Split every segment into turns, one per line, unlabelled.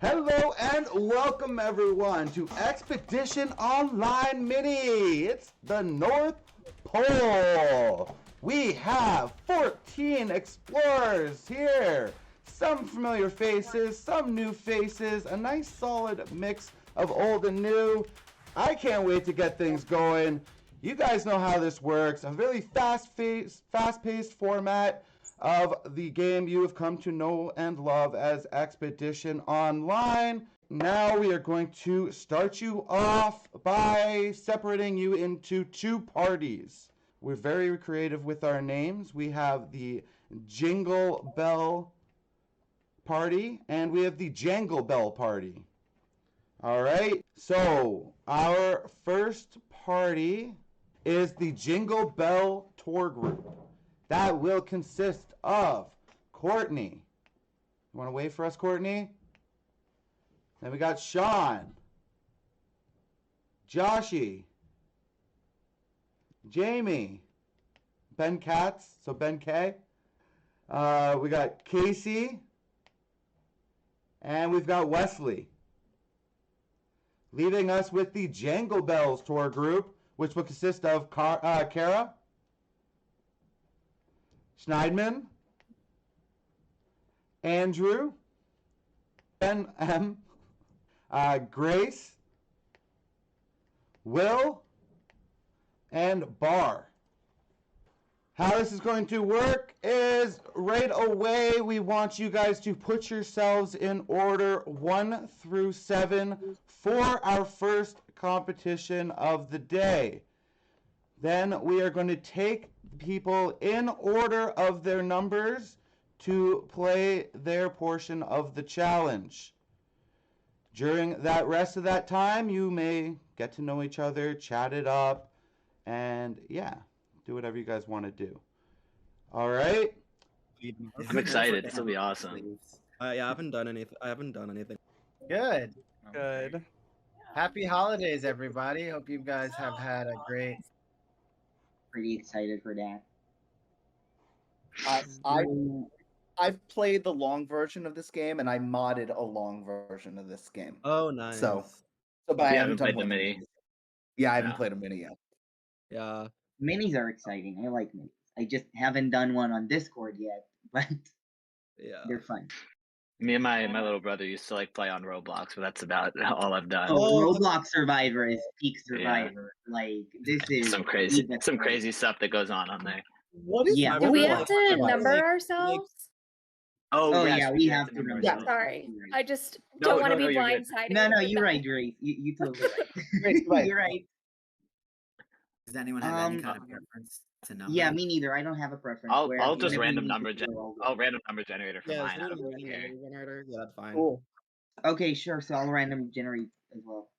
Hello and welcome everyone to Expedition Online Mini. It's the North Pole. We have 14 explorers here. Some familiar faces, some new faces, a nice solid mix of old and new. I can't wait to get things going. You guys know how this works. A really fast-paced format of the game you have come to know and love as Expedition Online. Now we are going to start you off by separating you into two parties. We're very creative with our names. We have the Jingle Bell Party and we have the Jangle Bell Party. All right, so our first party is the Jingle Bell Tour Group. That will consist of Courtney. You want to wait for us, Courtney? Then we got Sean, Joshy, Jamie, Ben Katz, so Ben K. We got Casey, and we've got Wesley. Leaving us with the Jangle Bells Tour Group, which will consist of Kara, Schneidman, Andrew, Ben M, Grace, Will, and Bar. How this is going to work is right away we want you guys to put yourselves in order 1 through 7 for our first competition of the day. Then we are going to take people in order of their numbers to play their portion of the challenge. During that rest of that time, you may get to know each other, chat it up, and yeah, do whatever you guys want to do. All right?
I'm excited. This will be awesome.
Yeah, I haven't done anything.
Good.
Good.
Happy holidays, everybody. Hope you guys have had a great.
Pretty excited for that.
I've played the long version of this game, and I modded a long version of this game.
Oh, nice.
But I haven't
played the
done
mini.
Yeah, I haven't
No.
played a mini yet.
Yeah.
Minis are exciting. I like minis. I just haven't done one on Discord yet, but
Yeah.
they're fun.
Me and my little brother used to play on Roblox, but that's about all I've done.
Oh, Roblox Survivor is peak Survivor. Like this is
Some crazy stuff that goes on there.
What is
Yeah.
Do we have
Roblox?
to
Like,
number ourselves?
Oh
yes,
yeah, we have to.
number
remember.
Yeah.
ourselves.
Sorry,
You're right.
I just
No,
don't want to
no,
be
you're good.
blindsided.
No,
with
you're
that.
right, Grace. You totally right.
Grace, right.
You're right.
Does anyone have any kind of preference to number?
Yeah, me neither. I don't have a preference.
I'll
where
just
whenever
random
you
number
need to go,
I'll random number generator for
Yeah,
mine. I
it's
don't
a
care.
random generator. Yeah, that's fine.
Cool.
Okay, sure. So I'll random generate as well.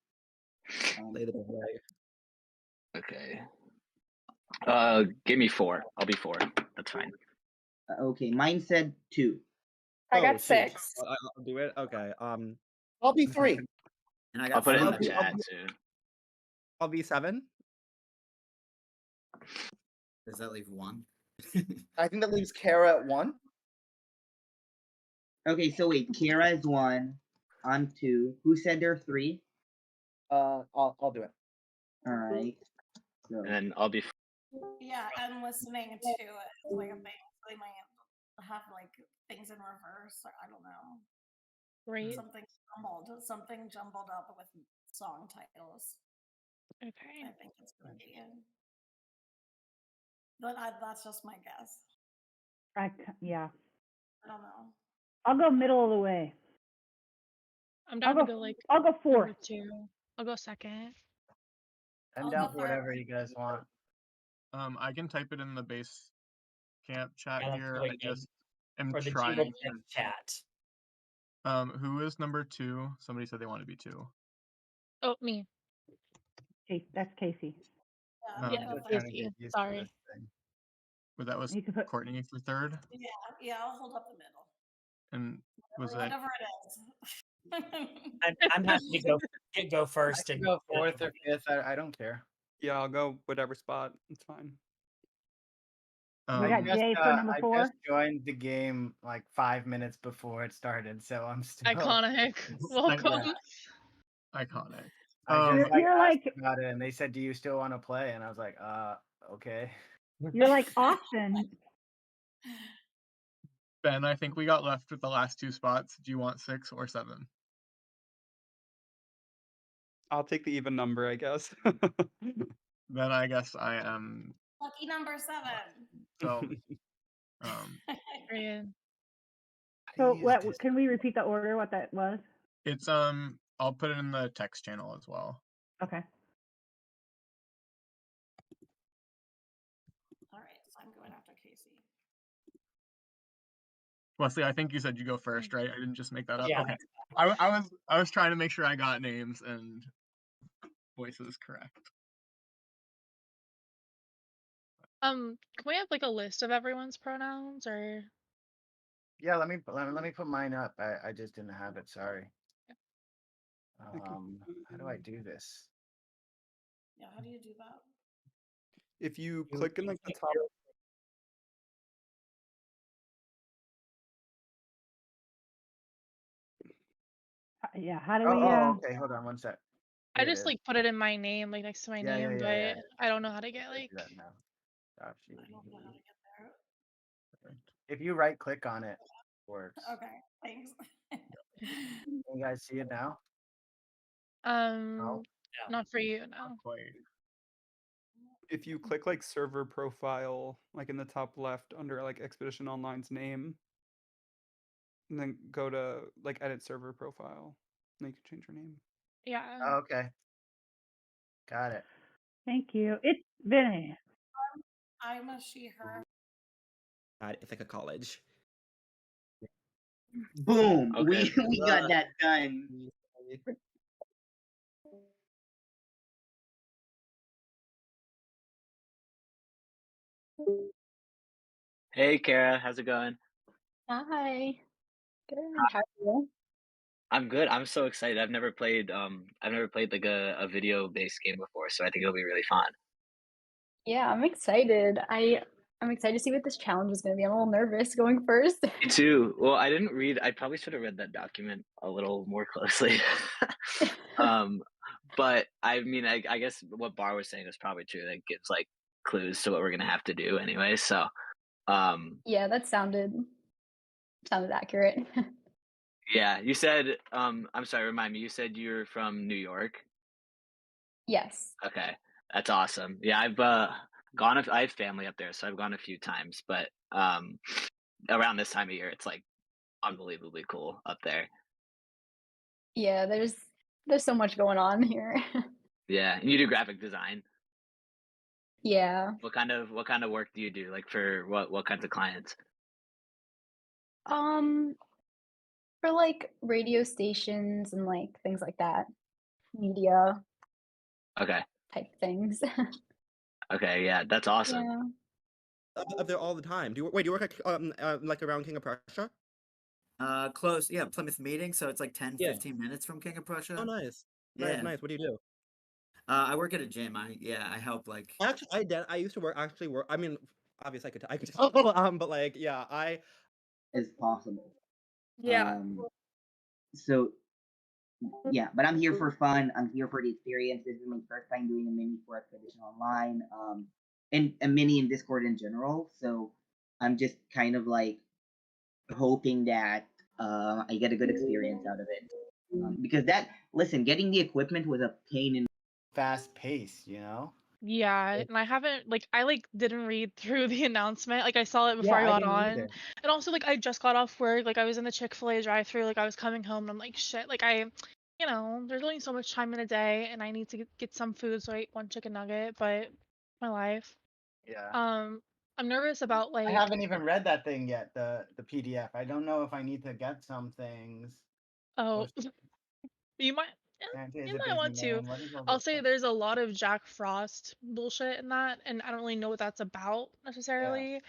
Play the big way.
Okay. Give me 4. I'll be 4. That's fine.
Okay, mine said 2.
I got
shoot.
6.
I'll do it. Okay.
I'll be 3.
And I
I'll
got
put it in
five.
the chat too.
I'll be 7.
Does that leave 1?
I think that leaves Kara at 1.
Okay, so wait, Kara is 1. I'm 2. Who said they're 3?
I'll do it.
All right. So,
And then I'll be
Yeah, and listening to it is like a thing. They might have things in reverse. Or I don't know.
Great.
Something jumbled up with song titles.
Okay.
I think it's gonna be in. But that's just my guess.
Yeah.
I don't know.
I'll go middle of the way.
I'm down to go
I'll go
number
fourth.
2. I'll go second.
I'm
I'll
down
go
for whatever you guys want.
I can type it in the base camp chat
Yeah, that's
here.
what
I
I
just am
For the
trying.
Jingle Bell chat.
Who is number 2? Somebody said they want to be 2.
Oh, me.
That's Casey.
Yeah,
Yeah,
I'll go
Trying
first.
to get used to
Sorry.
this thing.
But that was
You can put
Courtney for 3rd,
yeah, I'll hold up the middle.
and was it?
Whatever it is.
I'm happy to go
I
first.
can
And
go 4th or 5th. I don't care.
Yeah, I'll go whatever spot. It's fine.
We got Jay for number
I
4.
just joined the game like 5 minutes before it started, so I'm still
Iconic. Welcome.
Iconic.
I just
You're
asked
like-
about it, and they said, "Do you still want to play?" And I was like, okay."
You're like Austin.
Ben, I think we got left with the last 2 spots. Do you want 6 or 7?
I'll take the even number, I guess.
Then I guess I am.
Lucky number 7.
So,
Period.
So can we repeat the order? What that was?
it's I'll put it in the text channel as well.
Okay.
All right, so I'm going after Casey.
Wesley, I think you said you go first, right? I didn't just make that up.
Yeah.
Okay. I was trying to make sure I got names and voices correct.
Can we have like a list of everyone's pronouns or?
Yeah, let me put mine up. I just didn't have it. Sorry. How do I do this?
Yeah, how do you do that?
If you click in like the top.
Yeah, how do we?
Okay, hold on one sec.
I
Here it
just
is.
like put it in my name, like next to my
Yeah,
name,
yeah.
but I don't know how to get like.
Do that now.
I don't know how to get there.
If you right click on it, it works.
Okay, thanks.
Can you guys see it now?
Not for you, no.
If you click like server profile, like in the top left under like Expedition Online's name, and then go to like edit server profile, and then you can change your name.
Yeah.
Oh, okay. Got it.
Thank you. It's Vinny.
I'm a she, her.
It's like a college.
Boom!
Okay.
We got that done.
Hey, Kara, how's it going?
Hi. Good. How are you?
I'm good. I'm so excited. I've never played like a video based game before, so I think it'll be really fun.
Yeah, I'm excited. I'm excited to see what this challenge is going to be. I'm a little nervous going first.
Me too. Well, I probably should have read that document a little more closely. But I mean, I guess what Bar was saying is probably true. That gives like clues to what we're gonna have to do anyway. So,
Yeah, that sounded accurate.
yeah, you said, I'm sorry, remind me, you said you're from New York?
Yes.
Okay, that's awesome. Yeah, I have family up there, so I've gone a few times, but around this time of year, it's like unbelievably cool up there.
Yeah, there's so much going on here.
Yeah, and you do graphic design.
Yeah.
What kind of work do you do? Like for what kinds of clients?
For like radio stations and like things like that. Media
Okay.
type things.
Okay, yeah, that's awesome.
Yeah.
Up there all the time. Do you work like around King of Prussia?
Close. Yeah, Plymouth Meeting. So it's like 10,
Yeah.
15 minutes from King of Prussia.
Oh, nice.
Yeah.
Nice. What do you do?
I work at a gym. I help like.
Actually, I used to work. I mean, obviously, I could tell. But like, yeah,
As possible.
Yeah.
So, yeah, but I'm here for fun. I'm here for the experience. This is my first time doing a mini for Expedition Online, and a mini in Discord in general. So I'm just kind of like hoping that I get a good experience out of it. Because getting the equipment was a pain in
Fast pace, you know?
Yeah, and I didn't read through the announcement. Like I saw it before I got
didn't
on.
either.
And also like I just got off work, like I was in the Chick-fil-A drive-thru, like I was coming home and I'm like shit, like there's only so much time in a day and I need to get some food, so I ate one chicken nugget, but my life.
Yeah.
I'm nervous about
I
like
haven't even read that thing yet, the PDF. I don't know if I need to get some things.
oh you might
Santa is
you
a
might
busy
want to.
man. What is all
I'll
this
say
stuff?
there's a lot of Jack Frost bullshit in that, and I don't really know what that's about necessarily.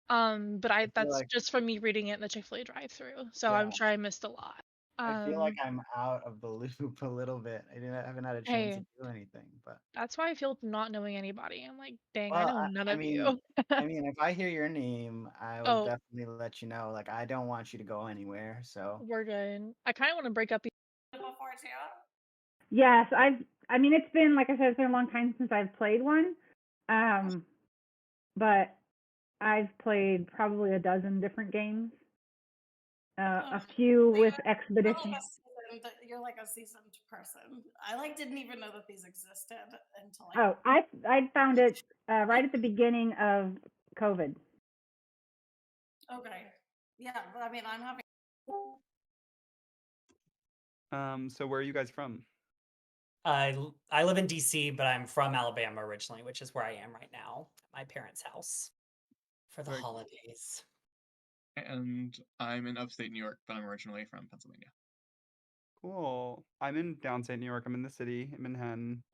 But
feel
that's
like-
just from me reading it in the Chick-fil-A drive-thru. So I'm
Yeah.
sure I missed a lot.
I feel like
Um,
I'm out of the loop a little bit. I haven't had a chance to
hey,
do anything, but
that's why I feel not knowing anybody. I'm like, dang, I
well,
know none
I
of
mean,
you.
if I hear your name, I will
Oh,
definitely let you know. Like, I don't want you to go anywhere. So
we're good. I kind of want to break up.
Before too.
Yes, I mean, it's been, like I said, it's been a long time since I've played one. But I've played probably a dozen different games. A few with Expedition.
You're like a seasoned person. I like didn't even know that these existed until like.
Oh, I found it right at the beginning of COVID.
Okay. Yeah, but I mean, I'm having.
So where are you guys from?
I live in DC, but I'm from Alabama originally, which is where I am right now, at my parents' house for the
Very cool.
holidays.
And I'm in upstate New York, but I'm originally from Pennsylvania.
Cool. I'm in downstate New York. I'm in the city, in Manhattan.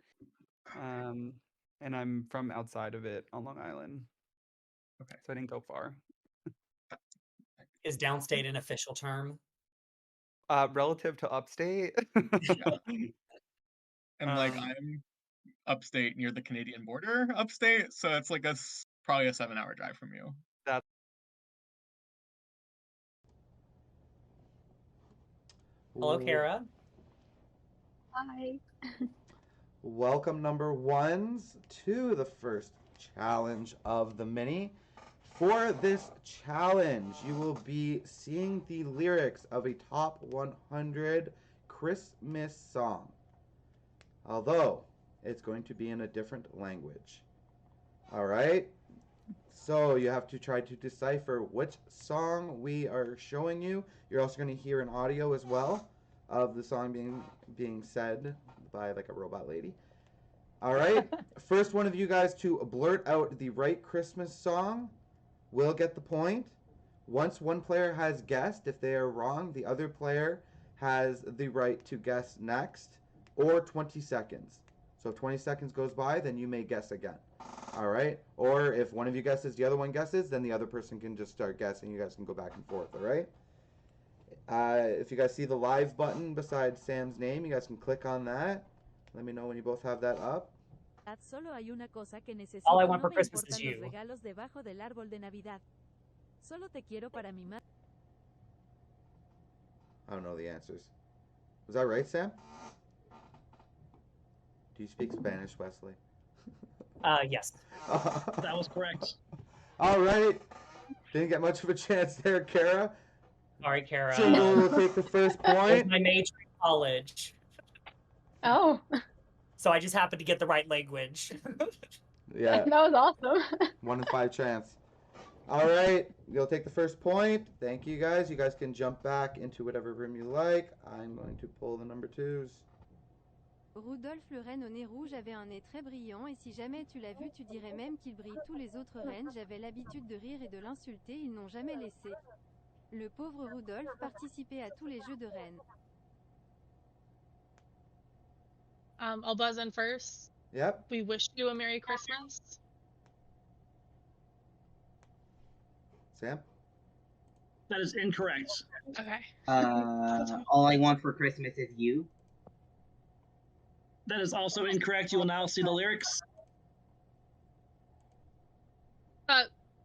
And I'm from outside of it on Long Island.
Okay.
So I didn't go far.
Is downstate an official term?
Relative to upstate.
And like I'm upstate near the Canadian border, upstate, so it's like probably a 7-hour drive from you.
That's
Hello, Kara.
Hi.
Welcome, number ones, to the first challenge of the mini. For this challenge, you will be seeing the lyrics of a top 100 Christmas song, although it's going to be in a different language. All right? So you have to try to decipher which song we are showing you. You're also going to hear an audio as well of the song being said by like a robot lady. All right? First one of you guys to blurt out the right Christmas song will get the point. Once one player has guessed, if they are wrong, the other player has the right to guess next, or 20 seconds. So if 20 seconds goes by, then you may guess again. All right? Or if one of you guesses, the other one guesses, then the other person can just start guessing. You guys can go back and forth, all right? If you guys see the live button beside Sam's name, you guys can click on that. Let me know when you both have that up.
Solo hay una cosa que necesito. All I want for Christmas is you.
Regalos debajo del árbol de Navidad. Solo te quiero para mi madre. I don't know the answers. Was that right, Sam? Do you speak Spanish, Wesley?
Yes.
That was correct.
All right. Didn't get much of a chance there, Kara.
All right, Kara.
Jingle will take the first
That was
point.
my major in college.
Oh.
So I just happened to get the right language.
Yeah.
That was awesome.
1 in 5 chance. All right, you'll take the first point. Thank you, guys. You guys can jump back into whatever room you like. I'm going to pull the number 2s.
Rudolf le renne au nez rouge avait un nez très brillant et si jamais tu l'as vu, tu dirais même qu'il brille. Tous les autres rennes, j'avais l'habitude de rire et de l'insulter, ils n'ont jamais laissé. Le pauvre Rudolf participait à tous les jeux de rennes.
I'll buzz in first.
Yep.
We wish you a Merry Christmas.
Sam?
That is incorrect.
Okay.
All I want for Christmas is you.
That is also incorrect. You will now see the lyrics.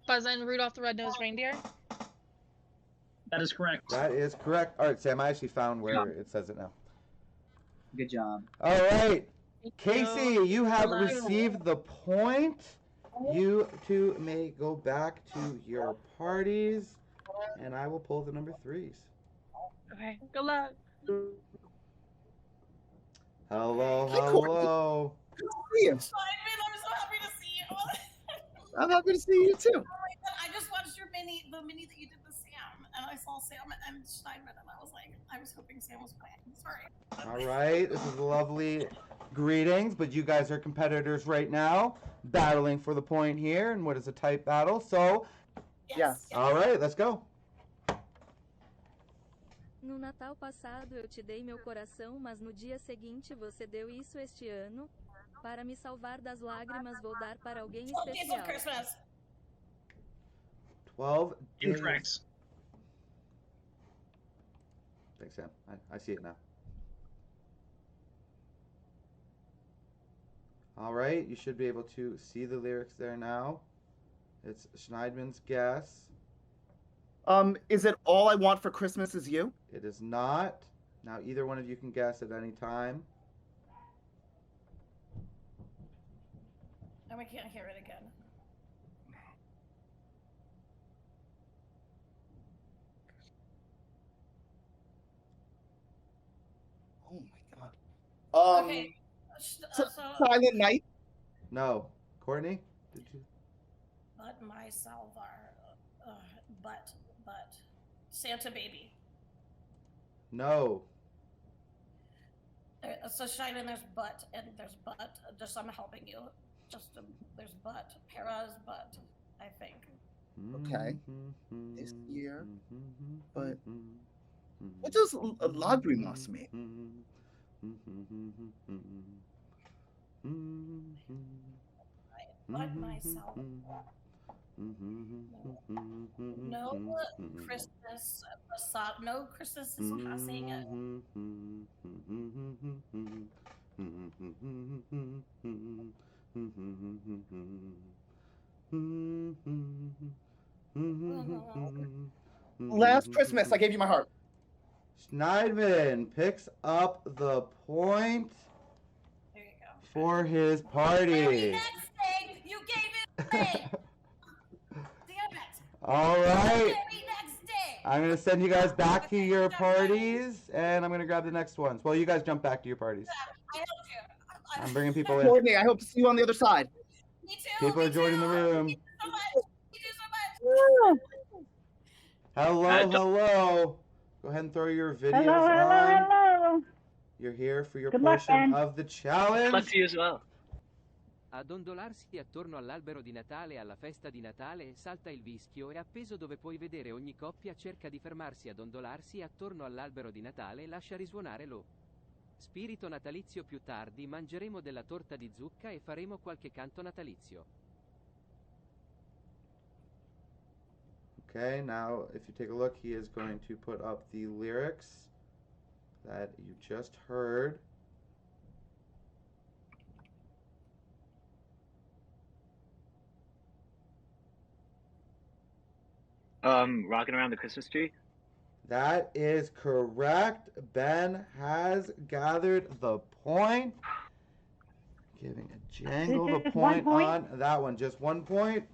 Buzz in Rudolph the Red-Nosed Reindeer.
That is correct.
That is correct. All right, Sam, I actually found where it says it now.
Good job.
All right. Casey, you have received the point. You two may go back to your parties, and I will pull the number 3s.
Okay. Good luck.
Hello,
Hey, Courtney.
hello.
Good to see you.
I'm so happy to see you.
I'm happy to see you too.
Oh my God, I just watched your the mini that you did with Sam, and I saw Sam and Steinman, and I was like, I was hoping Sam was playing. Sorry.
All right, this is lovely greetings, but you guys are competitors right now, battling for the point here, and what is a tight battle, so...
Yes.
All right, let's go.
No Natal passado eu te dei meu coração, mas no dia seguinte você deu isso este ano. Para me salvar das lágrimas vou dar para alguém
12 days of
especial.
Christmas.
12 days.
Incorrect.
Thanks, Sam. I see it now. All right, you should be able to see the lyrics there now. It's Schneidman's guess.
Is it All I Want for Christmas Is You?
It is not. Now either one of you can guess at any time.
And we can't hear it again.
Oh my god.
Okay.
Silent Night.
No. Courtney? Did you?
But myself are, but Santa Baby.
No.
So Shinan, there's but, and there's but. Just I'm helping you. There's but. Para's but, I think.
Okay. This year. But what does Lagrimas mean?
But myself. No Christmas, no Christmas is passing it.
Last Christmas, I gave you my heart.
Schneidman picks up the point for his party.
Next day, you gave it away. Damn it.
All right.
Very next day.
I'm going to send you guys back to your parties, and I'm going to grab the next ones. Well, you guys jump back to your parties.
I helped you.
I'm bringing people in.
Courtney, I hope to see you on the other side.
Me too.
People are joining the room.
Thank you so much. Thank you so much.
Hello, hello. Go ahead and throw your videos
Hello, hello,
on.
hello.
You're here for your
Good luck,
portion
Ben.
of the challenge.
Let's see as well.
A dondolarsi attorno all'albero di Natale alla festa di Natale salta il vischio e appeso dove puoi vedere ogni coppia cerca di fermarsi a dondolarsi attorno all'albero di Natale e lascia risuonare lo spirito natalizio. Più tardi mangeremo della torta di zucca e faremo qualche canto natalizio.
Okay, now if you take a look, he is going to put up the lyrics that you just heard.
Rocking around the Christmas tree.
That is correct. Ben has gathered the point. Giving a jangle the
Just 1
point
point?
on that one. Just 1 point.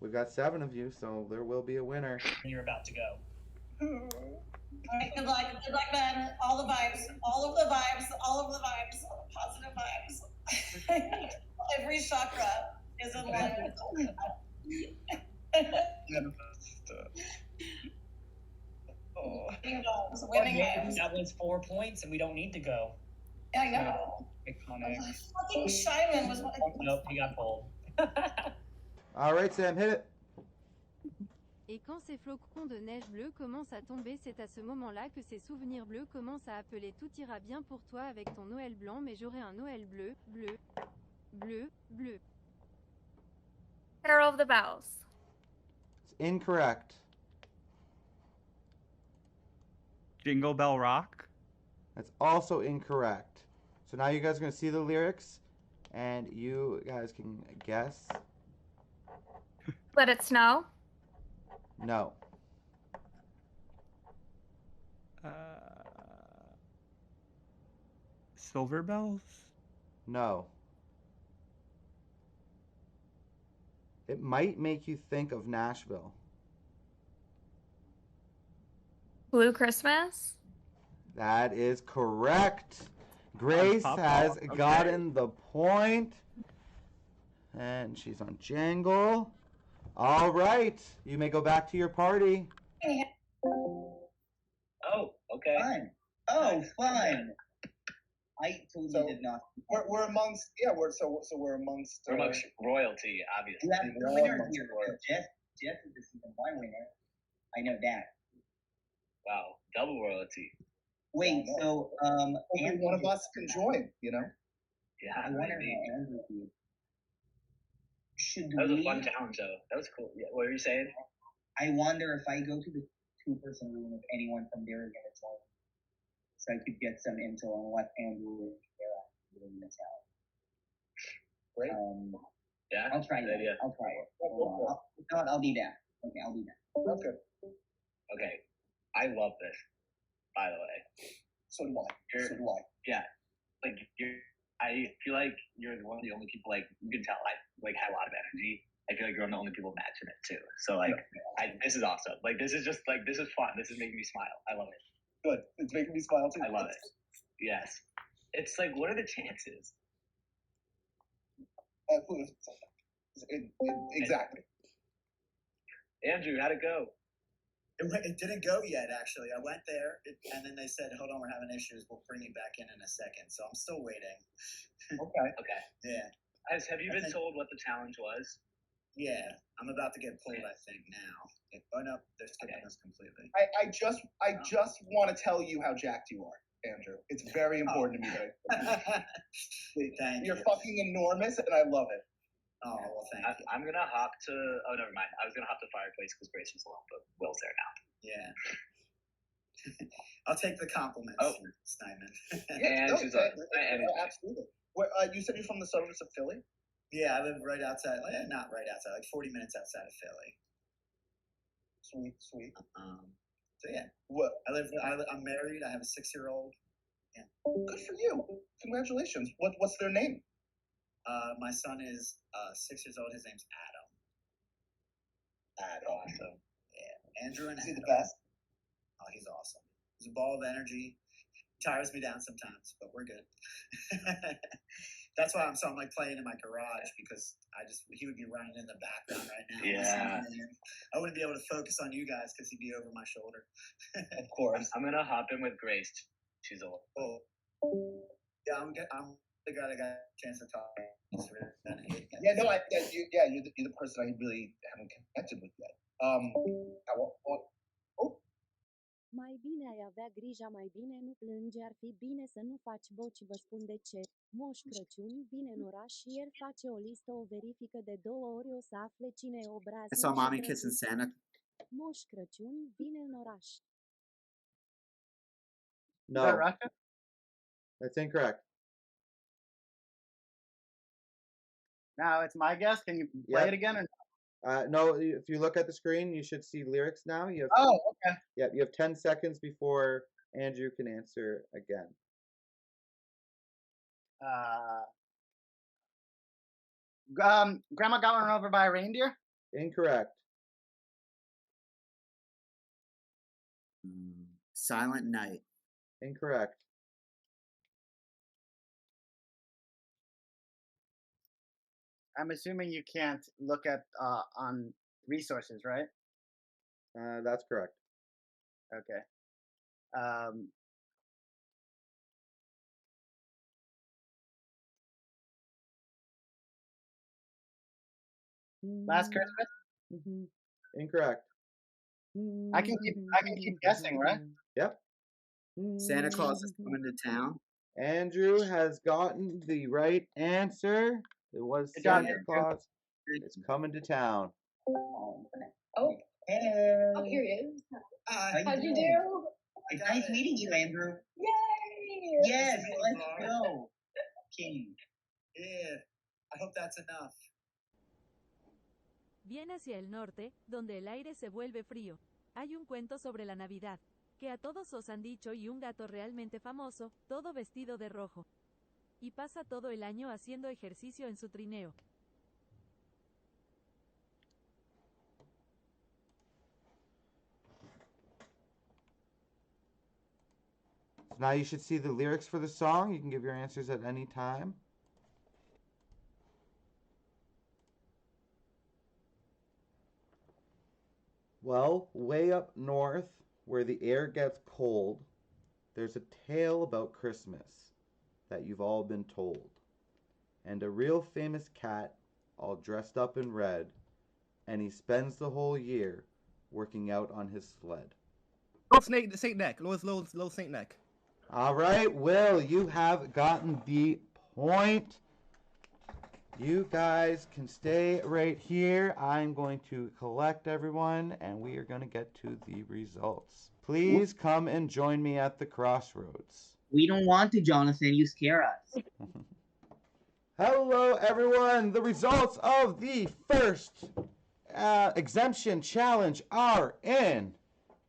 We've got 7 of you, so there will be a winner.
You're about to go.
All right, good luck, Ben. All the vibes, all of the vibes, all of the vibes, positive vibes. Every chakra is in line. Winning vibes.
That was 4 points, and we don't need to go.
I know.
Iconic.
Fucking Shyman was.
Nope, he got pulled.
All right, Sam, hit it.
Et quand ces flocons de neige bleue commencent à tomber, c'est à ce moment-là que ces souvenirs bleus commencent à appeler. Tout ira bien pour toi avec ton Noël blanc, mais j'aurai un Noël bleu, bleu, bleu, bleu.
Carol of the Bells.
It's incorrect.
Jingle Bell Rock.
That's also incorrect. So now you guys are going to see the lyrics, and you guys can guess.
Let It Snow.
No.
Silver Bells?
No. It might make you think of Nashville.
Blue Christmas.
That is correct. Grace
Pop
has
Pop, okay.
gotten the point. And she's on Jangle. All right. You may go back to your party.
Oh, okay. Fun. Oh, fun. I told you did not.
We're amongst we're amongst
We're amongst royalty, obviously.
You have the winner here. Jeff is the season 1 winner. I know that.
Wow, double royalty.
Wait, so
hopefully one of us can join, you know?
Yeah,
I wonder
maybe.
how Andrew feels. Should
That was
we?
a fun challenge, though. That was cool. Yeah, what were you saying?
I wonder if I go to the 2-person room if anyone from there is gonna join. so I could get some intel on what Andrew and Kara really miss out.
Great.
Yeah.
I'll try that.
idea.
I'll try it. Hold on. I'll be back. Okay, I'll be back.
Okay.
Okay. I love this, by the way.
So do I. So do I.
Yeah. Like I feel like you're one of the only people, like, you can tell I like have a lot of energy. I feel like you're one of the only people matching it too. So like this is awesome. Like this is just like, this is fun. This is making me smile. I love it.
Good. It's making me smile too.
I love it. Yes. It's like, what are the chances?
Exactly.
Andrew, how'd it go?
It didn't go yet, actually. I went there, and then they said, hold on, we're having issues. We'll bring you back in a second. So I'm still waiting.
Okay.
Okay.
Yeah.
Have you been told what the challenge was?
Yeah. I'm about to get pulled, I think, now. Oh, no. They're skipping us completely.
I just want to tell you how jacked you are, Andrew. It's very important to me that
Thank
you're
you.
fucking enormous, and I love it.
Oh, well, thank you.
I'm gonna hop to. Oh, never mind. I was gonna hop to fireplace because Grace was alone, but Will's there now.
Yeah. I'll take the compliments, Snyman.
And she's
absolutely. Where, you said you're from the suburbs of Philly?
Yeah, I live right outside. Not right outside, like 40 minutes outside of Philly.
Sweet.
So yeah,
What?
I'm married. I have a 6-year-old. Yeah.
Good for you. Congratulations. What's their name?
My son is 6 years old. His name's Adam.
Awesome.
Yeah, Andrew and
Is he
Adam.
the best?
Oh, he's awesome. He's a ball of energy. Tires me down sometimes, but we're good. That's why I'm like playing in my garage, because he would be running in the background right now.
Yeah.
I wouldn't be able to focus on you guys because he'd be over my shoulder.
Of course.
I'm gonna hop in with Grace. She's old.
Oh. Yeah, I'm the guy that got a chance to talk.
Yeah, no, you're the person I really haven't connected with yet.
Mai bine ai avea grija, mai bine nu plânge, ar fi bine să nu faci boci, vă spun de ce. Moș Crăciun vine în oraș și el face o listă, o verifică de 2 ori, o să afle cine e obraznic.
I saw Mommy kissing Santa.
Moș Crăciun vine în oraș.
No.
Is that Russia?
That's incorrect.
Now it's my guess. Can you play it again? Or...
No, if you look at the screen, you should see lyrics now. You have
okay.
Yep, you have 10 seconds before Andrew can answer again.
Grandma got run over by a reindeer?
Incorrect.
Silent Night.
Incorrect.
I'm assuming you can't look at on resources, right?
That's correct.
Okay. Last Christmas?
Incorrect.
I can keep guessing, right?
Yep.
Santa Claus is coming to town.
Andrew has gotten the right answer. It was Santa Claus is coming to town.
Oh,
Hey.
oh, here he is.
How'd
you do?
It's nice meeting you, Andrew.
Yay!
Yes, let's go. King.
Yeah, I hope that's enough.
Viene hacia el norte, donde el aire se vuelve frío. Hay un cuento sobre la Navidad, que a todos os han dicho, y un gato realmente famoso, todo vestido de rojo. Y pasa todo el año haciendo ejercicio en su trineo.
So now you should see the lyrics for the song. You can give your answers at any time. Well, way up north, where the air gets cold, there's a tale about Christmas that you've all been told. And a real famous cat, all dressed up in red, and he spends the whole year working out on his sled.
Little Saint Neck. Little Saint Neck.
All right, Will, you have gotten the point. You guys can stay right here. I'm going to collect everyone, and we are going to get to the results. Please come and join me at the crossroads.
We don't want to, Jonathan. You scare us.
Hello, everyone. The results of the first exemption challenge are in.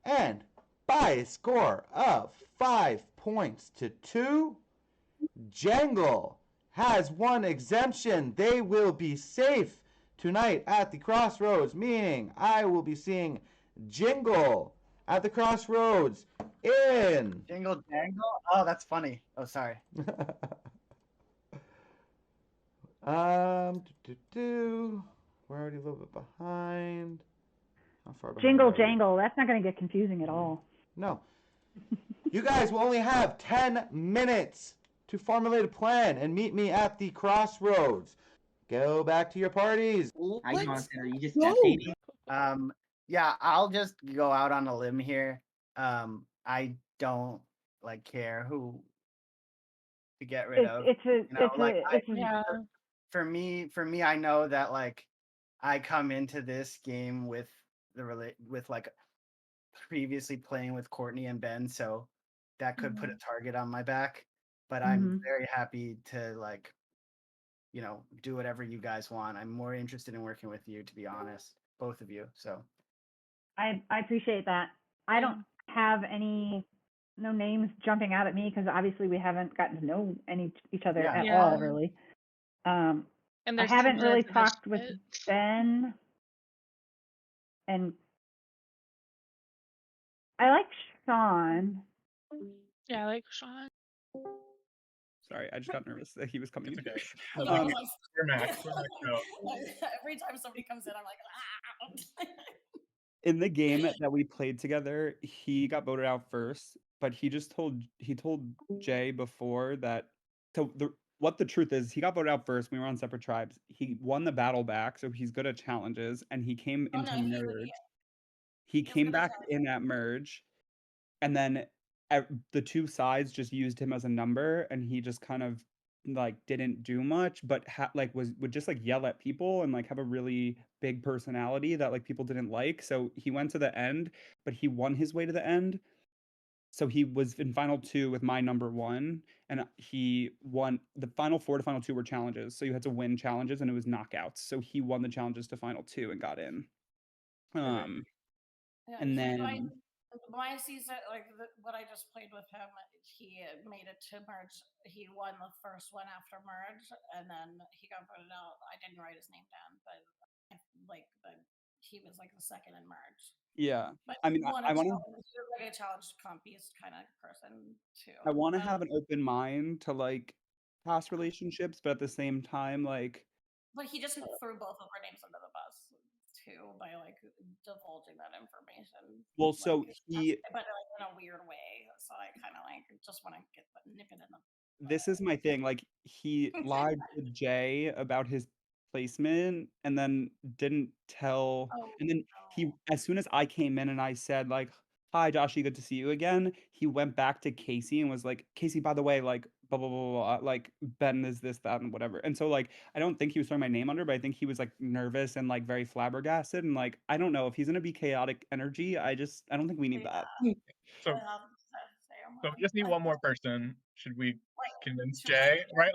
And by a score of 5 points to 2, Jangle has one exemption. They will be safe tonight at the crossroads, meaning I will be seeing Jingle at the crossroads in.
Jingle jangle? Oh, that's funny. Oh, sorry.
We're already a little bit behind. How far behind
Jingle
are we?
jangle. That's not going to get confusing at all.
No. You guys will only have 10 minutes to formulate a plan and meet me at the crossroads. Go back to your parties.
Hi, Jonathan. Are you just spectating?
Yeah, I'll just go out on a limb here. I don't care who to get rid of. For me, I know that I come into this game with previously playing with Courtney and Ben, so that could put a target on my back. But I'm very happy to do whatever you guys want. I'm more interested in working with you, to be honest, both of you. So
I appreciate that. I don't have no names jumping out at me because obviously we haven't gotten to know each other at all, really.
And
I haven't really talked with Ben, and I like Sean.
Yeah, I like Sean.
Sorry, I just got nervous that he was coming in.
We're Max.
Every time somebody comes in, I'm like, ah.
In the game that we played together, he got voted out first, but he told Jay before that. So what the truth is, he got voted out first. We were on separate tribes. He won the battle back, so he's good at challenges, and he came into merge. He came back in at merge, and then the two sides just used him as a number, and he just kind of didn't do much, but would just yell at people and have a really big personality that people didn't like. So he went to the end, but he won his way to the end. So he was in final 2 with my number 1, and he won the final 4 to final 2 were challenges. So you had to win challenges, and it was knockouts. So he won the challenges to final 2 and got in. And then
my season, what I just played with him, he made it to merge. He won the first one after merge, and then he got voted out. I didn't write his name down, but he was the second in merge.
Yeah,
but
I mean, I want to
a challenge compete kind of person too.
I want to have an open mind to past relationships, but at the same time,
But he just threw both of our names under the bus too by divulging that information.
Well, so he,
but in a weird way. So I kind of just want to nip it in the.
This is my thing. He lied to Jay about his placement, and then didn't tell. And then as soon as I came in and I said "Hi, Joshy, good to see you again," he went back to Casey and was like, "Casey, by the way, blah blah blah blah, blah, Ben is this, that, and whatever." And so I don't think he was throwing my name under, but I think he was nervous and very flabbergasted, and I don't know if he's gonna be chaotic energy. I don't think we need that.
So we just need one more person. Should we convince Jay? Right?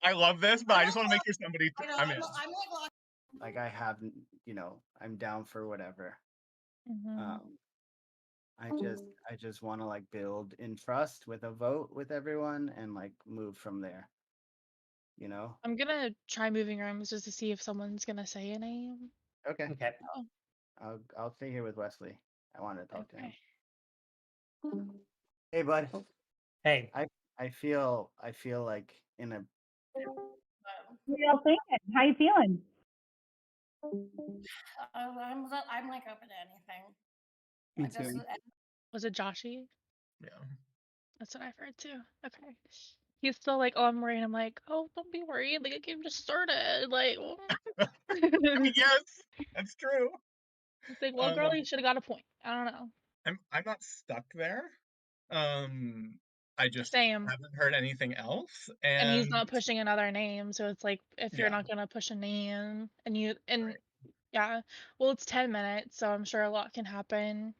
I love this, but I just want to make sure somebody. I'm in.
I haven't, I'm down for whatever. I just want to build in trust with a vote with everyone and move from there.
I'm gonna try moving rooms just to see if someone's gonna say a name.
Okay.
Okay.
I'll stay here with Wesley. I want to talk to him. Hey, bud.
Hey.
I feel in a.
What y'all thinking? How you feeling?
I'm open to anything.
Me too.
Was it Joshy?
Yeah.
That's what I've heard too. Okay. He's still oh, I'm worried. I'm oh, don't be worried. The game just started.
I mean, yes, that's true.
It's well, girl, you should have got a point. I don't know.
I'm not stuck there. I just
Same.
haven't heard anything else,
and he's not pushing another name, so it's if you're not gonna push a name, and yeah, well, it's 10 minutes, so I'm sure a lot can happen.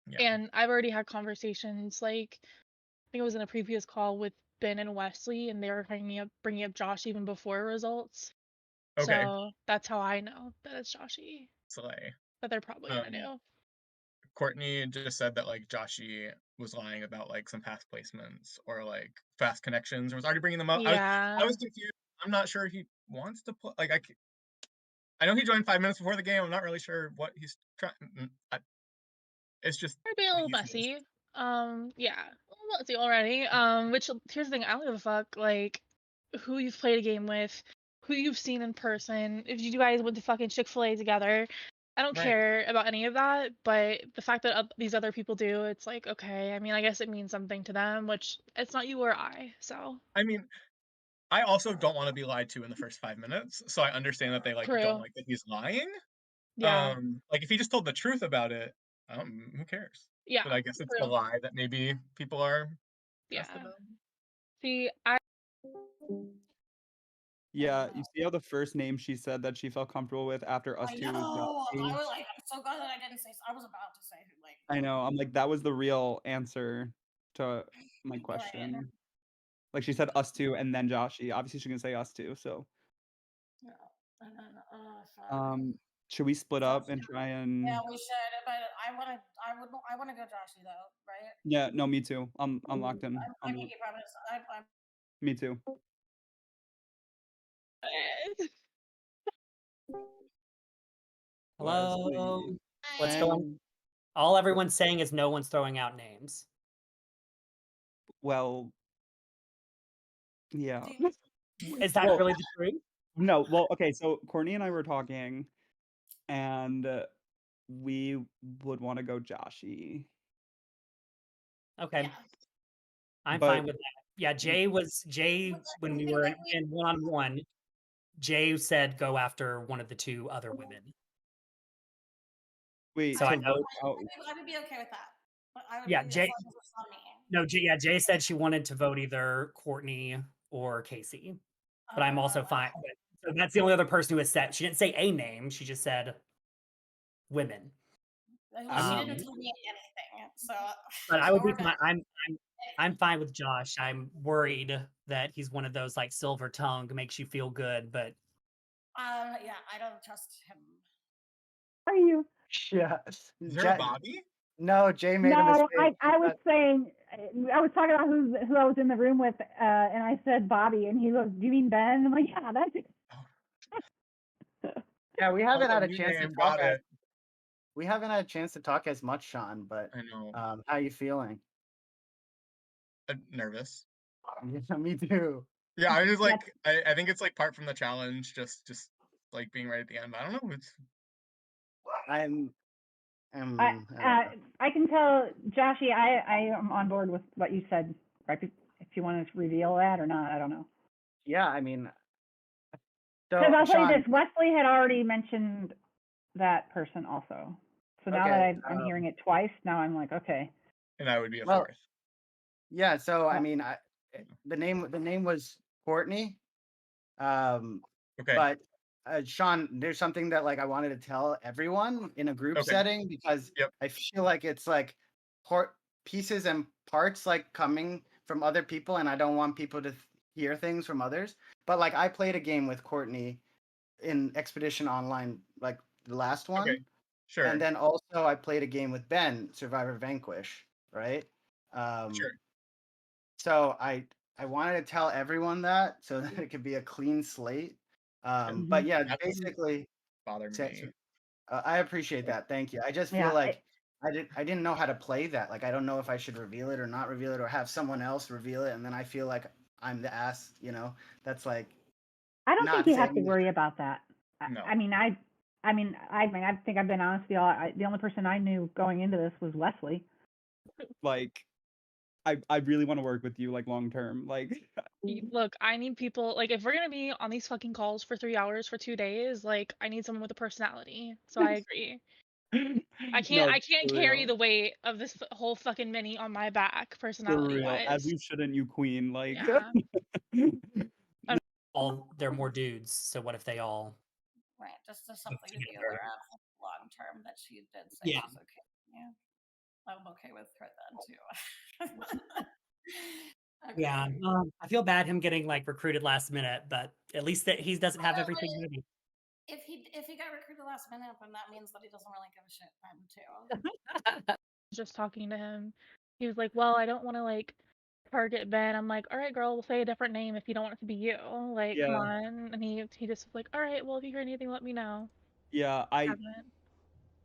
Yeah.
And I've already had conversations, like, I think it was in a previous call with Ben and Wesley, and they were bringing up Josh even before results.
Okay.
So that's how I know that it's Joshy.
Slay.
That they're probably gonna do.
Courtney just said that like Joshy was lying about like some past placements or like fast connections, or was already bringing them up.
Yeah.
I was confused. I'm not sure he wants to play. Like I know he joined 5 minutes before the game. I'm not really sure what he's trying. It's just
Might be a little messy. Yeah, a little messy already. Which here's the thing, I don't give a fuck like who you've played a game with, who you've seen in person. If you guys went to fucking Chick-fil-A together, I don't
Right.
care about any of that. But the fact that these other people do, it's like okay. I mean, I guess it means something to them, which it's not you or I. So.
I mean, I also don't want to be lied to in the first 5 minutes, so I understand that they like don't
True.
like that he's lying.
Yeah.
Like if he just told the truth about it, who cares?
Yeah.
But I guess it's the
True.
lie that maybe people are
Yeah.
stressed about.
See, I.
Yeah, you see how the first name she said that she felt comfortable with after us
I
two was
know. I
Joshy?
was like, I'm so glad that I didn't say. I was about to say who, like.
I know. I'm like, that was the real answer to my
Right.
question. Like she said us two and then Joshy. Obviously she can say us two, so
Yeah. And then,
should we split up and try and
yeah, we should. But I wanna go Joshy though, right?
Yeah, no, me too. I'm locked in.
I think you promise. I'm.
Me too.
Hello.
Wesley.
What's going? All everyone's saying is no one's throwing out names.
Well, yeah.
Is that
Well,
really the truth?
No, well, okay, so Courtney and I were talking, and we would want to go Joshy.
Okay. I'm
But-
fine with that. Yeah, Jay when we were in one-on-one, Jay said go after one of the two other women.
Wait,
so I
to
know.
vote out.
I would be okay with that. But I would
Yeah,
be,
Jay.
as long as it's on me.
No, Jay said she wanted to vote either Courtney or Casey, but I'm also fine. So that's the only other person who has said. She didn't say a name. She just said women.
She didn't tell me anything, so.
But I would be
we're
fine.
good.
I'm fine with Josh. I'm worried that he's one of those like silver tongue makes you feel good, but
Yeah, I don't trust him.
Are you?
Yeah.
Is there a Bobby?
No, Jay made a
No,
mistake.
I was saying, I was talking about who I was in the room with, and I said Bobby, and he goes, "Do you mean Ben?" I'm like, "Yeah, that's it."
Yeah, we haven't had a
new
chance to
name,
talk.
got it.
We haven't had a chance to talk as much, Sean. But
I know.
how you feeling?
Nervous.
Yeah, me too.
Yeah, I just like I think it's like part from the challenge, just like being right at the end. I don't know. It's
I can tell, Joshy, I am on board with what you said. Right, if you want to reveal that or not, I don't know.
Yeah, I mean, so
Because I'll
Sean,
say this: Wesley had already mentioned that person also. So now that
Okay,
I'm hearing it twice, now I'm like, okay.
And I would be a
Well,
fourth.
yeah, so I mean, the name was Courtney.
Okay.
But Sean, there's something that like I wanted to tell everyone in a group
Okay.
setting because I feel like it's like pieces and parts like coming from other people, and I don't want people to hear things from others. But like I played a game with Courtney in Expedition Online, like the last one.
Okay. Sure.
And then also I played a game with Ben, Survivor Vanquish, right?
Sure.
So I wanted to tell everyone that so that it could be a clean slate. But yeah,
That doesn't
basically,
bother me.
I appreciate that. Thank you. I just feel
Yeah,
like I didn't know how to play that. Like I don't know if I should reveal it or not reveal it or have someone else reveal it, and then I feel like I'm the ass. You know, that's like.
I don't
not
think you have to
saying-
worry about that.
No.
I think I've been honest with y'all. The only person I knew going into this was Wesley.
Like, I really want to work with you like long term. Like,
Look, I need people like if we're gonna be on these fucking calls for 3 hours for 2 days, like I need someone with a personality. So I agree. I can't
for
carry
real.
the weight of this whole fucking mini on my back,
For
personality
real, as
wise.
you shouldn't, you queen. Like,
Yeah.
All they're more dudes. So what if they all?
Right, just something to be
together.
aware of long term that she did say
Yeah.
she's okay. Yeah. I'm okay with her then too. Okay.
Yeah, I feel bad him getting like recruited last minute, but at least that he doesn't have everything ready.
If he got recruited last minute, then that means that he doesn't really give a shit then too.
Just talking to him, he was like, "Well, I don't want to like target Ben." I'm like, "All right, girl, we'll say a different name if you don't want it to be you. Like, come
Yeah.
on." And he just was like, "All right, well, if you hear anything, let me know."
Yeah, I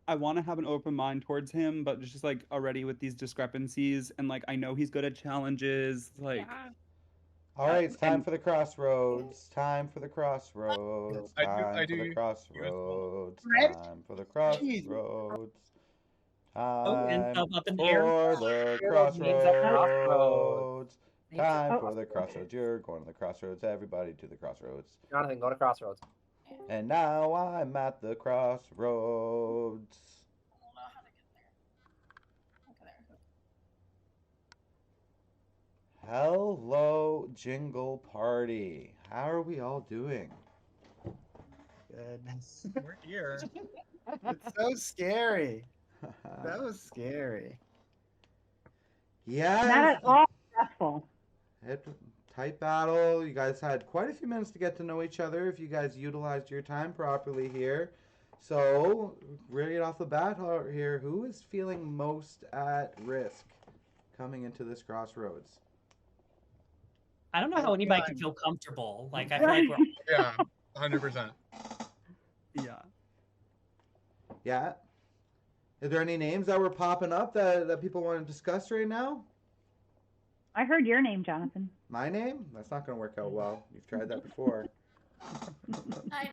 Haven't.
want to have an open mind towards him, but just like already with these discrepancies, and like I know he's good at challenges, like.
Yeah.
All right, it's time
and
for the crossroads. Time for the crossroads.
I
Time for the
do.
crossroads.
Right?
Time for the
Jeez.
crossroads.
Oh, and
Time
up in the air.
for the crossroads. Time for the crossroads. You're going to the crossroads. Everybody to the crossroads.
Jonathan, go to Crossroads.
And now I'm at the crossroads. Hello, Jingle Party. How are we all doing?
Goodness.
We're here.
It's so scary. That was scary.
Yeah.
Not at all stressful.
Tight battle. You guys had quite a few minutes to get to know each other if you guys utilized your time properly here. So, right off the bat here, who is feeling most at risk coming into this crossroads?
I don't know how anybody can feel comfortable. Like I feel like we're
Yeah, 100%.
Yeah.
Yeah. Are there any names that were popping up that people want to discuss right now?
I heard your name, Jonathan.
My name? That's not going to work out well. You've tried that before.
I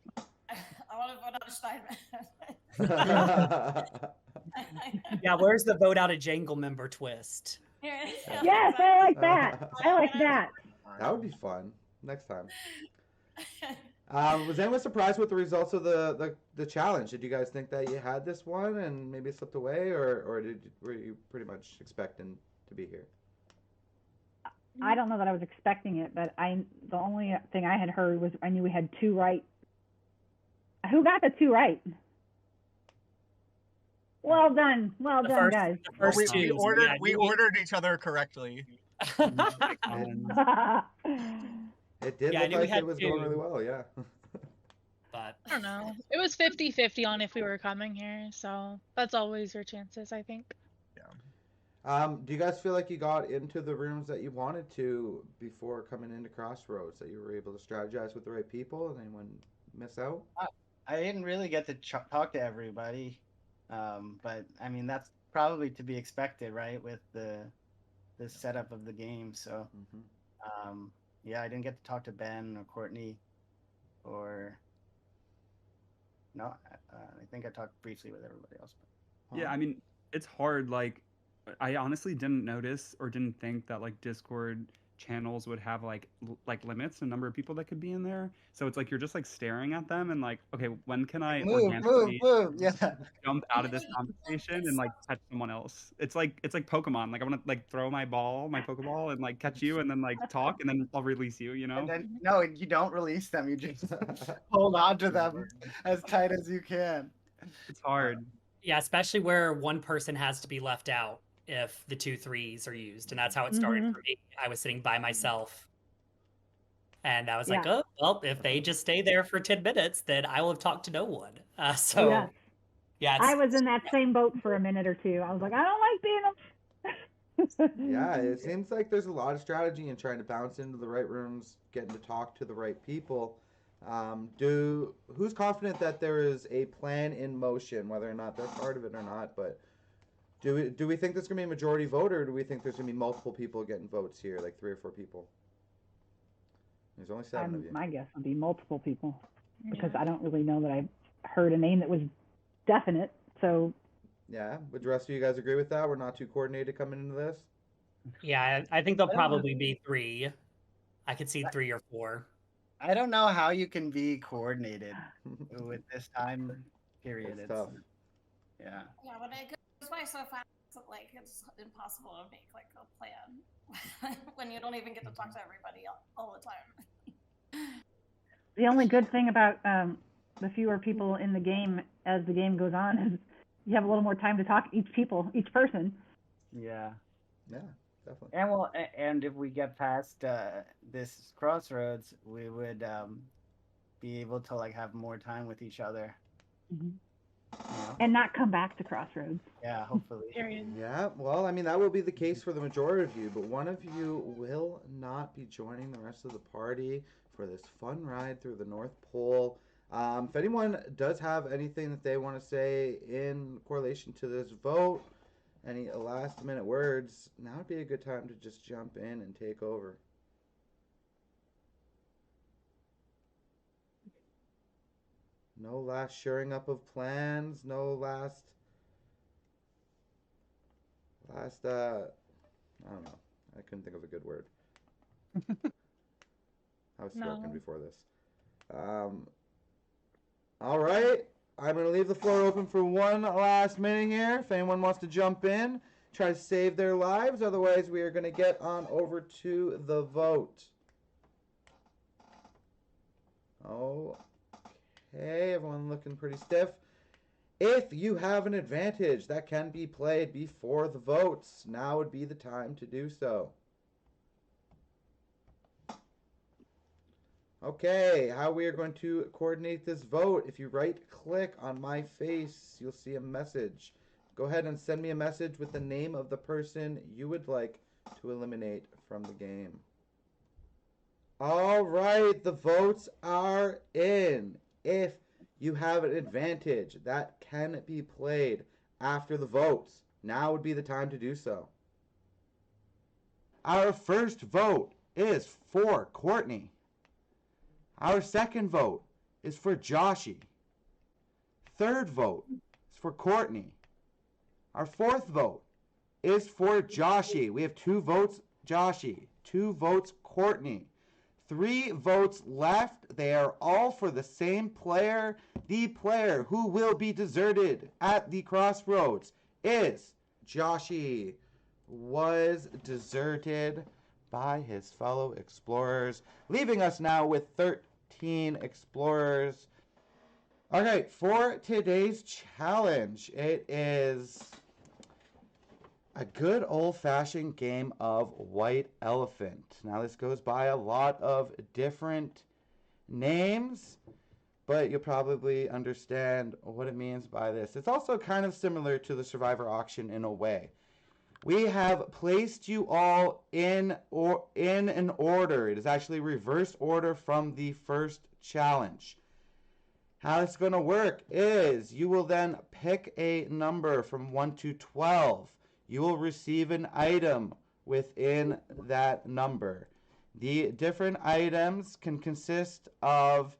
want to vote out Steinman.
Yeah, where's the vote out a Jangle member twist?
Yes, I like that. I like that.
That would be fun. Next time. Was anyone surprised with the results of the challenge? Did you guys think that you had this one and maybe it slipped away, or were you pretty much expecting to be here?
I don't know that I was expecting it, but the only thing I had heard was I knew we had 2 right. Who got the 2 right? Well done, guys.
We ordered each other correctly.
It did
Yeah, I
look
knew we
like
had
it was going
2.
really well, yeah.
But
I don't know. It was 50-50 on if we were coming here, so that's always your chances, I think.
Do you guys feel like you got into the rooms that you wanted to before coming into Crossroads, that you were able to strategize with the right people, and anyone miss out?
I didn't really get to talk to everybody, but I mean that's probably to be expected, right? With the setup of the game, so yeah, I didn't get to talk to Ben or Courtney, or no, I think I talked briefly with everybody else. But,
Yeah, I mean, it's hard. Like, I honestly didn't notice or didn't think that like Discord channels would have like limits, a number of people that could be in there. So it's like you're just like staring at them and like, okay, when can I organically
yeah,
jump out of this conversation and like catch someone else? It's like Pokemon. Like I want to like throw my Pokeball and like catch you and then like talk and then I'll release you. You know?
And then, no, you don't release them. You just hold on to them as tight as you can.
It's hard.
Yeah, especially where one person has to be left out if the 2 3s are used. And that's how it started for me. I was sitting by myself. And I was like, oh, well, if they just stay there for 10 minutes, then I will have talked to no one. So, yeah.
I was in that same boat for a minute or two. I was like, I don't like being
Yeah, it seems like there's a lot of strategy in trying to bounce into the right rooms, getting to talk to the right people. Who's confident that there is a plan in motion, whether or not they're part of it or not? But do we think there's gonna be a majority vote, or do we think there's gonna be multiple people getting votes here, like 3 or 4 people? There's only 7 of you.
My guess would be multiple people, because I don't really know that I heard a name that was definite. So
yeah, would the rest of you guys agree with that? We're not too coordinated coming into this.
Yeah, I think there'll probably be 3. I could see 3 or 4.
I don't know how you can be coordinated with this time period.
It's tough.
Yeah.
Yeah, when it goes by so fast, like it's impossible to make like a plan when you don't even get to talk to everybody all the time.
the only good thing about the fewer people in the game as the game goes on is you have a little more time to talk to each person.
Yeah.
Yeah, definitely.
And and if we get past this crossroads, we would be able to like have more time with each other.
Mhm.
You know?
And not come back to Crossroads.
Yeah, hopefully.
Yeah, well, I mean, that will be the case for the majority of you, but one of you will not be joining the rest of the party for this fun ride through the North Pole. If anyone does have anything that they want to say in correlation to this vote, any last minute words, now would be a good time to just jump in and take over. No last shoring up of plans, no last I don't know. I couldn't think of a good word. I was spoken
No.
before this. All right. I'm going to leave the floor open for one last minute here. If anyone wants to jump in, try to save their lives. Otherwise, we are going to get on over to the vote. Okay, everyone looking pretty stiff. If you have an advantage that can be played before the votes, now would be the time to do so. Okay, how we are going to coordinate this vote. If you right click on my face, you'll see a message. Go ahead and send me a message with the name of the person you would like to eliminate from the game. All right, the votes are in. If you have an advantage that can be played after the votes, now would be the time to do so. Our first vote is for Courtney. Our second vote is for Joshy. Third vote is for Courtney. Our fourth vote is for Joshy. We have 2 votes Joshy, 2 votes Courtney. 3 votes left. They are all for the same player. The player who will be deserted at the crossroads is Joshy. Was deserted by his fellow explorers, leaving us now with 13 explorers. All right, for today's challenge, it is a good old-fashioned game of White Elephant. Now, this goes by a lot of different names, but you'll probably understand what it means by this. It's also kind of similar to the Survivor auction in a way. We have placed you all in an order. It is actually reverse order from the first challenge. How it's going to work is you will then pick a number from 1 to 12. You will receive an item within that number. The different items can consist of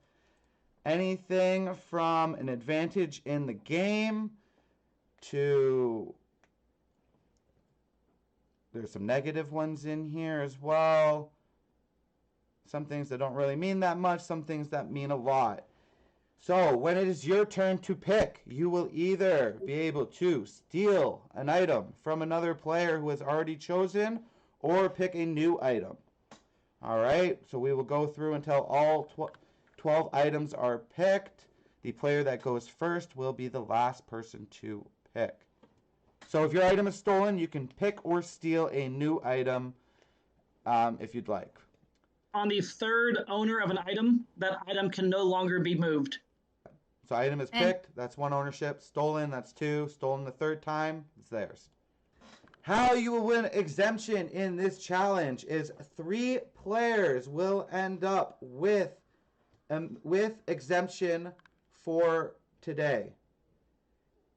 anything from an advantage in the game to... There's some negative ones in here as well. Some things that don't really mean that much, some things that mean a lot. So when it is your turn to pick, you will either be able to steal an item from another player who has already chosen or pick a new item. All right, so we will go through until all 12 items are picked. The player that goes first will be the last person to pick. So if your item is stolen, you can pick or steal a new item if you'd like.
On the third owner of an item, that item can no longer be moved.
So item is picked, that's 1 ownership. Stolen, that's 2. Stolen the third time, it's theirs. How you will win exemption in this challenge is 3 players will end up with exemption for today.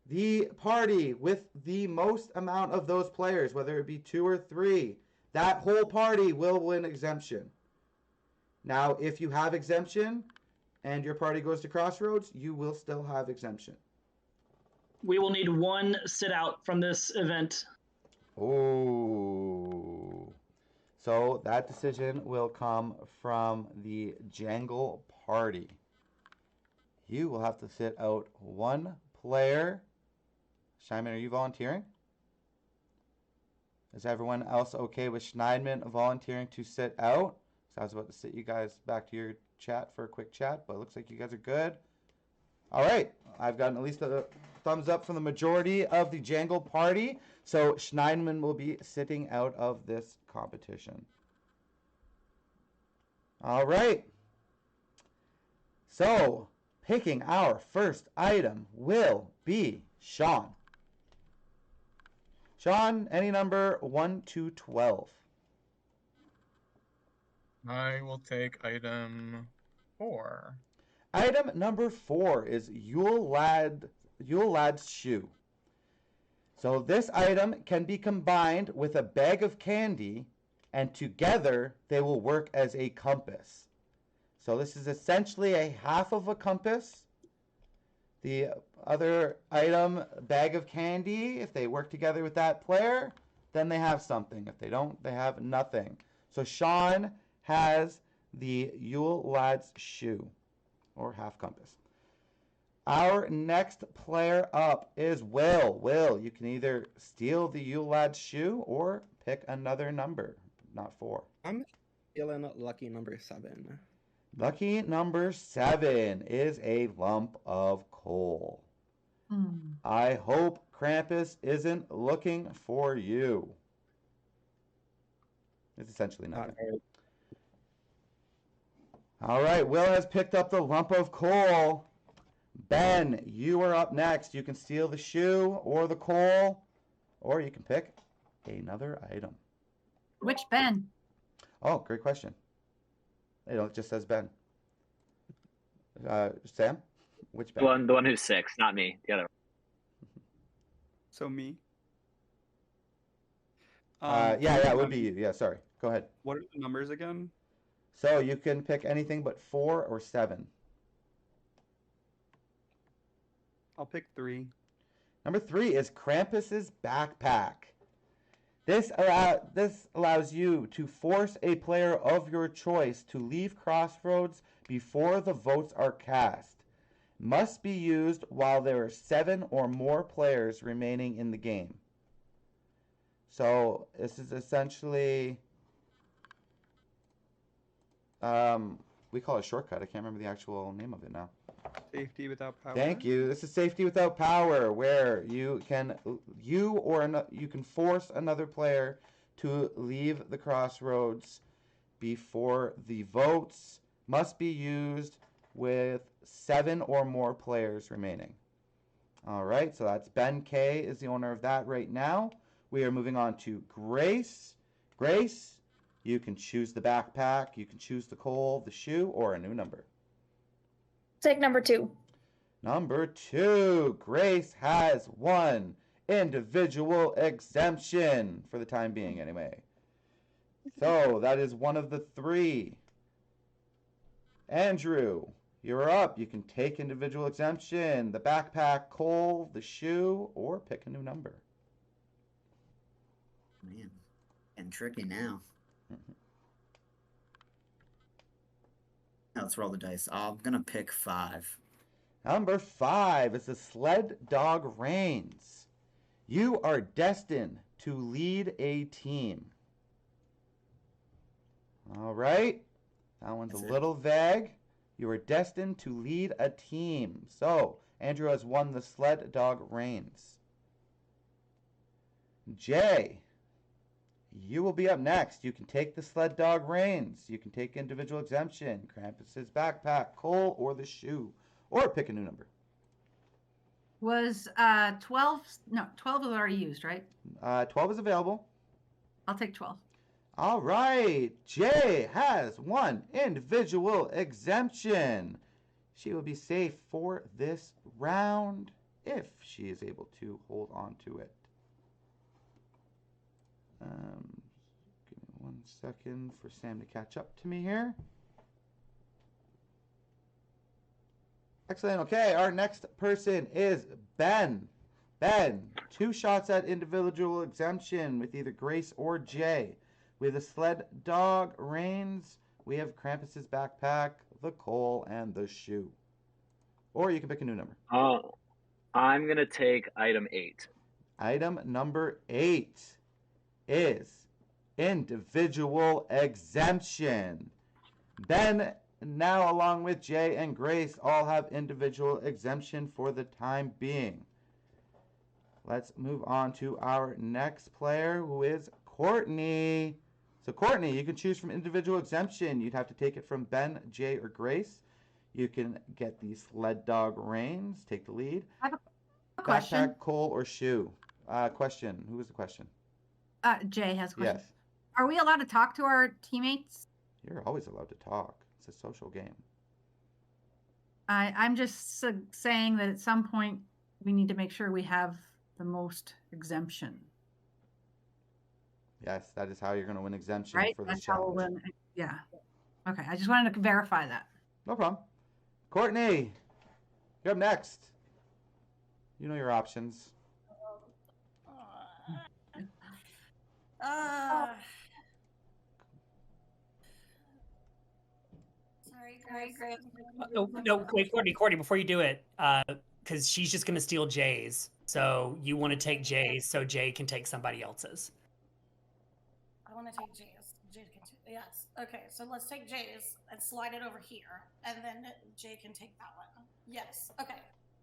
The party with the most amount of those players, whether it be 2 or 3, that whole party will win exemption. Now, if you have exemption and your party goes to Crossroads, you will still have exemption.
We will need 1 sit out from this event.
Oh. So that decision will come from the Jangle party. You will have to sit out 1 player. Schneidman, are you volunteering? Is everyone else okay with Schneidman volunteering to sit out? So I was about to sit you guys back to your chat for a quick chat, but it looks like you guys are good. All right, I've gotten at least thumbs up from the majority of the Jangle party. So Schneidman will be sitting out of this competition. All right. So picking our first item will be Sean. Sean, any number 1 to 12.
I will take item 4.
Item number 4 is Yule Lad's shoe. So this item can be combined with a bag of candy, and together they will work as a compass. So this is essentially a half of a compass. The other item, bag of candy, if they work together with that player, then they have something. If they don't, they have nothing. So Sean has the Yule Lad's shoe, or half compass. Our next player up is Will. Will, you can either steal the Yule Lad's shoe or pick another number, not 4.
I'm feeling lucky number 7.
Lucky number 7 is a lump of coal. I hope Krampus isn't looking for you. It's essentially nothing. All right, Will has picked up the lump of coal. Ben, you are up next. You can steal the shoe or the coal, or you can pick another item.
Which Ben?
Oh, great question. It just says Ben. Sam, which Ben?
The one who's 6, not me. The other.
So me.
Yeah, it would be you. Yeah, sorry. Go ahead.
What are the numbers again?
So you can pick anything but 4 or 7.
I'll pick 3.
Number 3 is Krampus's backpack. This allows you to force a player of your choice to leave Crossroads before the votes are cast. Must be used while there are 7 or more players remaining in the game. So this is essentially, we call it a shortcut. I can't remember the actual name of it now.
Safety without power.
Thank you. This is safety without power, where you can force another player to leave the Crossroads before the votes. Must be used with 7 or more players remaining. All right, so that's Ben K is the owner of that right now. We are moving on to Grace. Grace, you can choose the backpack, you can choose the coal, the shoe, or a new number.
Take number 2.
Number 2, Grace has 1 individual exemption for the time being, anyway. So that is one of the 3. Andrew, you're up. You can take individual exemption, the backpack, coal, the shoe, or pick a new number.
Man, and tricky now. Now let's roll the dice. I'm gonna pick 5.
Number 5 is the Sled Dog Reigns. You are destined to lead a team. All right. That one's a little vague. You are destined to lead a team. So, Andrew has won the Sled Dog Reigns. Jay, you will be up next. You can take the Sled Dog Reigns. You can take individual exemption, Krampus's backpack, coal, or the shoe. Or pick a new number.
Was 12? No, 12 was already used, right?
12 is available.
I'll take 12.
All right. Jay has 1 individual exemption. She will be safe for this round if she is able to hold on to it. Give me 1 second for Sam to catch up to me here. Excellent. Okay, our next person is Ben. Ben, 2 shots at individual exemption with either Grace or Jay. We have the Sled Dog Reigns. We have Krampus's backpack, the coal, and the shoe. Or you can pick a new number.
I'm gonna take item 8.
Item number 8 is individual exemption. Ben, now along with Jay and Grace, all have individual exemption for the time being. Let's move on to our next player, who is Courtney. So Courtney, you can choose from individual exemption. You'd have to take it from Ben, Jay, or Grace. You can get the sled dog reins, take the lead.
I have a question.
Backpack, Cole, or shoe. Question. Who was the question?
Jay has a question.
Yes.
Are we allowed to talk to our teammates?
You're always allowed to talk. It's a social game.
I'm just saying that at some point we need to make sure we have the most exemption.
Yes, that is how you're going to win exemption
Right?
for this
That's how we'll
challenge.
win. Yeah. Okay. I just wanted to verify that.
No problem. Courtney, you're up next. You know your options.
Sorry, Grace.
No, wait, Courtney, before you do it, because she's just gonna steal Jay's. So you want to take Jay's so Jay can take somebody else's.
I want to take Jay's. Jay can yes. Okay, so let's take Jay's and slide it over here, and then Jay can take that one. Yes. Okay.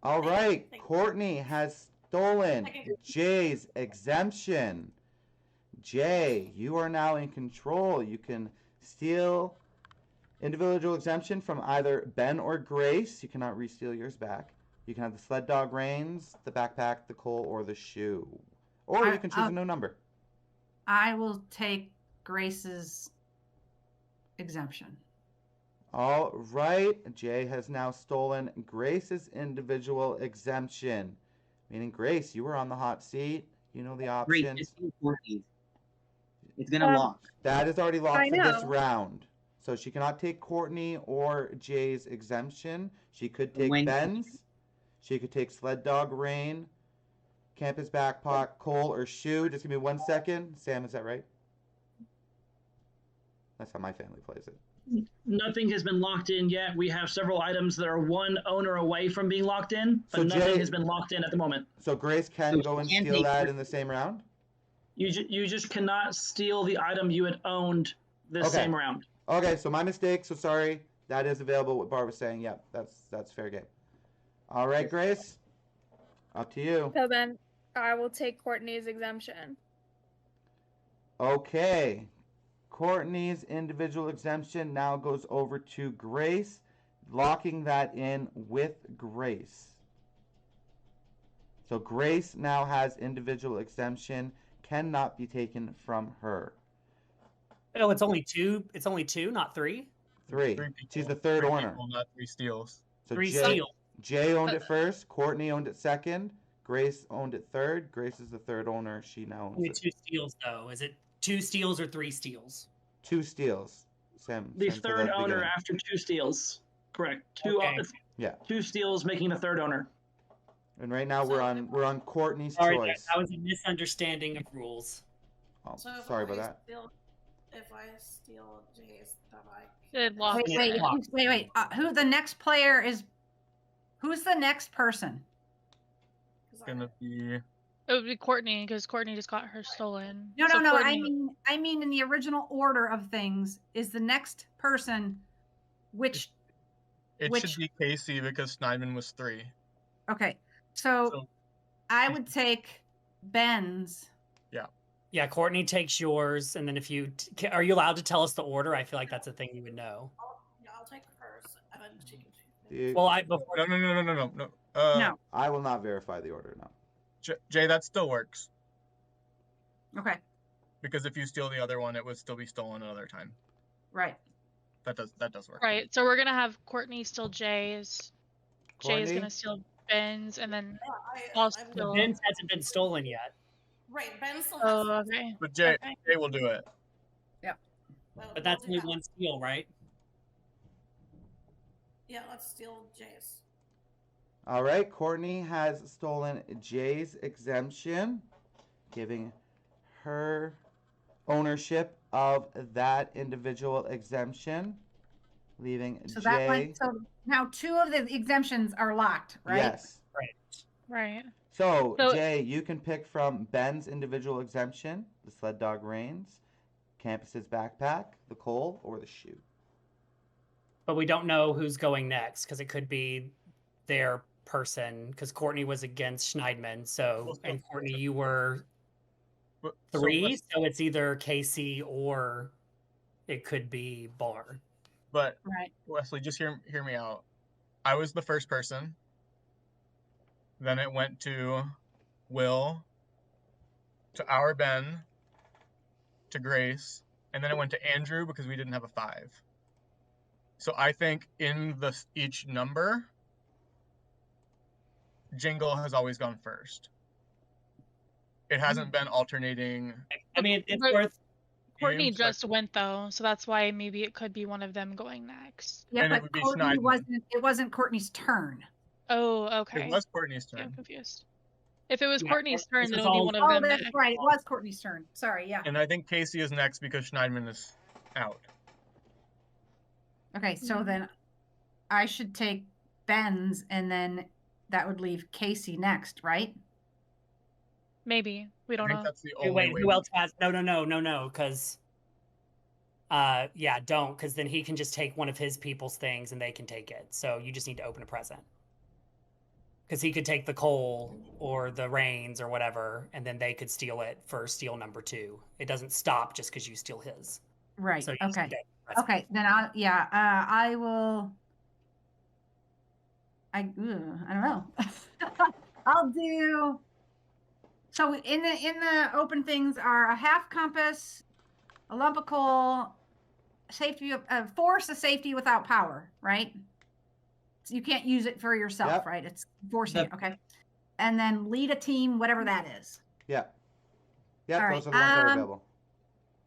All right, Courtney has stolen Jay's exemption. Jay, you are now in control. You can steal individual exemption from either Ben or Grace. You cannot re-steal yours back. You can have the sled dog reins, the backpack, the coal, or the shoe. Or you can choose a no number.
I will take Grace's exemption.
All right. Jay has now stolen Grace's individual exemption. Meaning, Grace, you were on the hot seat. You know the options.
It's going to lock.
That is already locked
I
for this
know.
round. So she cannot take Courtney or Jay's exemption. She could take Ben's. She could take sled dog rein, campus backpack, coal, or shoe. Just give me 1 second. Sam, is that right? That's how my family plays it.
Nothing has been locked in yet. We have several items that are one owner away from being locked in, but
So
nothing
Jay-
has been locked in at the moment.
So Grace can go and steal that in the same round?
You just cannot steal the item you had owned this same round.
Okay, so my mistake. So sorry. That is available. What Barb was saying. Yep, that's fair game. All right, Grace. Up to you.
So then I will take Courtney's exemption.
Okay. Courtney's individual exemption now goes over to Grace, locking that in with Grace. So Grace now has individual exemption, cannot be taken from her.
Oh, it's only two. It's only two, not three.
Three. She's the third
Three
owner.
people, not 3 steals.
So
Three
Jay,
steals.
Jay owned it first. Courtney owned it second. Grace owned it third. Grace is the third owner. She now owns
Only
it.
2 steals though. Is it 2 steals or 3 steals?
2 steals. Sam.
The
Sam said
third
at the
owner
beginning.
after 2 steals. Correct.
Okay.
Yeah.
2 steals making the third owner.
And right now we're on Courtney's
Sorry,
choice.
that was a misunderstanding of rules.
Oh,
So if
sorry about
I
that.
If I steal Jay's, then I
It locked.
Wait. Who the next player is? Who's the next person?
It's gonna be.
It would be Courtney because Courtney just got her stolen.
No.
So Courtney-
I mean, in the original order of things, is the next person, which?
It should be Casey because Snyman was 3.
Okay, so I would take Ben's.
Yeah.
Yeah, Courtney takes yours, and then if you are you allowed to tell us the order? I feel like that's a thing you would know.
I'll take hers, and then she can
Well, before
No.
No.
I will not verify the order now.
Jay, that still works
Okay,
because if you steal the other one, it would still be stolen another time.
right.
That does work.
Right. So we're gonna have Courtney steal Jay's. Jay is
Courtney?
gonna steal Ben's, and then I'll steal.
Ben's hasn't been stolen yet.
Right, Ben still has
Oh, okay.
But Jay will do it.
Yeah.
But that's only one steal, right?
Yeah, let's steal Jay's.
All right, Courtney has stolen Jay's exemption, giving her ownership of that individual exemption, leaving
So
Jay.
that one. So now 2 of the exemptions are locked, right?
Yes.
Right.
So,
So-
Jay, you can pick from Ben's individual exemption, the sled dog reins, Campus's backpack, the coal, or the shoe.
But we don't know who's going next because it could be their person because Courtney was against Schneidman. So, and Courtney, you were
so
3, so it's either Casey or it could be Bar.
But
Right.
Wesley, just hear me out. I was the first person. Then it went to Will, to our Ben, to Grace, and then it went to Andrew because we didn't have a 5. So I think in each number, Jingle has always gone first. It hasn't been alternating.
I mean, it's
But
worth.
Courtney just went though, so that's why maybe it could be one of them going next.
Yeah,
And it
but
would be
Courtney
Schneidman.
it wasn't Courtney's turn.
Oh, okay.
It was Courtney's
Yeah, I'm
turn.
confused. If it was
Yeah,
Courtney's turn,
this
then
is
it would be
all-
one of
Oh,
them
that's
next.
right. It was Courtney's turn. Sorry, yeah.
And I think Casey is next because Schneidman is out.
Okay, so then I should take Ben's, and then that would leave Casey next, right?
Maybe. We don't know.
That's the
Wait,
only way.
who else has? No, because. Yeah, don't, because then he can just take one of his people's things and they can take it. So you just need to open a present. Because he could take the coal or the reins or whatever, and then they could steal it for steal number 2. It doesn't stop just because you steal his.
Right.
So you just
Okay.
need to open a present.
Okay. Then I will. I don't know. I'll do. So in the open things are a half compass, a lump of coal, safety of force of safety without power, right? So you can't use it for yourself,
Yep.
right? It's forcing it, okay. And then lead a team, whatever that is.
Yeah. Yeah,
All
those
right,
are the ones that are available.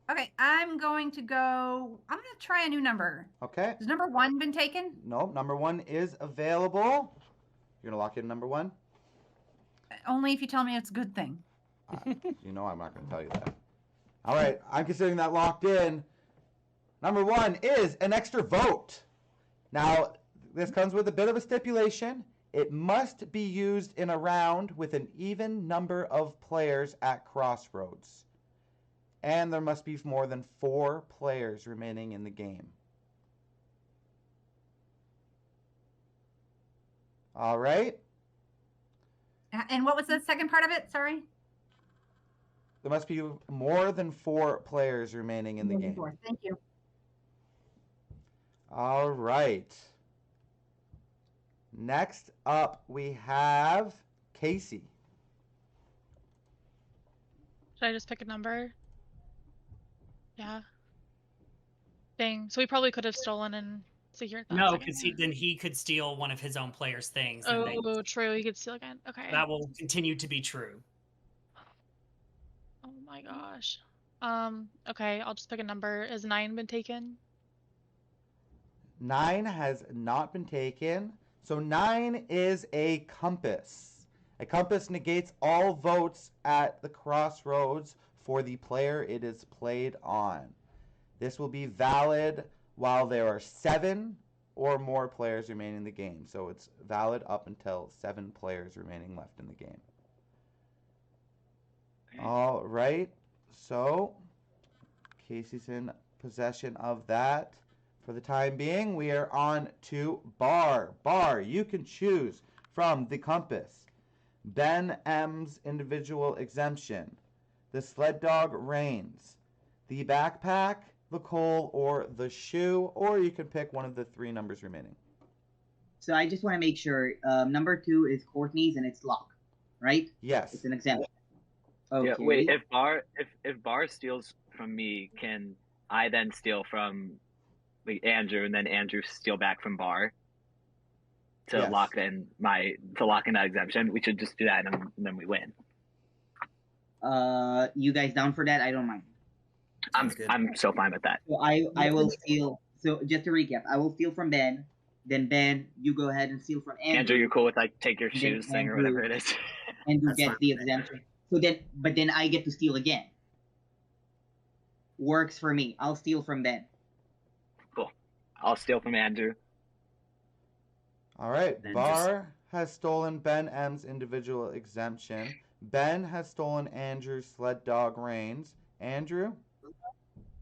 Okay, I'm going to try a new number.
Okay.
Has number 1 been taken?
No, number 1 is available. You're gonna lock in number 1?
Only if you tell me it's a good thing.
You know I'm not gonna tell you that. All right, I'm considering that locked in. Number 1 is an extra vote. Now, this comes with a bit of a stipulation. It must be used in a round with an even number of players at crossroads. And there must be more than 4 players remaining in the game. All right.
And what was the second part of it? Sorry.
There must be more than 4 players remaining in the
More than
game.
4. Thank you.
All right. Next up, we have Casey.
Should I just pick a number? Yeah. Dang. So we probably could have stolen and secured that.
No,
second
because
one.
then he could steal one of his own players' things. And
Oh, true. He could steal again. Okay.
that will continue to be true.
Oh my gosh. Okay, I'll just pick a number. Has 9 been taken?
9 has not been taken. So 9 is a compass. A compass negates all votes at the crossroads for the player it is played on. This will be valid while there are 7 or more players remaining in the game. So it's valid up until 7 players remaining left in the game. All right. So Casey's in possession of that. For the time being, we are on to Bar. Bar, you can choose from the compass, Ben M's individual exemption, the sled dog reins, the backpack, the coal, or the shoe, or you can pick one of the 3 numbers remaining.
So I just want to make sure number 2 is Courtney's and it's locked, right?
Yes.
It's an exemption. Okay.
Yeah, wait, if Bar steals from me, can I then steal from Andrew and then Andrew steal back from Bar to
Yes.
lock in that exemption? We should just do that and then we win.
You guys down for that? I don't mind.
I'm so fine with that.
So I will steal. So just to recap, I will steal from Ben. Then Ben, you go ahead and steal from Andrew.
Andrew, you're cool with take your
And then
shoes thing or
Andrew-
whatever it is.
Andrew
That's
gets
fine.
the exemption. So then I get to steal again. Works for me. I'll steal from Ben.
Cool. I'll steal from Andrew.
All right.
Then
Bar has stolen Ben M's individual exemption. Ben has stolen Andrew's sled dog reins. Andrew?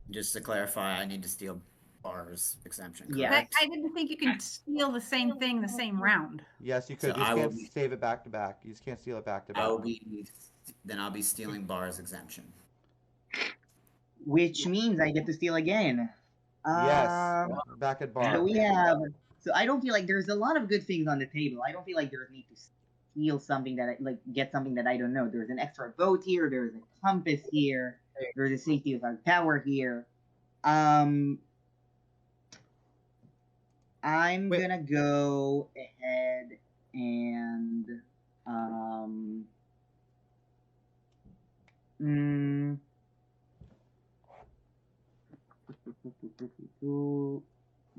Just to clarify, I need to steal Bar's exemption,
Yeah.
correct?
I didn't think you could steal the same thing the same round.
Yes, you
So
could. You just
I will
can't
be-
save it back to back. You just can't steal it back to back.
I'll be stealing Bar's exemption.
Which means I get to steal again.
Yes,
Um,
back at
So
bar.
we have. So I don't feel like there's a lot of good things on the table. I don't feel like there's need to steal something that get something that I don't know. There's an extra boat here. There's a compass here. There's a safety of our tower here. I'm gonna go ahead and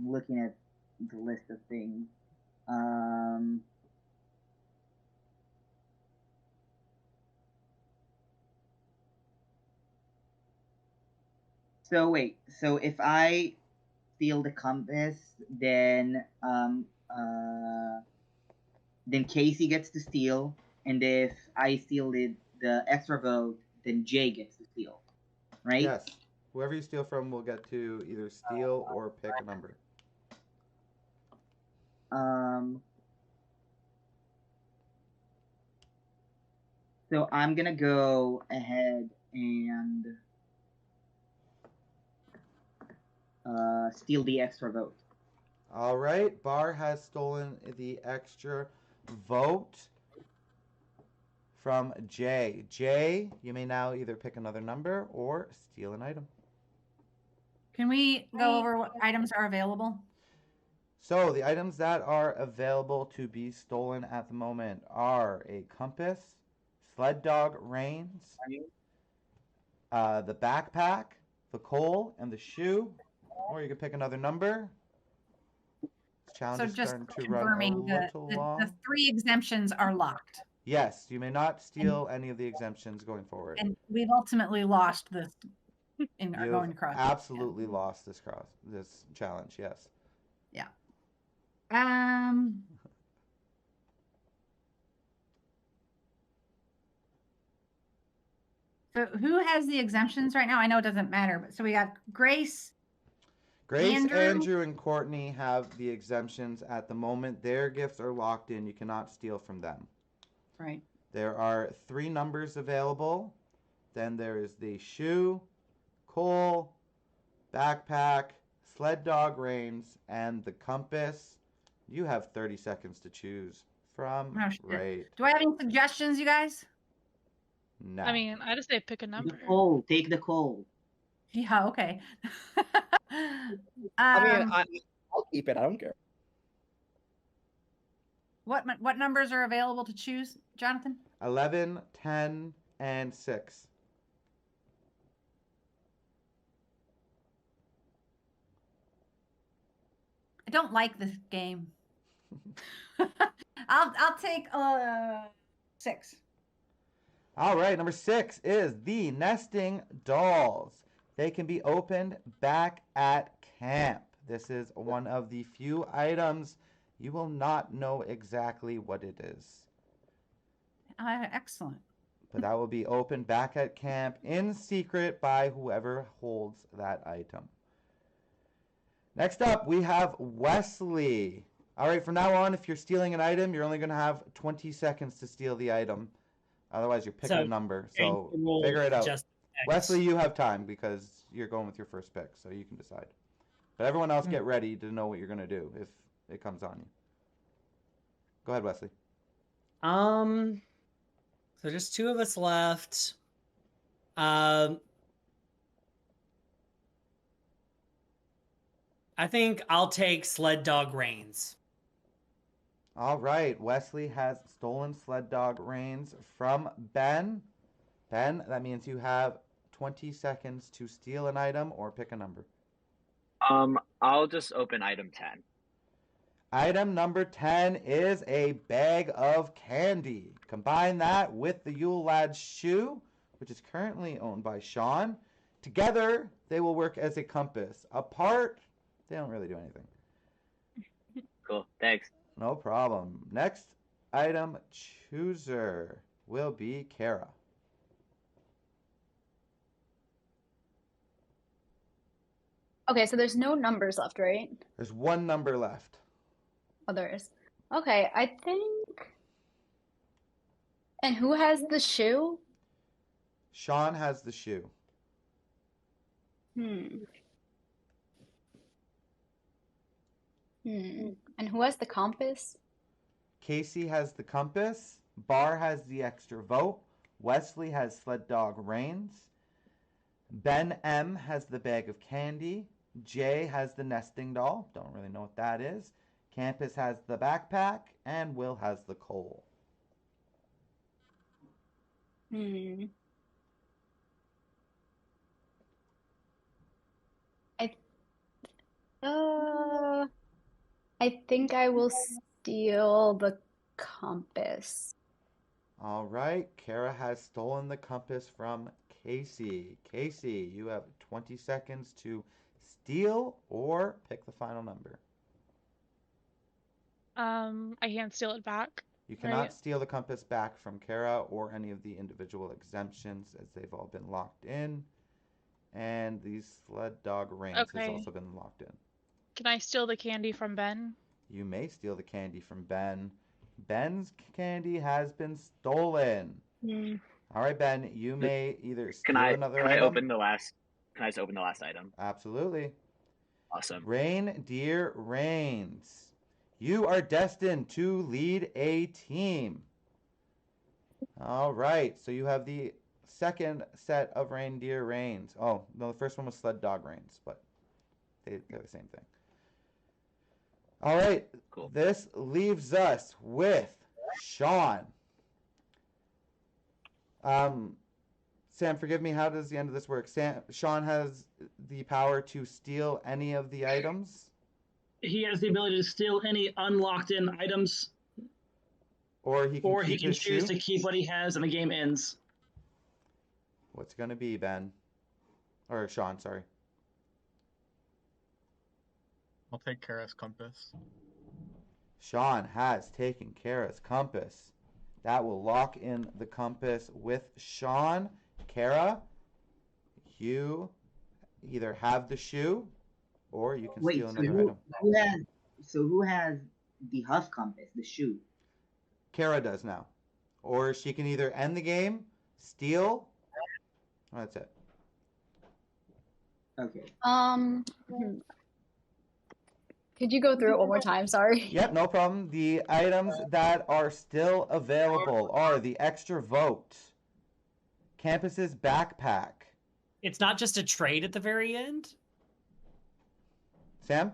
looking at the list of things. So wait, so if I steal the compass, then Casey gets to steal, and if I steal the extra vote, then Jay gets to steal, right?
Yes. Whoever you steal from will get to either steal or pick a number.
So I'm gonna go ahead and steal the extra vote.
All right. Bar has stolen the extra vote from Jay. Jay, you may now either pick another number or steal an item.
Can we go over what items are available?
So the items that are available to be stolen at the moment are a compass, sled dog reins, the backpack, the coal, and the shoe. Or you can pick another number. This challenge
So
is
just
starting to run a
confirming
little long.
the 3 exemptions are locked.
Yes, you may not steal any of the exemptions going forward.
And we've ultimately lost this in our
You've
going across.
absolutely lost this challenge. Yes.
Yeah. So who has the exemptions right now? I know it doesn't matter, but so we got Grace,
Andrew, and Courtney have the exemptions at the moment. Their gifts are locked in. You cannot steal from them.
Right.
There are 3 numbers available. Then there is the shoe, coal, backpack, sled dog reins, and the compass. You have 30 seconds to choose from.
Oh, shit.
Right.
Do I have any suggestions, you guys?
No.
I mean, I just say pick a number.
Coal. Take the coal.
Yeah. Okay.
I mean, I'll keep it. I don't care.
What numbers are available to choose, Jonathan?
11, 10, and 6.
I don't like this game. I'll take 6.
All right, number 6 is the nesting dolls. They can be opened back at camp. This is one of the few items you will not know exactly what it is.
Excellent.
But that will be opened back at camp in secret by whoever holds that item. Next up, we have Wesley. All right, from now on, if you're stealing an item, you're only going to have 20 seconds to steal the item. Otherwise, you're picking a number. So figure it out. Wesley, you have time because you're going with your first pick, so you can decide. But everyone else get ready to know what you're going to do if it comes on you. Go ahead, Wesley.
So just 2 of us left. I think I'll take sled dog reins.
All right, Wesley has stolen sled dog reins from Ben. Ben, that means you have 20 seconds to steal an item or pick a number.
I'll just open item 10.
Item number 10 is a bag of candy. Combine that with the Yule Lad's shoe, which is currently owned by Sean. Together, they will work as a compass. Apart, they don't really do anything.
Cool, thanks.
No problem. Next item chooser will be Kara.
Okay, so there's no numbers left, right?
There's one number left.
Oh, there is. Okay, I think. And who has the shoe?
Sean has the shoe.
Hmm. And who has the compass?
Casey has the compass. Bar has the extra vote. Wesley has sled dog reins. Ben M has the bag of candy. Jay has the nesting doll. Don't really know what that is. Campus has the backpack. And Will has the coal.
I uh I think I will steal the compass.
All right. Kara has stolen the compass from Casey. Casey, you have 20 seconds to steal or pick the final number.
I can't steal it back.
You cannot
right?
steal the compass back from Kara or any of the individual exemptions as they've all been locked in. And the sled dog reins has
Okay.
also been locked in.
Can I steal the candy from Ben?
You may steal the candy from Ben. Ben's candy has been stolen. All right, Ben, you may either steal another
Can I
item.
open the last? Can I just open the last item?
Absolutely.
Awesome.
Reindeer Reigns. You are destined to lead a team. All right, so you have the second set of Reindeer Reigns. Oh, no, the first one was Sled Dog Reigns, but they're the same thing. All right,
cool.
This leaves us with Sean. Sam, forgive me, how does the end of this work? Sean has the power to steal any of the items?
He has the ability to steal any unlocked in items,
or he can
choose to keep what he has, and the game ends.
What's gonna be, Ben? Or Sean, sorry.
I'll take Kara's compass.
Sean has taken Kara's compass. That will lock in the compass with Sean. Kara, you either have the shoe or you can steal another item.
Who has the Huff compass, the shoe?
Kara does now. Or she can either end the game, steal. That's it.
Okay.
Could you go through it one more time? Sorry.
Yep, no problem. The items that are still available are the extra vote, Campus's backpack.
It's not just a trade at the very end?
Sam?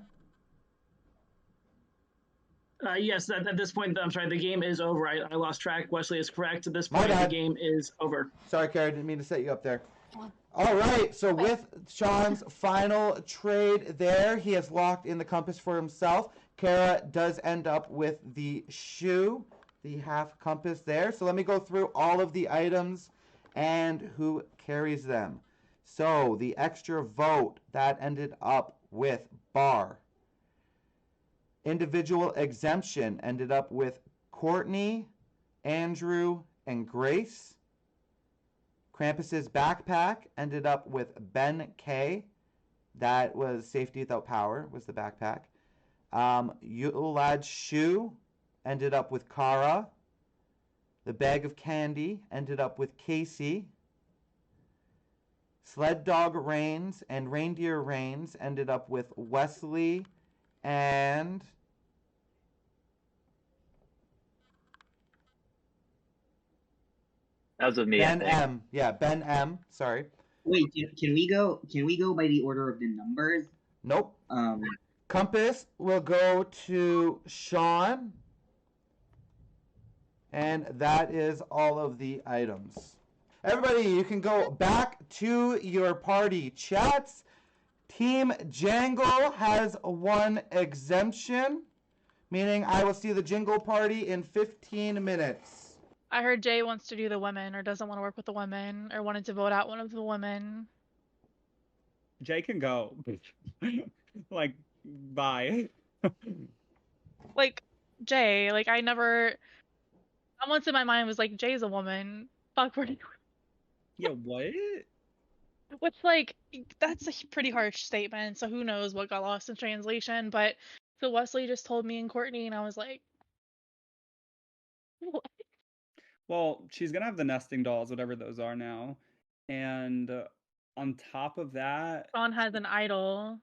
Yes, at this point, I'm sorry, the game is over. I lost track. Wesley is correct. At this point, the game is over.
Sorry, Kara, didn't mean to set you up there. All right, so with Sean's final trade there, he has locked in the compass for himself. Kara does end up with the shoe, the half compass there. So let me go through all of the items and who carries them. So the extra vote, that ended up with Bar. Individual exemption ended up with Courtney, Andrew, and Grace. Krampus's backpack ended up with Ben K. That was safety without power, was the backpack. Yulad's shoe ended up with Kara. The bag of candy ended up with Casey. Sled dog reins and reindeer reins ended up with Wesley and
That was with me.
Ben M. Yeah, Ben M. Sorry.
Wait, can we go by the order of the numbers?
Nope. Compass will go to Sean. And that is all of the items. Everybody, you can go back to your party chats. Team Jangle has one exemption, meaning I will see the Jingle party in 15 minutes.
I heard Jay wants to do the women, or doesn't want to work with the women, or wanted to vote out one of the women.
Jay can go. Like, bye.
Like, Jay, like, I never... Once in my mind was like, Jay's a woman. Fuck, where do you...
Yeah, what?
Which, like, that's a pretty harsh statement. So who knows what got lost in translation? But so Wesley just told me and Courtney, and I was like, what?
Well, she's gonna have the nesting dolls, whatever those are now, and on top of that,
Sean has an idol.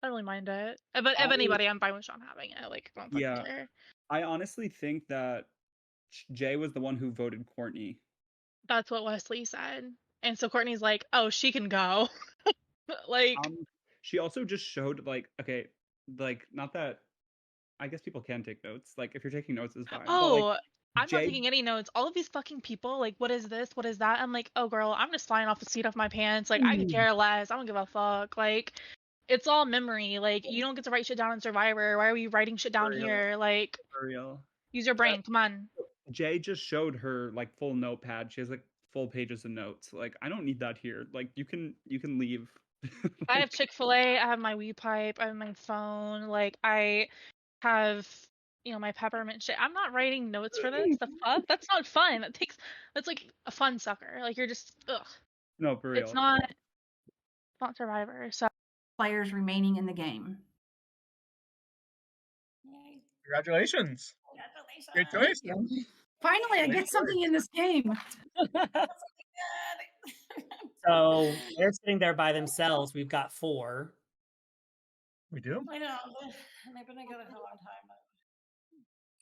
I don't really mind it. But if anybody, I'm fine with Sean having it. Like, I don't fucking
yeah,
care.
I honestly think that Jay was the one who voted Courtney.
That's what Wesley said. And so Courtney's like, oh, she can go. Like,
She also just showed like, okay, like not that I guess people can take notes. Like if you're taking notes is fine. But like
oh, I'm not
Jay,
taking any notes. All of these fucking people, like, what is this? What is that? I'm like, oh, girl, I'm just flying off the seat of my pants. Like, I could care less. I don't give a fuck. Like, it's all memory. Like, you don't get to write shit down in Survivor. Why are we writing shit down
For real.
here? Like,
for real.
use your brain. Come on.
Jay just showed her like full notepad. She has like full pages of notes. Like I don't need that here. Like you can leave.
I have Chick-fil-A. I have my weed pipe. I have my phone. Like, I have, my peppermint shit. I'm not writing notes for this. The fuck? That's not fun. That's like a fun sucker. Like, you're just, ugh.
No, for real.
It's not Survivor. So
Players remaining in the game.
Congratulations. Great choice.
Finally, I get something in this game.
So they're sitting there by themselves. We've got 4.
We do?
I know, and they've been together for a long time.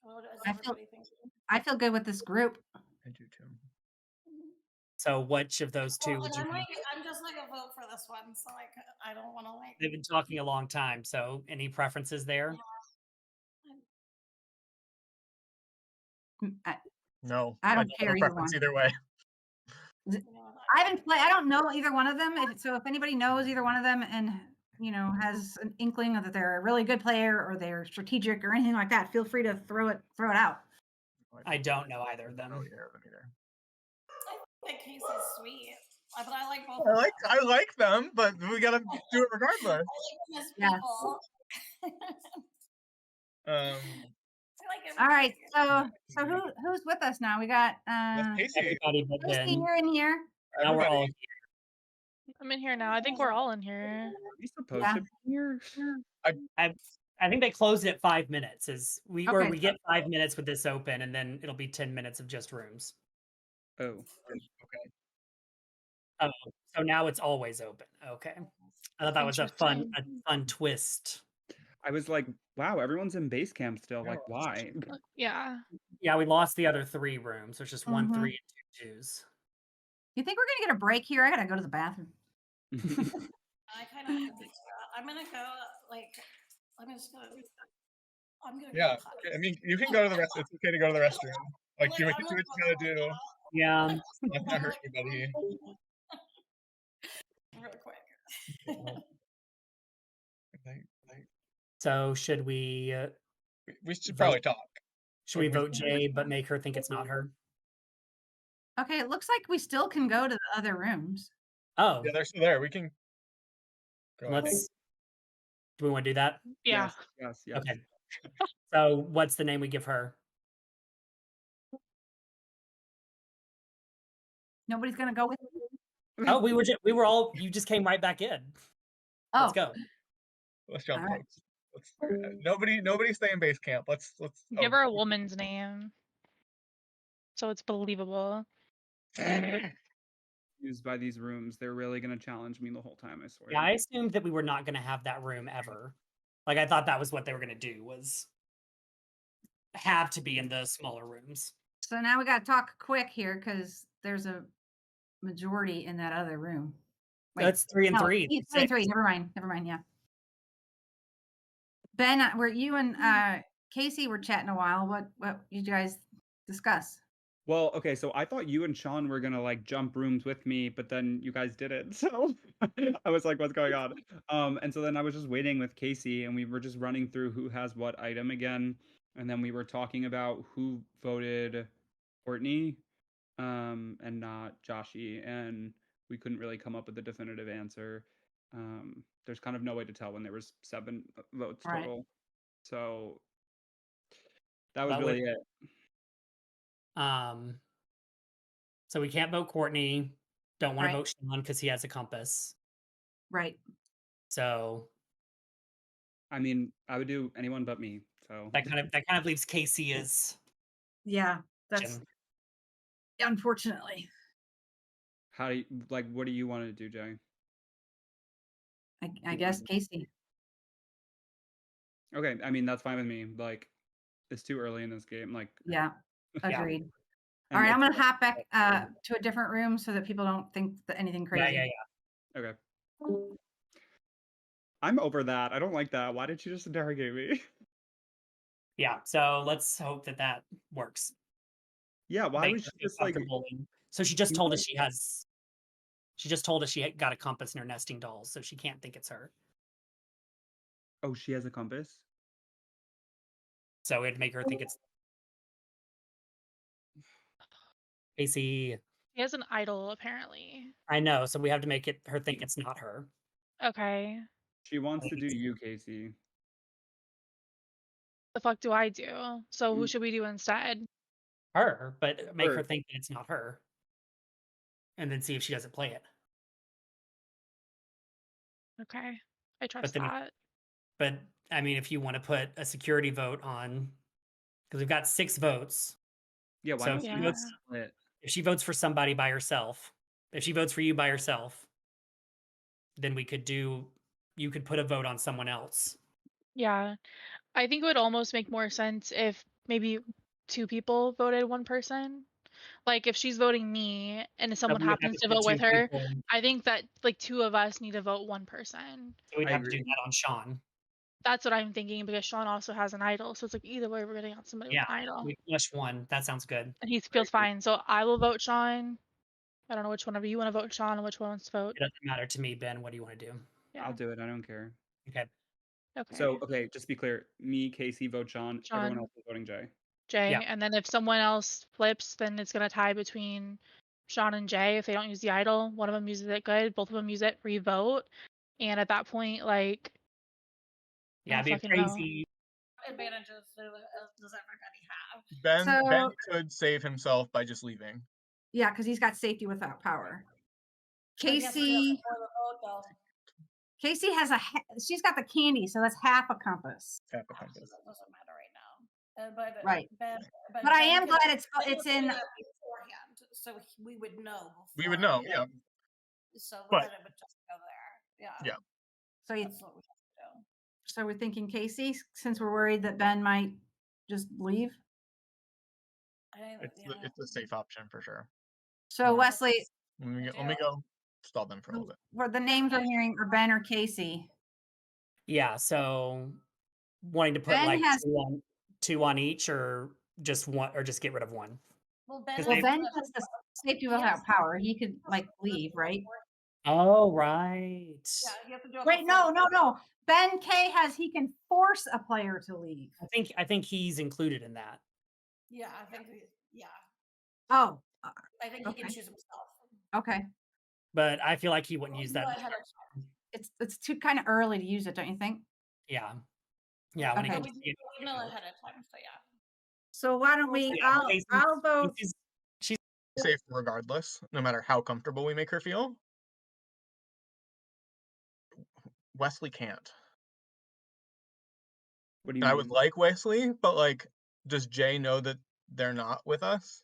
But what does everybody think?
I feel good with this group.
I do too.
So which of those two would you
I'm,
be?
I'm just like a vote for this one, so like I don't want to like.
They've been talking a long time, so any preferences there?
No.
I don't
have
care
no
either
preference
one.
either way.
I haven't played. I don't know either one of them. So if anybody knows either one of them and has an inkling that they're a really good player or they're strategic or anything like that, feel free to throw it out.
I don't know either of them.
I think Casey's sweet, but I like both.
I like them, but we gotta do it regardless.
I like them as people.
All right. So who's with us now? We got
Everybody but
Casey
Ben.
here and here.
Now we're all here.
I'm in here now. I think we're all in here.
Are we supposed to be here?
I think they closed it at 5 minutes. Or
Okay.
we get 5 minutes with this open, and then it'll be 10 minutes of just rooms.
Oh.
Okay.
Oh, so now it's always open. Okay. I thought that was a fun twist.
I was like, wow, everyone's in base camp still. Like, why?
Yeah.
Yeah, we lost the other 3 rooms. There's just 1 3 and 2 2s.
You think we're gonna get a break here? I gotta go to the bathroom.
I kind of have to think. I'm gonna go. Like, I'm just gonna. I'm gonna.
Yeah.
Go
I mean, you can go to the rest. It's okay to go to the restroom. Like, do what you gotta do.
Yeah.
Not gonna hurt anybody.
real quick.
So should we?
We should probably talk.
Should we vote Jay, but make her think it's not her?
Okay, it looks like we still can go to the other rooms.
Oh,
Yeah, they're still there. We can. Go
let's. Do we want to do that?
Yeah.
Yes.
Okay. So, what's the name we give her?
Nobody's gonna go with me.
Oh, we were all. You just came right back in.
Oh.
Let's go.
Let's jump,
All right.
folks. Nobody stay in base camp. Let's.
Give her a woman's name. So it's believable.
Used by these rooms, they're really gonna challenge me the whole time. I swear.
Yeah, I assumed that we were not going to have that room ever. Like I thought that was what they were going to do was have to be in the smaller rooms.
So now we gotta talk quick here because there's a majority in that other room.
That's 3 and 3.
3 and 3. Never mind. Yeah. Ben, were you and Casey were chatting a while? What did you guys discuss?
Well, okay, so I thought you and Sean were gonna like jump rooms with me, but then you guys didn't. So I was like, what's going on? And so then I was just waiting with Casey and we were just running through who has what item again. And then we were talking about who voted Courtney and not Joshy, and we couldn't really come up with a definitive answer. There's kind of no way to tell when there was 7 votes
Right.
total. So that was really it.
So we can't vote Courtney. Don't want
Right.
to vote Sean because he has a compass.
Right.
So
I mean, I would do anyone but me. So
that kind of leaves Casey as
Yeah, that's unfortunately.
how do you, like, what do you want to do, Jay?
I guess Casey.
Okay, I mean that's fine with me. Like, it's too early in this game. Like,
Yeah, agreed.
And
All right, I'm
it's-
gonna hop back to a different room so that people don't think that anything crazy.
Okay. I'm over that. I don't like that. Why did you just interrogate me?
Yeah, so let's hope that works.
Yeah, why
Make
was
her
she
feel
just like?
comfortable so she just told us she just told us she got a compass in her nesting dolls, so she can't think it's her.
Oh, she has a compass?
So it'd make her think it's Casey.
He has an idol, apparently.
I know, so we have to make her think it's not her.
Okay.
She wants to do you, Casey.
The fuck do I do? So who should we do instead?
Her, but make her
Her.
think that it's not her. And then see if she doesn't play it.
Okay. I trust
But then
that.
But I mean, if you want to put a security vote on, because we've got 6 votes.
Yeah, why
So
don't you split?
if she votes for somebody by herself, if she votes for you by herself, then you could put a vote on someone else.
Yeah. I think it would almost make more sense if maybe 2 people voted one person. Like if she's voting me and if someone
we would have
happens
to
to
put
vote with
2
her,
people.
I think that like 2 of us need to vote one person.
So we'd have to do that on Sean.
That's what I'm thinking because Sean also has an idol. So it's like either way we're getting on somebody
Yeah,
with an idol.
we flush one. That sounds good.
And he feels fine. So I will vote Sean. I don't know which one of you want to vote Sean and which one wants to vote.
It doesn't matter to me, Ben. What do you want to do?
Yeah.
I'll do it. I don't care.
Okay.
Okay.
So, okay, just to be clear, me, Casey, vote Sean. Everyone
Sean.
else is voting Jay.
Jay.
Yeah.
And then if someone else flips, then it's gonna tie between Sean and Jay. If they don't use the idol, one of them uses it good, both of them use it, revote. And at that point, like
Yeah,
I
it'd
don't
be
fucking know.
crazy.
Advantages does everybody have?
Ben could save himself by just leaving.
Yeah, because he's got safety without power.
I guess we have
Casey.
before the vote, though.
Casey has she's got the candy, so that's half a compass.
Half a compass.
That doesn't matter right now. But
Right.
Ben,
But I
Ben
am
could-
glad it's
Ben
it's
would do
in.
that beforehand, so we would know.
We would know, yeah.
So
But-
then it would just go there. Yeah.
Yeah.
So you,
That's what we have to do.
so we're thinking Casey, since we're worried that Ben might just leave.
It's a safe option for sure.
So Wesley,
Let me go stall them for a little bit.
where the names we're hearing are Ben or Casey.
Yeah, so wanting to put
Ben
like
has-
2 on each, or just one, or just get rid of one.
Well,
Because
Well,
they-
Ben has the safety without power. He could like leave, right?
Oh, right.
Yeah, you have to do it
Wait,
before
no. Ben K he can force a player to leave.
I think he's included in that.
Yeah, I think. Yeah,
Oh,
I think he
okay.
can choose himself.
Okay.
But I feel like he wouldn't use
Go
that.
ahead of
It's too kind of early to use it, don't you think?
Yeah. Yeah, when
Okay.
it comes to
We know ahead of time, so yeah.
So why don't we?
Yeah,
I'll vote.
She's safe regardless, no matter how comfortable we make her feel. Wesley can't.
What do you
I
mean?
would like Wesley, but like, does Jay know that they're not with us?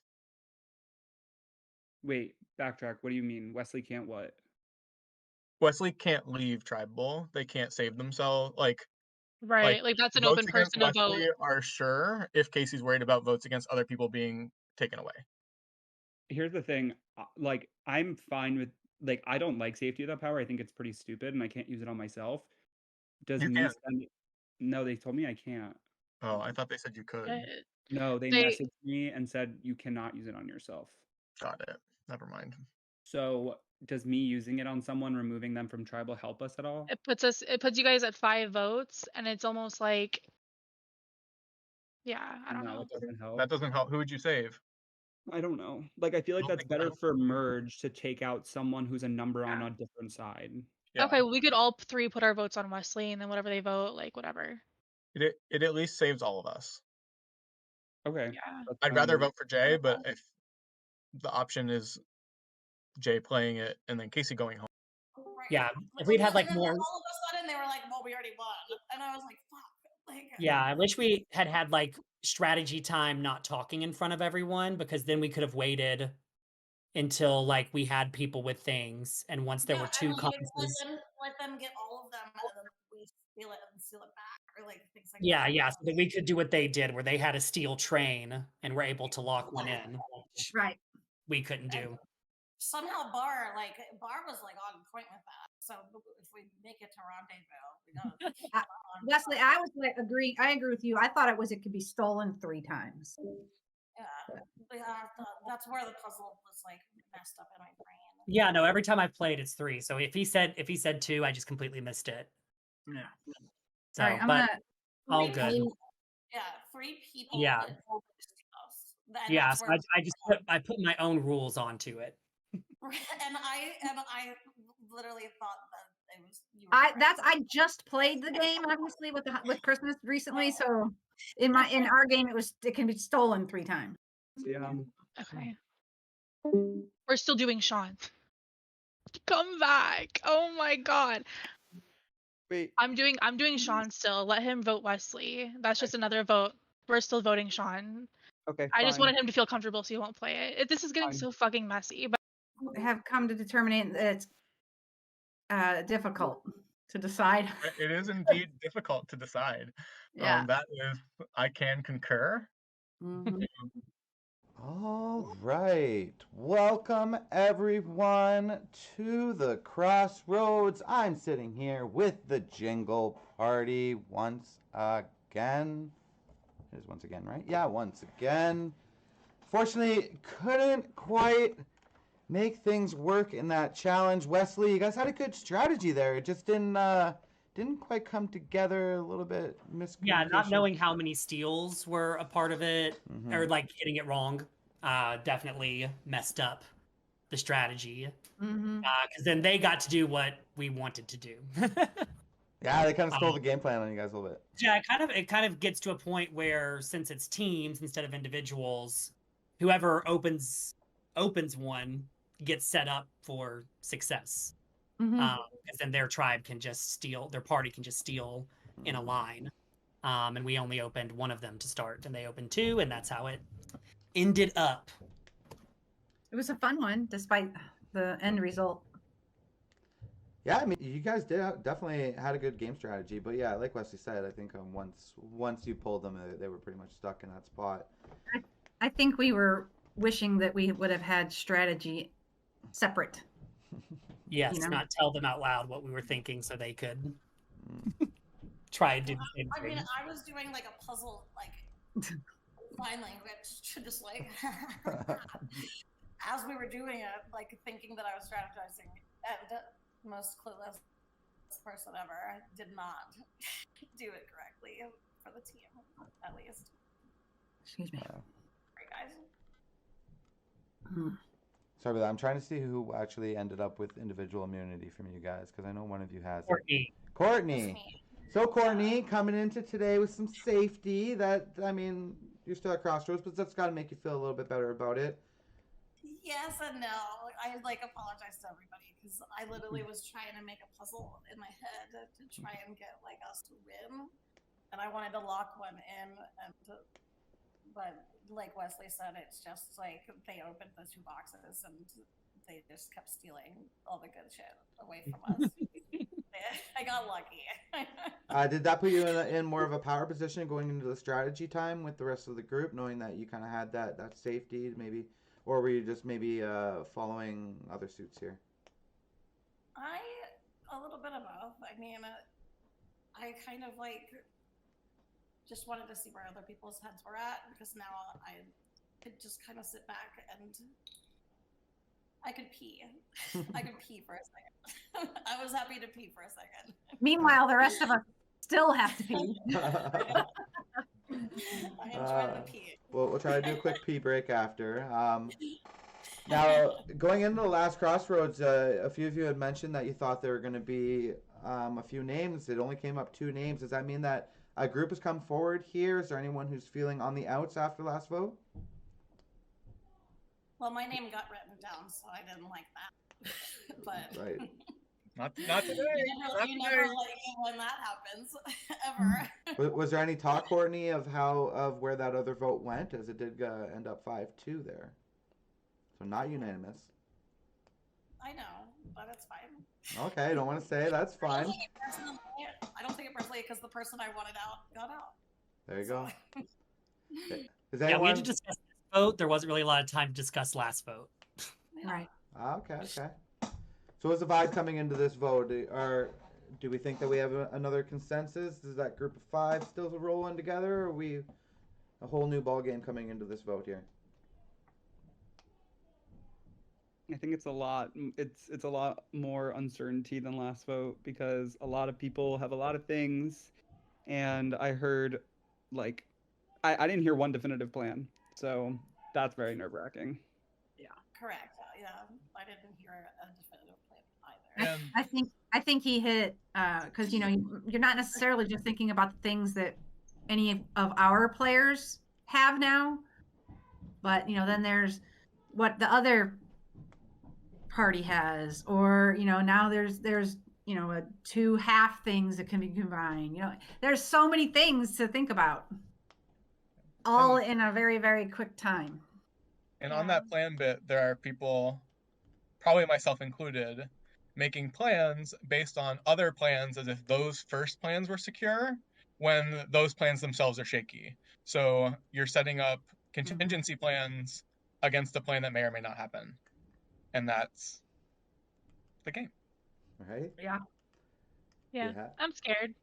Wait, backtrack. What do you mean? Wesley can't what?
Wesley can't leave tribal. They can't save themselves.
Right. Like that's an
votes
open
against
person to vote.
Wesley are sure if Casey's worried about votes against other people being taken away.
Here's the thing. Like, I'm fine with, like, I don't like safety without power. I think it's pretty stupid and I can't use it on myself. Does
You
me
can.
spend... No, they told me I can't.
Oh, I thought they said you could.
No, they messaged me and said you cannot use it on yourself.
Got it. Never mind.
So does me using it on someone, removing them from tribal, help us at all?
It puts you guys at 5 votes and it's almost like I don't know.
It doesn't help.
That doesn't help. Who would you save?
I don't know. Like, I feel like that's better for merge to take out someone who's a number on a different side.
Okay, well, we could all 3 put our votes on Wesley and then whatever they vote, like whatever.
It at least saves all of us.
Okay.
Yeah.
I'd rather vote for Jay, but if the option is Jay playing it and then Casey going home.
Right.
Yeah, if we'd had like
And then
more.
all of a sudden they were like, "Well, we already won," and I was like, "Fuck!" Like,
Yeah, I wish we had like strategy time, not talking in front of everyone, because then we could have waited until like we had people with things, and once there were two
and
compasses.
let them get all of them, and then we steal it and steal it back, or like things like
Yeah,
that.
yeah, so that we could do what they did, where they had a steel train and were able to lock one in, which
Right.
we couldn't do.
Somehow Bar was like on point with that. So if we make it to rendezvous, we gotta keep it on.
Wesley, I was like I agree with you. I thought it could be stolen 3 times.
Yeah, that's where the puzzle was like messed up in my brain.
Yeah, no, every time I've played, it's 3. So if he said 2, I just completely missed it.
Yeah.
So,
All right, I'm
but
gonna
all good.
Yeah, 3 people.
Yeah.
in this house. And
Yeah,
that's
so
where
I just put my own rules onto it.
and I literally thought that it was you.
I just played the game obviously with Christmas recently, so in our game it can be stolen 3 times.
Yeah.
Okay. We're still doing Sean. Come back. Oh my god.
Wait.
I'm doing Sean still. Let him vote Wesley. That's just another vote. We're still voting Sean.
Okay.
I just
fine.
wanted him to feel comfortable so he won't play it. This is getting
Fine.
so fucking messy. But
Have come to determine that it's difficult to decide.
It is indeed difficult to decide.
Yeah.
That is, I can concur.
All right. Welcome, everyone, to the Crossroads. I'm sitting here with the Jingle Party once again. It is once again, right? Yeah, once again. Fortunately, couldn't quite make things work in that challenge. Wesley, you guys had a good strategy there. It just didn't quite come together. A little bit miscommunication.
Yeah, not knowing how many steals were a part of it, or like getting it wrong, definitely messed up the strategy. Because then they got to do what we wanted to do.
Yeah, they kind of stole the game plan on you guys a little bit.
Yeah, it kind of gets to a point where, since it's teams instead of individuals, whoever opens one gets set up for success. Because then their tribe can just steal, their party can just steal in a line. And we only opened one of them to start, and they opened 2, and that's how it ended up.
It was a fun one, despite the end result.
Yeah, I mean, you guys definitely had a good game strategy, but yeah, like Wesley said, I think once you pulled them, they were pretty much stuck in that spot.
I think we were wishing that we would have had strategy separate.
Yes, not tell them out loud what we were thinking so they could try and do the same thing.
I mean, I was doing like a puzzle, like sign language, to just like as we were doing it, like thinking that I was strategizing, and most clueless person ever did not do it correctly for the team, at least.
Excuse me.
Sorry, guys.
Sorry about that. I'm trying to see who actually ended up with individual immunity from you guys, because I know one of you has
Courtney.
it. Courtney. So Courtney coming into today with some safety. That, I mean, you're still at Crossroads, but that's got to make you feel a little bit better about it.
Yes and no. I like apologize to everybody because I literally was trying to make a puzzle in my head to try and get like us to win, and I wanted to lock one in, but like Wesley said, it's just like they opened the 2 boxes and they just kept stealing all the good shit away from us. I got lucky.
Did that put you in more of a power position going into the strategy time with the rest of the group, knowing that you kind of had that safety maybe? Or were you just maybe following other suits here?
A little bit of both. I mean, I kind of like just wanted to see where other people's heads were at, because now I could just kind of sit back and I could pee. I could pee for a second. I was happy to pee for a second.
Meanwhile, the rest of us still have to pee.
I enjoyed the pee.
Well, we'll try to do a quick pee break after. Now, going into the last Crossroads, a few of you had mentioned that you thought there were going to be a few names. It only came up 2 names. Does that mean that a group has come forward here? Is there anyone who's feeling on the outs after last vote?
Well, my name got written down, so I didn't like that. But
Right.
Not today.
you never like it when that happens ever.
Was there any talk, Courtney, of where that other vote went, as it did end up 5-2 there? So not unanimous.
I know, but it's fine.
Okay, don't want to say. That's fine.
I don't take it personally because the person I wanted out got out.
There you go. Is
Yeah, we
anyone?
had to discuss this vote. There wasn't really a lot of time to discuss last vote.
Right.
Okay. So what's the vibe coming into this vote? Do we think that we have another consensus? Is that group of 5 still rolling together, or are we a whole new ball game coming into this vote here?
I think it's a lot. It's a lot more uncertainty than last vote because a lot of people have a lot of things, and I heard, like, I didn't hear one definitive plan, so that's very nerve-wracking.
Yeah, correct. Yeah, I didn't hear a definitive plan either.
I think he hit because you're not necessarily just thinking about the things that any of our players have now, but then there's what the other party has, or now there's 2 half things that can be combined. There's so many things to think about, all in a very, very quick time.
And on that plan bit, there are people, probably myself included, making plans based on other plans as if those first plans were secure when those plans themselves are shaky. So you're setting up contingency plans against a plan that may or may not happen. And that's the game.
Right?
Yeah.
Yeah, I'm scared.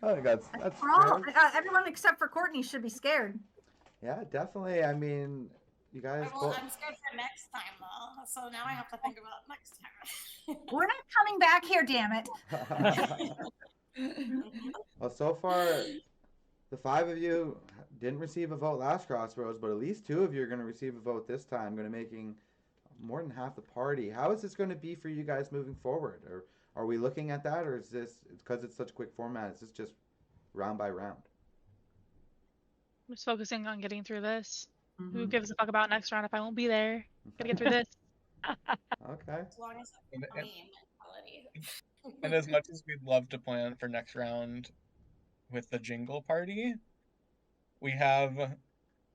I think that's
We're all,
fair.
everyone except for Courtney should be scared.
Yeah, definitely. I mean, you guys
Well, I'm scared for next time though, so now I have to think about next time.
We're not coming back here, damn it.
Well, so far, the 5 of you didn't receive a vote last Crossroads, but at least 2 of you are going to receive a vote this time, going to making more than half the party. How is this going to be for you guys moving forward? Or are we looking at that, or is this, because it's such a quick format, is this just round by round?
I'm just focusing on getting through this. Who gives a fuck about next round if I won't be there? Gotta get through this.
Okay.
As long as it's a me mentality.
And as much as we'd love to plan for next round with the jingle party, we have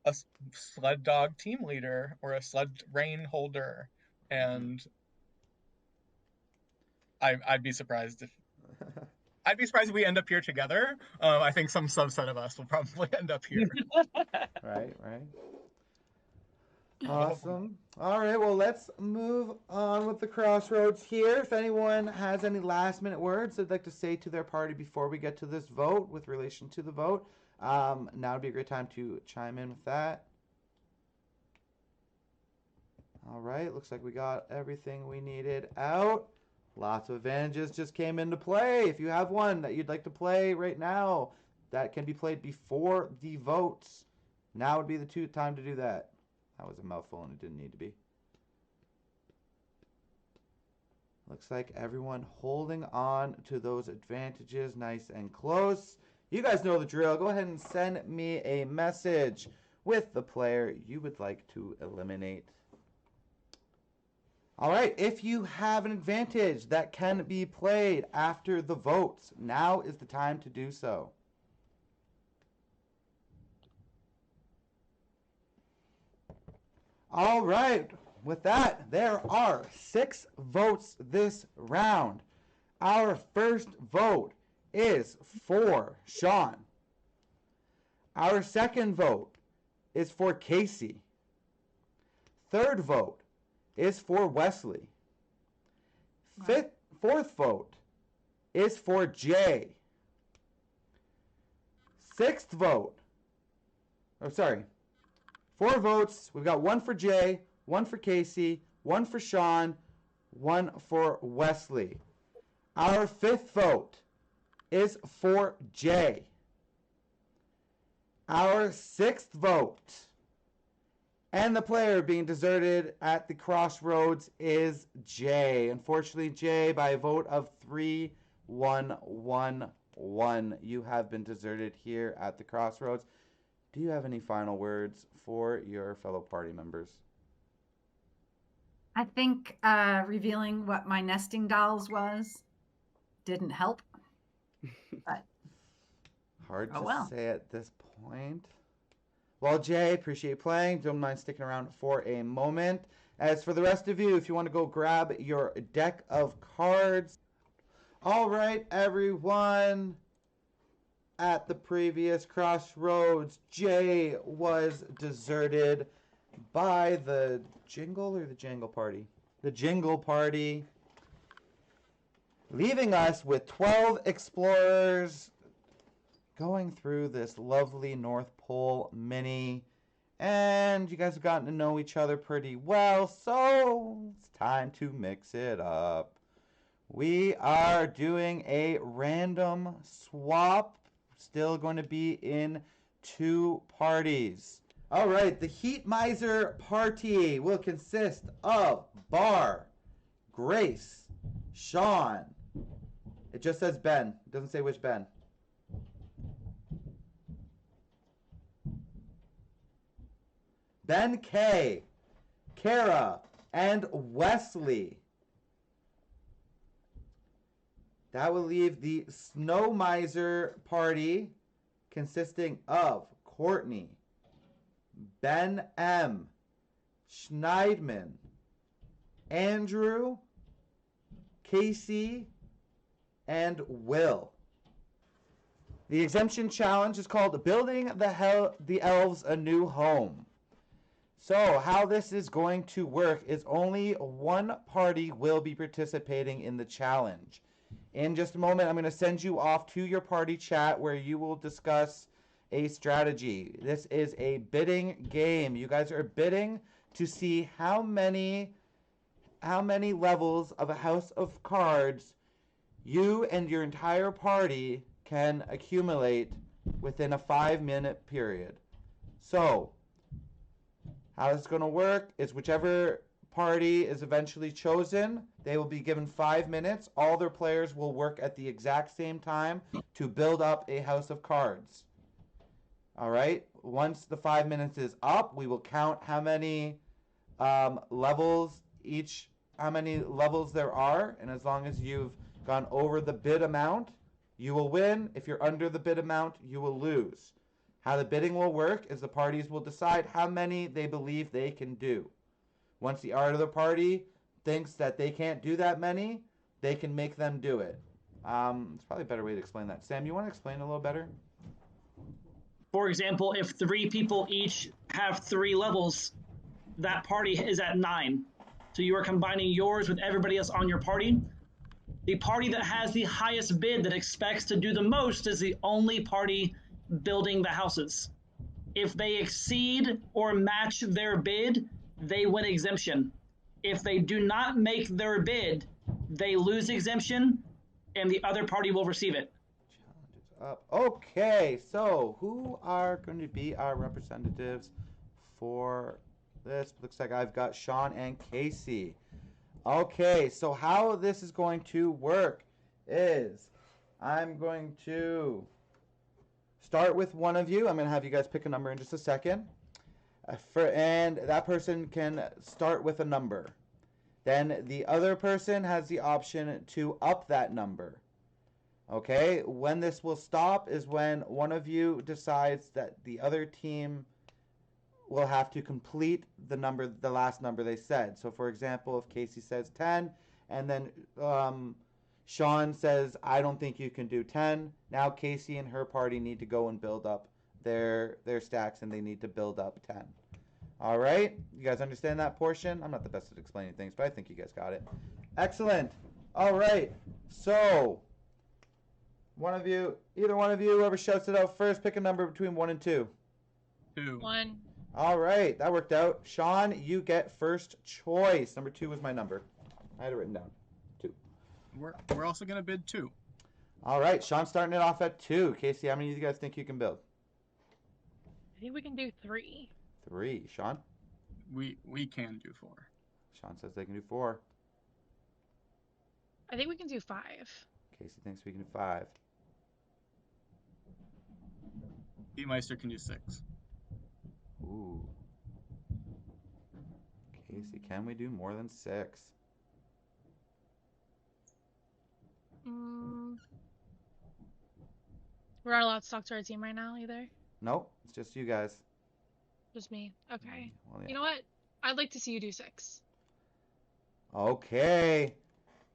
a sled dog team leader or a sled rein holder, and I'd be surprised if we end up here together. I think some subset of us will probably end up here.
Right. Awesome. All right, well, let's move on with the Crossroads here. If anyone has any last-minute words they'd like to say to their party before we get to this vote with relation to the vote, now would be a great time to chime in with that. All right, looks like we got everything we needed out. Lots of advantages just came into play. If you have one that you'd like to play right now that can be played before the votes, now would be the time to do that. That was a mouthful and it didn't need to be. Looks like everyone holding on to those advantages nice and close. You guys know the drill. Go ahead and send me a message with the player you would like to eliminate. All right, if you have an advantage that can be played after the votes, now is the time to do so. All right, with that, there are 6 votes this round. Our first vote is for Sean. Our second vote is for Casey. Third vote is for Wesley. Fourth vote is for Jay. Sixth vote, 4 votes. We've got 1 for Jay, 1 for Casey, 1 for Sean, 1 for Wesley. Our 5th vote is for Jay. Our 6th vote, and the player being deserted at the Crossroads, is Jay. Unfortunately, Jay, by a vote of 3-1-1-1, you have been deserted here at the Crossroads. do you have any final words for your fellow party members?
I think revealing what my nesting dolls was didn't help. But
Hard
oh
to
well.
say at this point. Well, Jay, appreciate you playing. Don't mind sticking around for a moment. As for the rest of you, if you want to go grab your deck of cards. All right, everyone. At the previous crossroads, Jay was deserted by the Jingle or the Jangle Party? The Jingle Party. Leaving us with 12 explorers going through this lovely North Pole mini. And you guys have gotten to know each other pretty well, so it's time to mix it up. We are doing a random swap. Still going to be in 2 parties. All right, the Heat Miser party will consist of Bar, Grace, Sean. It just says Ben. It doesn't say which Ben. Ben K, Kara, and Wesley. That will leave the Snow Miser party consisting of Courtney, Ben M, Schneidman, Andrew, Casey, and Will. The exemption challenge is called Building the Elves a New Home. So how this is going to work is only one party will be participating in the challenge. In just a moment, I'm going to send you off to your party chat where you will discuss a strategy. This is a bidding game. You guys are bidding to see how many levels of a house of cards you and your entire party can accumulate within a 5-minute period. So, how it's going to work is whichever party is eventually chosen, they will be given 5 minutes. All their players will work at the exact same time to build up a house of cards. All right. Once the 5 minutes is up, we will count how many levels there are, and as long as you've gone over the bid amount, you will win. If you're under the bid amount, you will lose. How the bidding will work is the parties will decide how many they believe they can do. Once the other party thinks that they can't do that many, they can make them do it. It's probably a better way to explain that. Sam, you want to explain a little better?
For example, if 3 people each have 3 levels, that party is at 9. So you are combining yours with everybody else on your party. The party that has the highest bid that expects to do the most is the only party building the houses. If they exceed or match their bid, they win exemption. If they do not make their bid, they lose exemption, and the other party will receive it.
Okay, so who are going to be our representatives for this? Looks like I've got Sean and Casey. Okay, so how this is going to work is I'm going to start with one of you. I'm going to have you guys pick a number in just a second. And that person can start with a number. Then the other person has the option to up that number. Okay, when this will stop is when one of you decides that the other team will have to complete the last number they said. So for example, if Casey says 10 and then Sean says, I don't think you can do 10. Now Casey and her party need to go and build up their stacks, and they need to build up 10. All right, you guys understand that portion? I'm not the best at explaining things, but I think you guys got it. Excellent. All right, so either one of you, whoever shouts it out first, pick a number between 1 and 2.
2.
1.
All right, that worked out. Sean, you get first choice. Number 2 was my number. I had it written down. 2.
We're also gonna bid 2.
All right, Sean's starting it off at 2. Casey, how many of you guys think you can build?
I think we can do 3.
3. Sean?
We can do 4.
Sean says they can do 4.
I think we can do 5.
Casey thinks we can do 5.
Meister can do 6.
Casey, can we do more than 6?
We're not allowed to talk to our team right now either.
Nope, it's just you guys.
Just me. Okay.
Well, yeah.
You know what? I'd like to see you do 6.
Okay.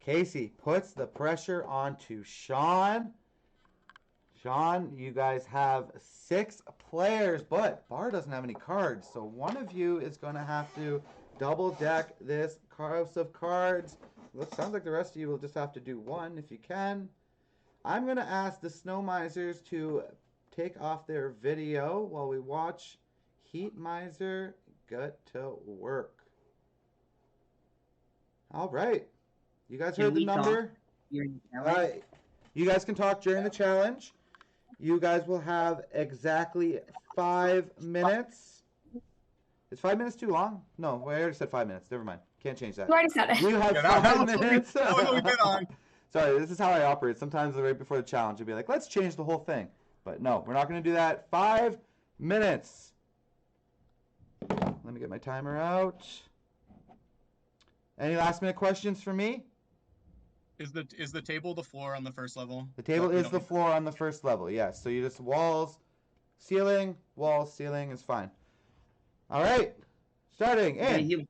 Casey puts the pressure onto Sean. Sean, you guys have 6 players, but Bar doesn't have any cards, so one of you is going to have to double deck this house of cards. Looks sounds like the rest of you will just have to do 1 if you can. I'm going to ask the Snow Misers to take off their video while we watch Heat Miser get to work. All right. You guys heard the number? You guys can talk during the challenge. You guys will have exactly 5 minutes. Is 5 minutes too long? No, I already said 5 minutes. Never mind. Can't change that.
You already said it.
You have
Yeah,
5 minutes.
That was what we bid on.
Sorry, this is how I operate. Sometimes right before the challenge, you'll be like, let's change the whole thing. But no, we're not going to do that. 5 minutes. Let me get my timer out. Any last minute questions for me?
Is the table the floor on the first level?
The table is the floor on the first level, yes. So you just walls, ceiling, walls, ceiling is fine. All right. Starting in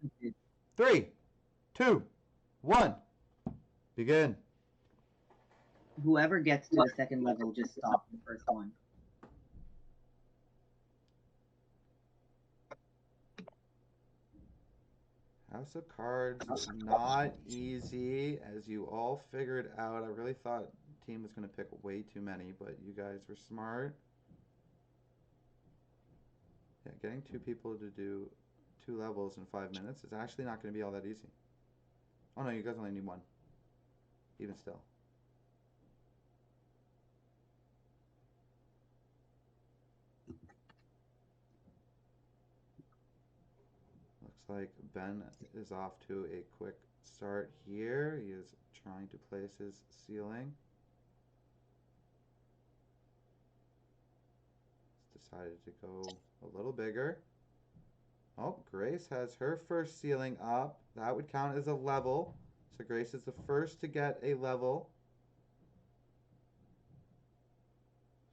3, 2, 1. Begin.
Whoever gets to the second level, just stop the first one.
House of Cards is not easy, as you all figured out. I really thought the team was going to pick way too many, but you guys were smart. Yeah, getting 2 people to do 2 levels in 5 minutes is actually not going to be all that easy. Oh no, you guys only need 1. Even still. Looks like Ben is off to a quick start here. He is trying to place his ceiling. He's decided to go a little bigger. Oh, Grace has her first ceiling up. That would count as a level. So Grace is the first to get a level.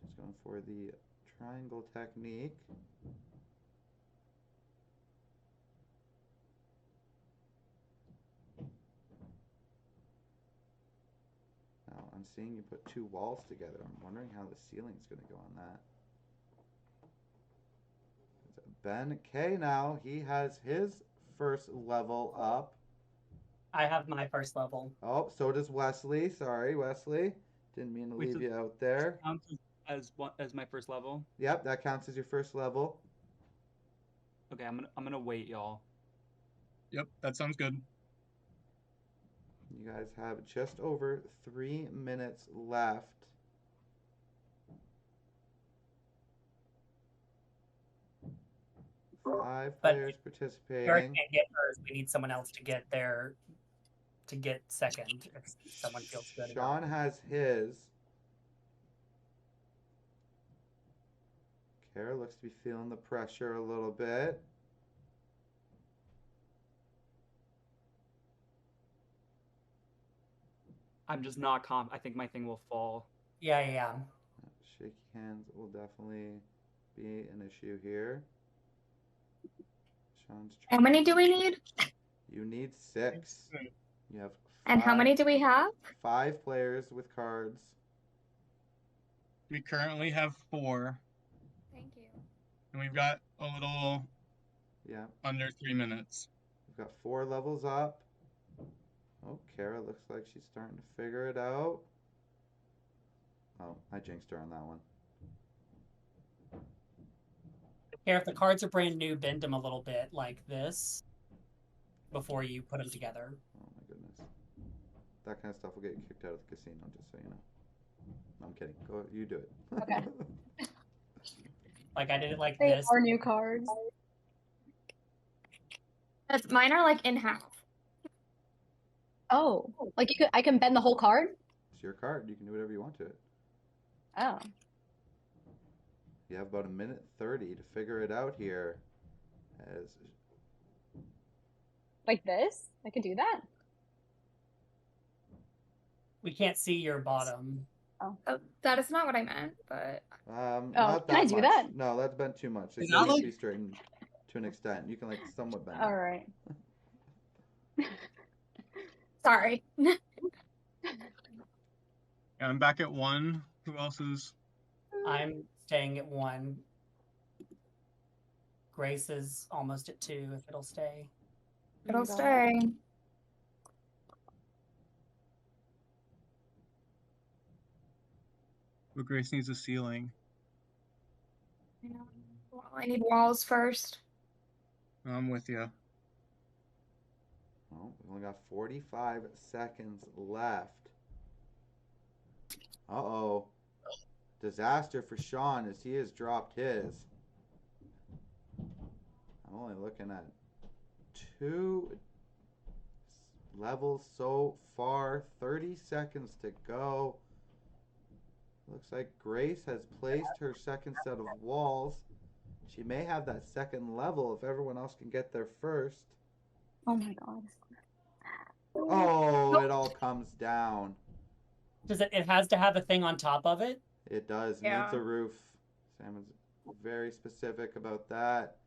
She's going for the triangle technique. Now, I'm seeing you put 2 walls together. I'm wondering how the ceiling's going to go on that. Ben K now, he has his first level up.
I have my first level.
Oh, so does Wesley. Sorry, Wesley. Didn't mean to leave you out there.
Counts as my first level.
Yep, that counts as your first level.
Okay, I'm gonna wait, y'all.
Yep, that sounds good.
You guys have just over 3 minutes left. Five players participating.
Eric can't get hers. We need someone else to get second if someone feels good.
Sean has his. Kara looks to be feeling the pressure a little bit.
I'm just not I think my thing will fall.
Yeah.
Shaky hands will definitely be an issue here. Sean's
How many do we need?
You need 6. You have 5,
And how many do we have?
5 players with cards.
We currently have 4.
Thank you.
And we've got a little under 3 minutes.
We've got 4 levels up. Oh, Kara looks like she's starting to figure it out. Oh, I jinxed her on that one.
Here, if the cards are brand new, bend them a little bit like this before you put them together.
Oh my goodness. That kind of stuff will get you kicked out of the casino, just so you know. No, I'm kidding. Go, you do it.
Okay.
Like I did it like
They
this.
are new cards. Mine are like in half. Oh, like I can bend the whole card?
It's your card. You can do whatever you want to it.
Oh.
You have about 1:30 to figure it out here. As
Like this? I could do that.
We can't see your bottom.
Oh, that is not what I meant, but
Not
can I
that
do
much.
that?
No, that's bent too much. It
Is
can
that
just
like-
be straightened to an extent. You can like somewhat bend
All
it.
right. Sorry.
I'm back at 1. Who else is?
I'm staying at 1. Grace is almost at 2 if it'll stay.
It'll stay.
But Grace needs a ceiling.
Well, I need walls first.
I'm with you.
Oh, we only got 45 seconds left. Uh-oh. Disaster for Sean as he has dropped his. I'm only looking at 2 levels so far. 30 seconds to go. Looks like Grace has placed her second set of walls. She may have that second level if everyone else can get there first.
Oh my god.
Oh, it all comes down.
Does it has to have a thing on top of it?
It does.
Yeah.
Needs a roof. Sam is very specific about that.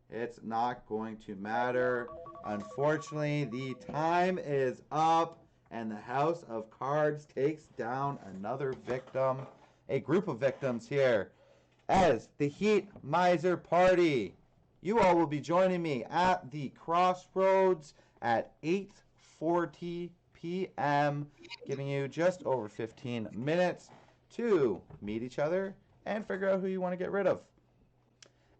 It's not going to matter. Unfortunately, the time is up, and the House of Cards takes down another victim. A group of victims here as the Heat Miser Party. You all will be joining me at the Crossroads at 8:40 p.m., giving you just over 15 minutes to meet each other and figure out who you want to get rid of.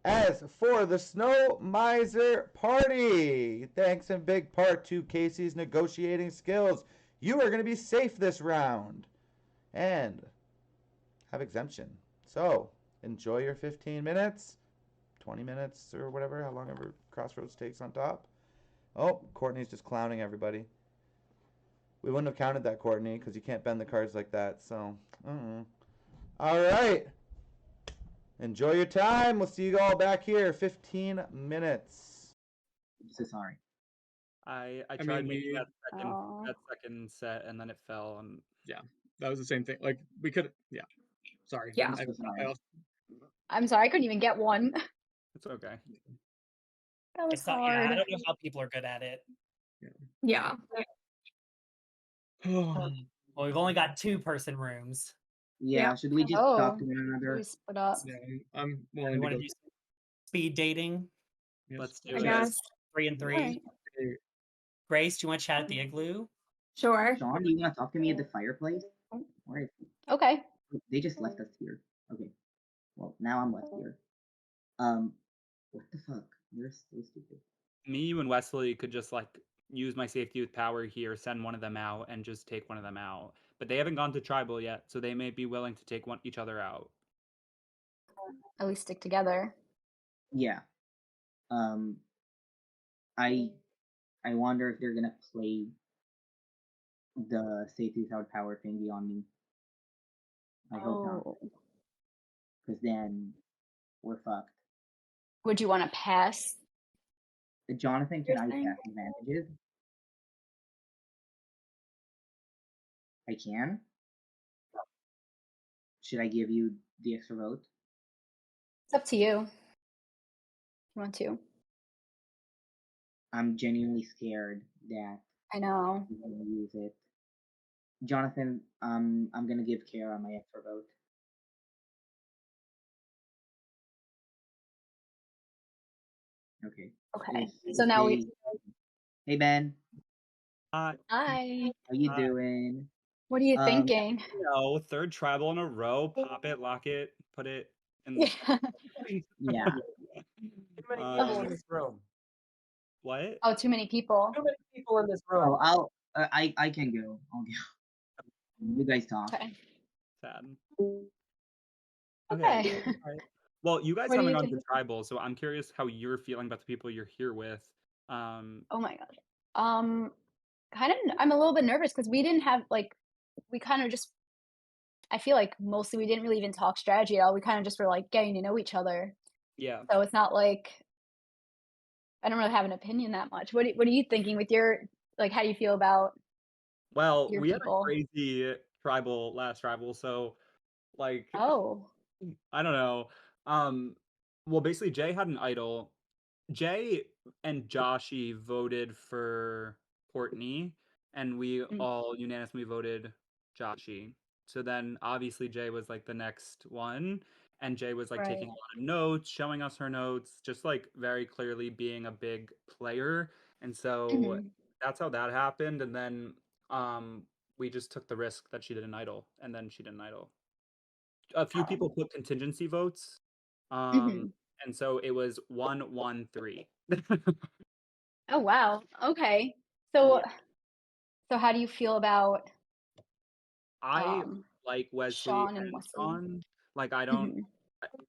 As for the Snow Miser Party, thanks in big part to Casey's negotiating skills, you are going to be safe this round and have exemption. So enjoy your 15 minutes, 20 minutes or whatever, how long ever Crossroads takes on top. Oh, Courtney's just clowning everybody. We wouldn't have counted that, Courtney, because you can't bend the cards like that. So, all right. Enjoy your time. We'll see you all back here. 15 minutes.
I'm so sorry.
I
I
tried
mean,
making
Aw.
that second set and then it fell and
Yeah, that was the same thing. Like we could. Yeah. Sorry.
Yeah.
I also,
I'm sorry, I couldn't even get one.
it's okay.
That was
It's not,
hard.
yeah, I don't know how people are good at it.
Yeah.
Well, we've only got 2-person rooms.
Yeah, should we just talk to one another?
We split up.
Yeah, I'm
You
willing to
want
go.
to do speed dating?
Yes.
Let's do
I
it.
guess.
3 and 3.
Alright.
Grace, do you want to chat at the igloo?
Sure.
Sean, do you want to talk to me at the fireplace? Where is he?
Okay.
They just left us here. Okay. Well, now I'm left here. What the fuck? You're so stupid.
Me, you, and Wesley could just like use my safety with power here, send one of them out, and just take one of them out. But they haven't gone to tribal yet, so they may be willing to take each other out.
At least stick together.
Yeah. I wonder if they're gonna play the safety without power thingy on me. I hope not.
Oh.
Because then we're fucked.
Would you want to pass?
Jonathan, can
Your
I
thing?
pass advantages? I can? Should I give you the extra vote?
It's up to you. If you want to.
I'm genuinely scared that
I know.
I'm gonna use it. Jonathan, I'm gonna give Kara my extra vote. Okay.
Okay.
If
So now
they- Hey Ben,
Hi.
Hi.
how you
Hi.
doing?
What are you thinking?
No, third tribal in a row. Pop it, lock it, put it in.
Yeah.
Yeah.
Too many people in this room.
What?
Oh, too many people.
Too many people in this room.
Oh, I can go. I'll go. You guys talk.
Okay.
Sad.
Okay.
Alright. Well, you guys
What do
haven't
you
gone
think?
to tribal, so I'm curious how you're feeling about the people you're here with.
Oh my gosh. Kind of. I'm a little bit nervous because we didn't have like. We kind of just. I feel like mostly we didn't really even talk strategy at all. We kind of just were like getting to know each other.
Yeah.
So it's not like I don't really have an opinion that much. What are you thinking with your like? How do you feel about
Well,
your
we had a
people?
crazy last tribal, so like
Oh,
I don't know. Well, basically Jay had an idol. Jay and Joshy voted for Courtney, and we
Mm.
all unanimously voted Joshy. So then obviously Jay was like the next one, and Jay was like taking
right.
a lot of notes, showing us her notes, just like very clearly being a big player. And so
Mhm.
that's how that happened. And then we just took the risk that she did an idol, and then she did an idol. A few
Oh.
people put contingency votes.
Mhm.
And so it was 1-1-3.
Oh wow. Okay. So
Yeah.
so how do you feel about
I like Wesley
Sean and
and
Wesley?
Sean. Like I don't
Mhm.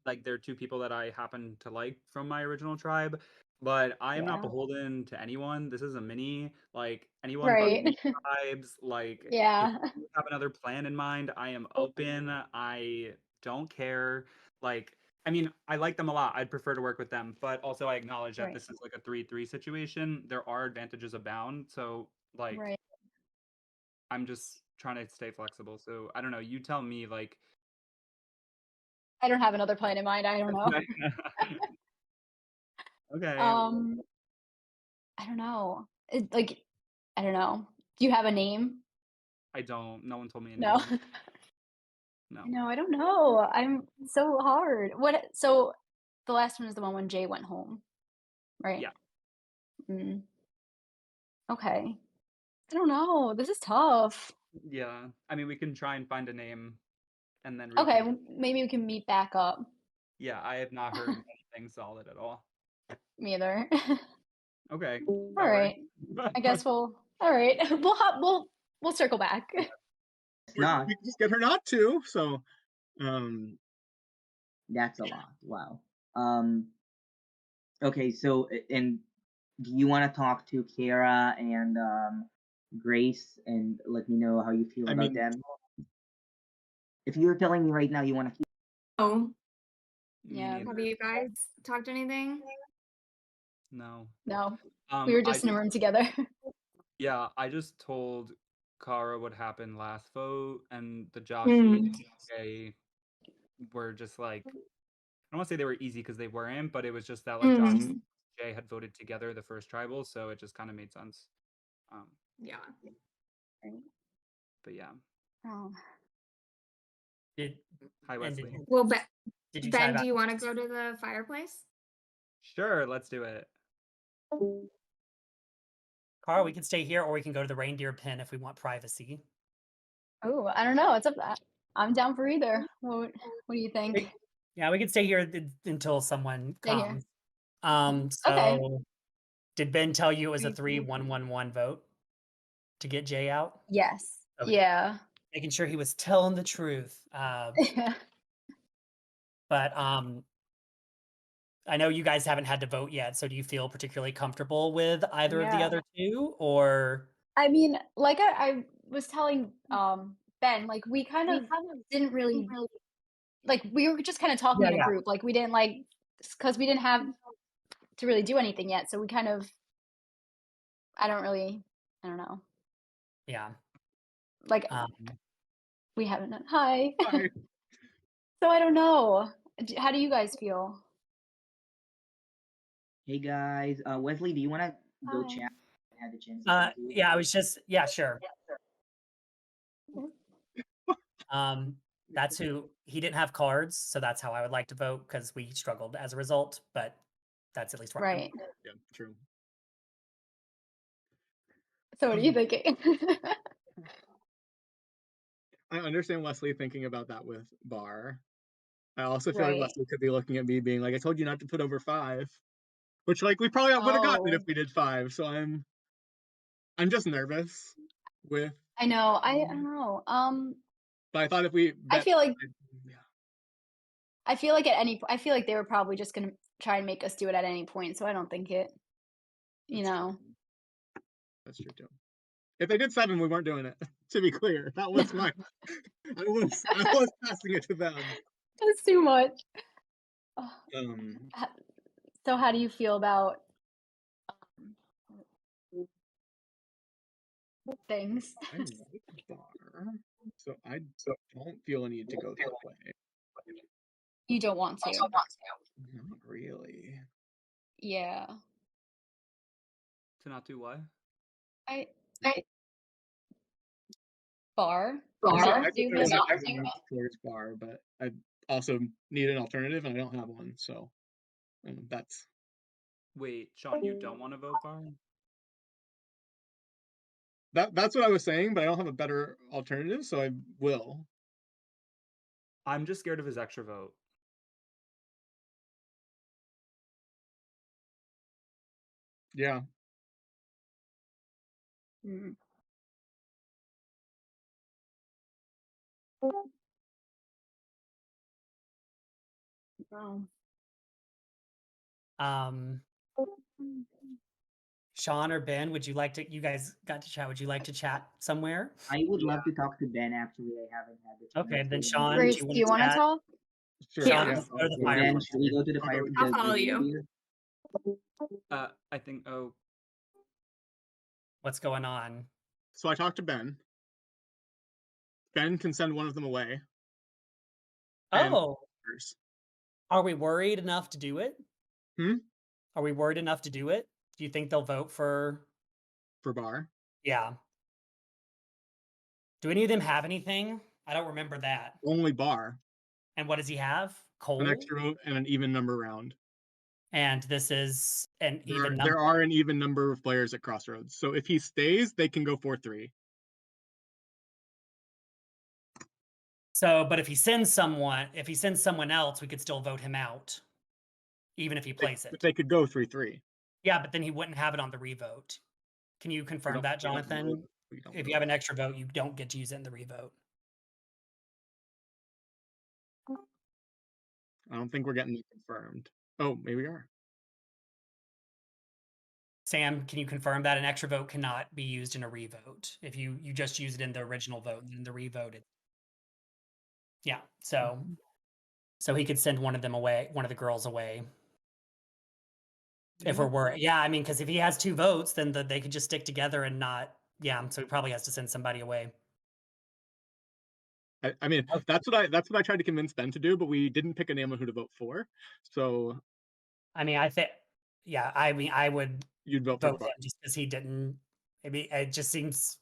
like they're two people that I happen to like from my original tribe, but I am not
Yeah.
beholden to anyone. This is a mini. Like anyone but
Right.
me tribes. Like if
Yeah.
you have another plan in mind, I am open. I don't care. Like I mean, I like them a lot. I'd prefer to work with them, but also I acknowledge that
Right.
this is like a 3-3 situation. There are advantages abound. So like
Right.
I'm just trying to stay flexible. So I don't know. You tell me like
I don't have another plan in mind. I don't know.
Okay.
Um, I don't know. Like, I don't know. Do you have a name?
I don't. No one told me a
No.
name. No.
No, I don't know. I'm so hard. What? So the last one is the one when Jay went home, right?
Yeah.
Mm. Okay. I don't know. This is tough.
Yeah. I mean, we can try and find a name and then
Okay,
reconnect.
maybe we can meet back up.
Yeah, I have not heard anything solid at all.
Me either.
Okay.
All
That works.
right. I guess we'll. All right. We'll circle back.
Not.
We can just get her not to. So,
That's a lot. Wow. Okay, so and do you want to talk to Kara and Grace and let me know how you feel
I
about
mean,
them? If you're telling me right now you want to keep.
Oh,
Yeah.
have you guys talked anything?
No.
No. We were just in a room together.
Yeah, I just told Kara what happened last vote, and the Joshy
Hmm.
and Jay were just like, I don't want to say they were easy because they weren't, but it was just that like Josh
Mm.
and Jay had voted together the first tribal, so it just kind of made sense.
Yeah.
But yeah.
Oh.
Hi, Wesley.
Well,
Did you try
Ben,
that?
do you want to go to the fireplace?
Sure, let's do it.
Carl, we can stay here or we can go to the reindeer pen if we want privacy.
Oh, I don't know. It's up. I'm down for either. What do you think?
Yeah, we can stay here until someone
Stay here.
comes. So
Okay.
did Ben tell you it was a 3-1-1-1 vote to get Jay out?
Yes.
Okay.
Yeah.
Making sure he was telling the truth. But I know you guys haven't had to vote yet, so do you feel particularly comfortable with either of the
Yeah.
other two, or?
I mean, like I was telling Ben, like we kind of didn't really like we were just kind of talking in a group. Like we didn't like because we didn't have to really do anything yet. So we kind of I don't know.
Yeah.
Like we haven't done hi. So I don't know. How do you guys feel?
Hey guys, Wesley, do you want to go
Hi.
chat? Have the chance. To
Yeah, I was just sure. That's who he didn't have cards, so that's how I would like to vote because we struggled as a result, but that's at least where I'm
Right.
Yeah, true.
So what are you thinking?
I understand Wesley thinking about that with Bar. I also feel like
Right.
Wesley could be looking at me being like, I told you not to put over 5. Which like we probably would have gotten it if we did 5. So I'm just nervous with
I know. I don't know.
but I thought if we
I
bet,
feel like I feel like I feel like they were probably just gonna try and make us do it at any point. So I don't think it. You know.
That's true too. If they did 7, we weren't doing it. To be clear, that was my. I was passing it to them.
That's too much.
Um.
So how do you feel about things.
I like bar, so I don't feel a need to go that way.
You don't want to.
Not really.
Yeah.
To not do what?
I bar.
I
Do
would
not
have moved towards bar, but I also need an alternative, and I don't have one. So that's.
Wait, Sean, you don't want to vote bar?
That's what I was saying, but I don't have a better alternative, so I will.
I'm just scared of his extra vote.
Yeah.
Mm. Wow.
Sean or Ben, would you like to? You guys got to chat. Would you like to chat somewhere?
I would love to talk to Ben. Actually, I haven't had the chance.
Okay, then
to.
Sean,
Grace,
do
do
you
you
want
want
to
to
chat?
talk?
Sure.
Sean,
Yeah.
let's go to the
Ben,
fireplace.
should we go to the fire?
I'll follow you.
I think. Oh,
What's going on?
So I talked to Ben. Ben can send one of them away. And
Oh, are we worried enough to do it? Are we worried enough to do it? Do you think they'll vote for
bar?
Yeah. Do any of them have anything? I don't remember that.
Only bar.
And what does he have? Coal?
An extra vote and an even number round.
And this is an even number.
There are an even number of players at Crossroads. So if he stays, they can go 4-3.
So, but if he sends someone else, we could still vote him out, even if he plays it.
They could go 3-3.
Yeah, but then he wouldn't have it on the revote. Can you confirm that, Jonathan? If you have an extra vote, you don't get to use it in the revote.
I don't think we're getting it confirmed. Oh, maybe we are.
Sam, can you confirm that an extra vote cannot be used in a revote? If you just use it in the original vote and in the revote it. Yeah, so he could send one of them away, one of the girls away. If we're worried. Yeah, I mean, because if he has 2 votes, then they could just stick together and not. Yeah, so he probably has to send somebody away.
I mean, that's what I tried to convince Ben to do, but we didn't pick a name on who to vote for. So,
I mean, I would.
You'd vote
for
him
just because he didn't. Maybe it just seems,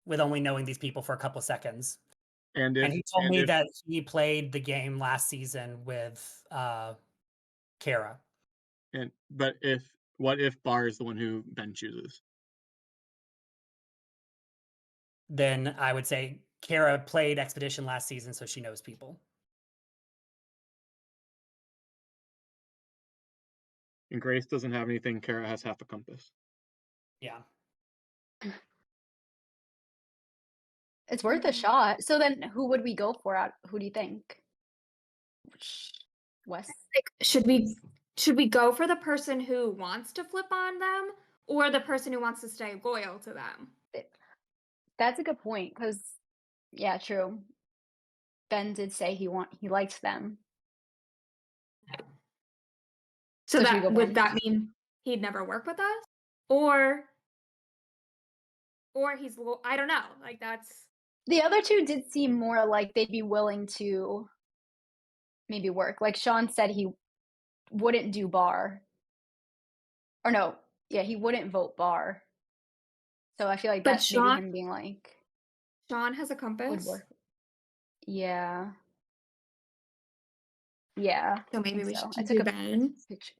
with only knowing these people for a couple of seconds. And he told me that he played the game last season with Kara.
But what if Bar is the one who Ben chooses?
Then I would say Kara played Expedition last season, so she knows people.
And Grace doesn't have anything. Kara has half a compass.
Yeah.
It's worth a shot. So then who would we go for? Who do you think? Wes?
Like, should we go for the person who wants to flip on them, or the person who wants to stay loyal to them?
That's a good point, because yeah, true. Ben did say he liked them.
So
should we go
would
Ben?
that mean he'd never work with us, or he's I don't know. Like, that's
The other 2 did seem more like they'd be willing to maybe work. Like Sean said he wouldn't do bar. Or no, yeah, he wouldn't vote bar. So I feel like that's maybe him being like,
Sean has a
would
compass.
work. Yeah. Yeah.
So maybe we
so.
should
I took
do
a
Ben.
picture.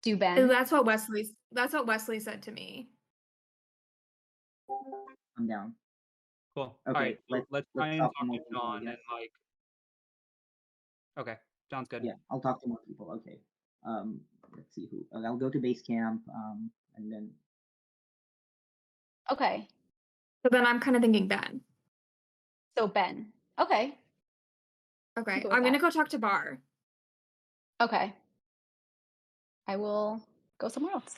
Do Ben?
That's what Wesley said to me.
I'm down.
Cool.
Okay,
All right, let's try and
talk
talk
to more
to
people,
John
yes.
and like. Okay, John's good.
Yeah, I'll talk to more people. Okay. Let's see who. I'll go to base camp. And then.
Okay.
So then I'm kind of thinking Ben.
So Ben. Okay.
Okay,
Go with
I'm gonna
that.
go talk to Bar.
Okay. I will go somewhere else.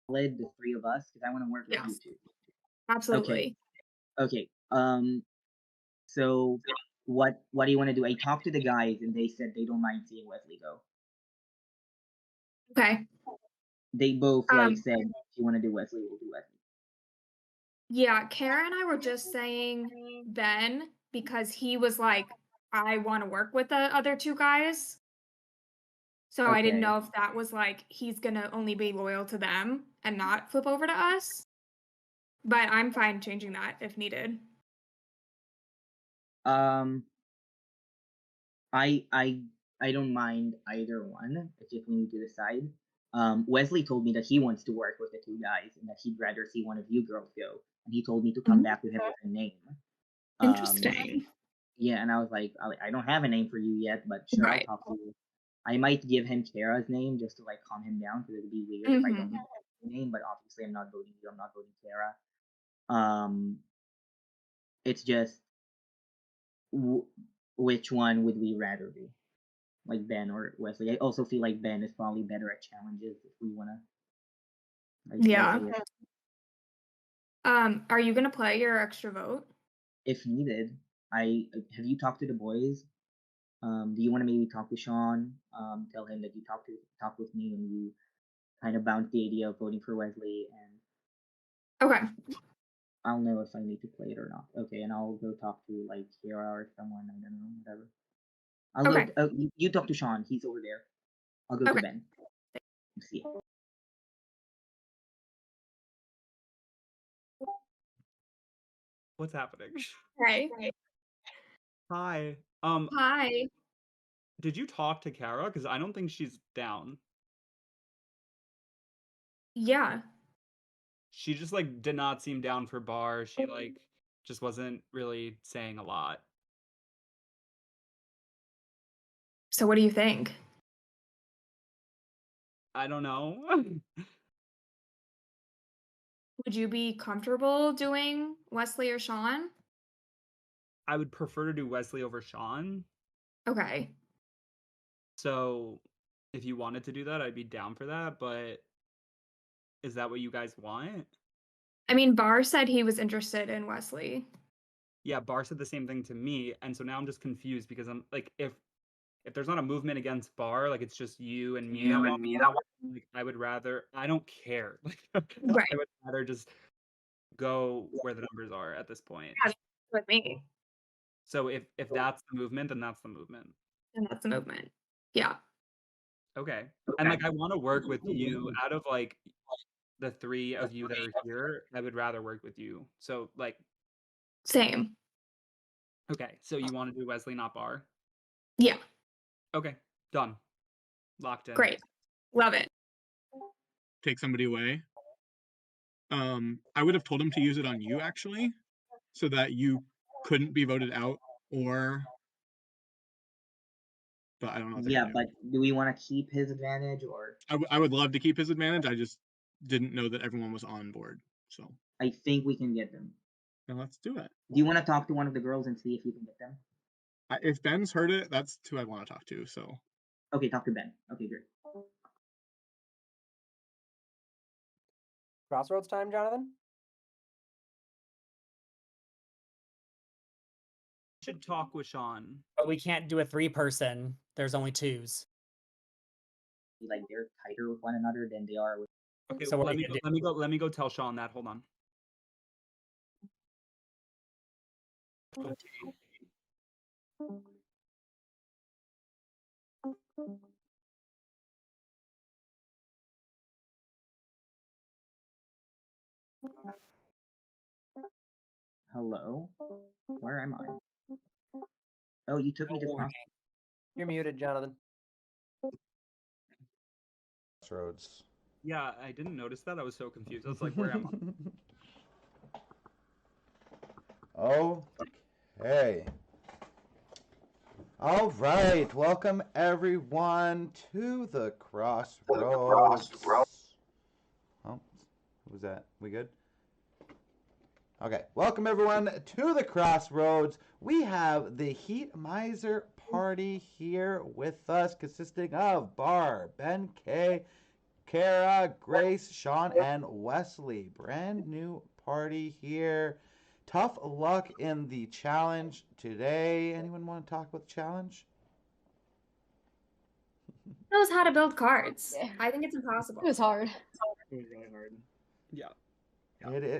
Led the 3 of us because I want to work with you
Yes.
2.
Absolutely.
Okay. So what do you want to do? I talked to the guys and they said they don't mind seeing Wesley go.
Okay.
They both like said, if you want to do Wesley, we'll do Wesley.
Yeah, Kara and I were just saying Ben because he was like, I want to work with the other two guys. So I didn't
Okay.
know if that was like he's gonna only be loyal to them and not flip over to us. But I'm fine changing that if needed.
I don't mind either one. It's just we need to decide. Wesley told me that he wants to work with the two guys and that he'd rather see one of you girls go. And he told me to come back to him with a name.
Interesting.
Yeah, and I was like, I don't have a name for you yet, but sure,
Right.
I'll talk to you. I might give him Kara's name just to like calm him down because it'd be weird if I don't give him a name. But obviously, I'm not voting you. I'm not voting Kara. It's just which one would we rather do, like Ben or Wesley? I also feel like Ben is probably better at challenges if we wanna. Like,
Yeah.
Wesley,
Are you gonna play your extra vote?
if needed, have you talked to the boys? Do you want to maybe talk to Sean? Tell him that you talked with me and you kind of bounced the idea of voting for Wesley, and
Okay.
I'll know if I need to play it or not. Okay, and I'll go talk to like Kira or someone. I don't know, whatever. I'll
Okay.
go. You talk to Sean. He's over there. I'll go to
Okay.
Ben. See.
What's happening?
Okay.
Hi.
Hi.
Did you talk to Kara? Because I don't think she's down.
Yeah.
She just like did not seem down for bar. She like just wasn't really saying a lot.
So what do you think?
I don't know.
Would you be comfortable doing Wesley or Sean?
I would prefer to do Wesley over Sean.
Okay.
So if you wanted to do that, I'd be down for that. But is that what you guys want?
I mean, Bar said he was interested in Wesley.
Yeah, Bar said the same thing to me, and so now I'm just confused because I'm like, if there's not a movement against Bar, like it's just you and me. Like I would rather. I don't care. Like
Right.
I would rather just go where the numbers are at this point.
Yeah, with me.
So if that's the movement, then that's the movement.
And that's the movement. Yeah.
Okay. And like I want to work with you. Out of like the three of you that are here, I would rather work with you. So like
Same.
okay, so you want to do Wesley, not Bar?
Yeah.
Okay, done. Locked in.
Great. Love it.
Take somebody away. I would have told him to use it on you actually, so that you couldn't be voted out, but I don't know what they're
Yeah,
gonna do.
but do we want to keep his advantage or?
I would love to keep his advantage. I just didn't know that everyone was on board. So
I think we can get them.
now let's do it.
Do you want to talk to one of the girls and see if you can get them?
If Ben's heard it, that's who I want to talk to. So
Okay, talk to Ben. Okay, great.
Crossroads time, Jonathan?
Should talk with Sean.
But we can't do a 3-person. There's only 2s.
Like they're tighter with one another than they are with.
Okay,
So what
let
we
me
can
go, let me go tell Sean that. Hold on.
Hello? Where am I? Oh, you took me to cross.
You're muted, Jonathan.
Crossroads.
Yeah, I didn't notice that. I was so confused. I was like, where am I?
Okay. All right. Welcome everyone to the Crossroads. Oh, what was that? We good? Okay. Welcome everyone to the Crossroads. We have the Heat Miser party here with us, consisting of Bar, Ben K, Kara, Grace, Sean, and Wesley. Brand new party here. Tough luck in the challenge today. Anyone want to talk about the challenge?
knows how to build cards. I think it's impossible.
It was hard.
It was really hard.
Yeah.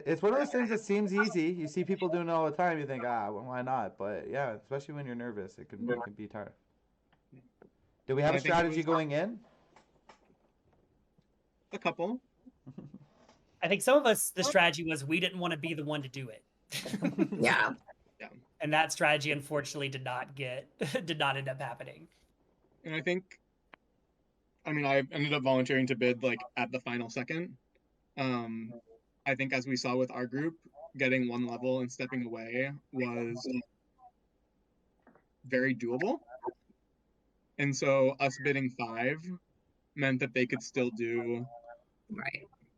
It's one of those things that seems easy. You see people doing it all the time. You think, well, why not? But yeah, especially when you're nervous, it can be hard. Do we have a strategy going in?
A couple.
I think some of us, the strategy was we didn't want to be the one to do it.
Yeah.
And that strategy, unfortunately, did not end up happening.
And I think, I ended up volunteering to bid like at the final second. I think as we saw with our group, getting one level and stepping away was very doable. And so us bidding 5 meant that they could still do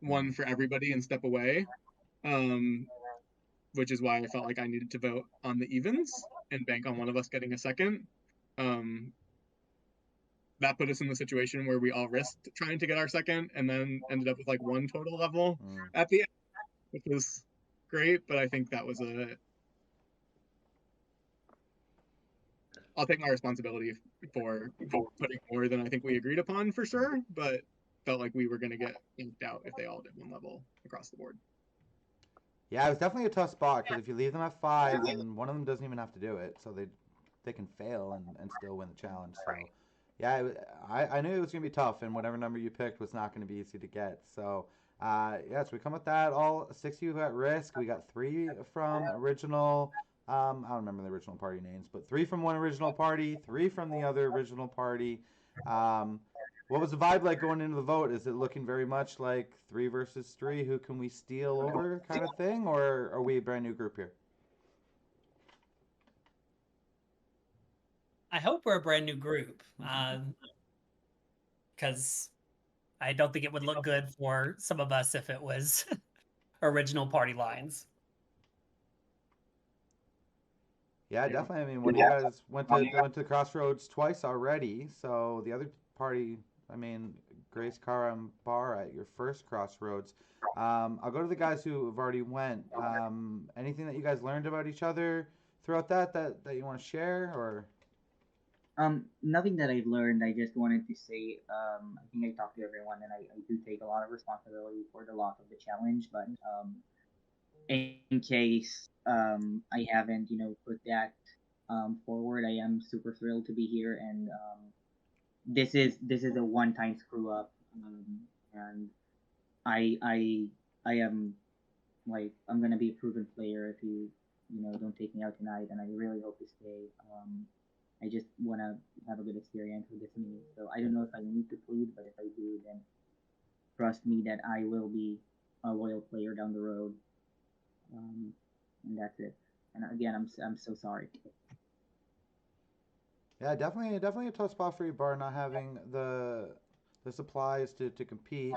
one for everybody and step away, which is why I felt like I needed to vote on the evens and bank on one of us getting a second. That put us in the situation where we all risked trying to get our second and then ended up with like 1 total level at the end, which was great, but I think that was I'll take my responsibility for putting more than I think we agreed upon for sure, but felt like we were going to get inked out if they all did 1 level across the board.
Yeah, it was definitely a tough spot because if you leave them at 5, and one of them doesn't even have to do it, so they can fail and still win the challenge. So yeah, I knew it was gonna be tough, and whatever number you picked was not gonna be easy to get. So yes, we come with that. All 6 of you at risk. We got 3 from original. I don't remember the original party names, but 3 from one original party, 3 from the other original party. What was the vibe like going into the vote? Is it looking very much like 3 versus 3? Who can we steal over kind of thing, or are we a brand new group here?
I hope we're a brand new group, because I don't think it would look good for some of us if it was original party lines.
Yeah, definitely. I mean, one of you guys went to Crossroads twice already, so the other party, Grace, Cara, and Bar at your first Crossroads. I'll go to the guys who have already went. Anything that you guys learned about each other throughout that you want to share, or?
Nothing that I've learned. I just wanted to say, I think I talked to everyone, and I do take a lot of responsibility for the loss of the challenge. But in case I haven't, put that forward, I am super thrilled to be here, and this is a one-time screw up, and I am like, I'm gonna be a proven player if you don't take me out tonight, and I really hope to stay. I just want to have a good experience with this meeting. So I don't know if I need to plead, but if I do, then trust me that I will be a loyal player down the road. And that's it. And again, I'm so sorry.
Yeah, definitely a tough spot for you, Bar, not having the supplies to compete.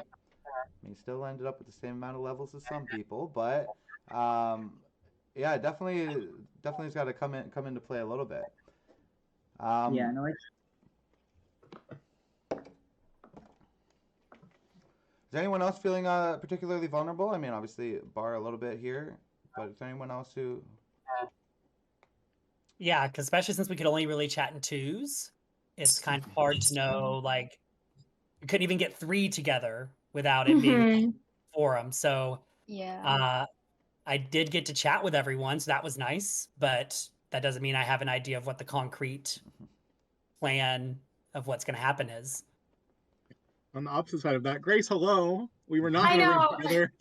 Still ended up with the same amount of levels as some people, but yeah, definitely has got to come into play a little bit.
Yeah, no,
Is anyone else feeling particularly vulnerable? Obviously, Bar a little bit here, but is there anyone else who?
Yeah, because especially since we could only really chat in 2s, it's kind of hard to know. Like, we couldn't even get 3 together without it being a forum. So
yeah,
I did get to chat with everyone, so that was nice. But that doesn't mean I have an idea of what the concrete plan of what's going to happen is.
On the opposite side of that, Grace, hello. We were not in a room together.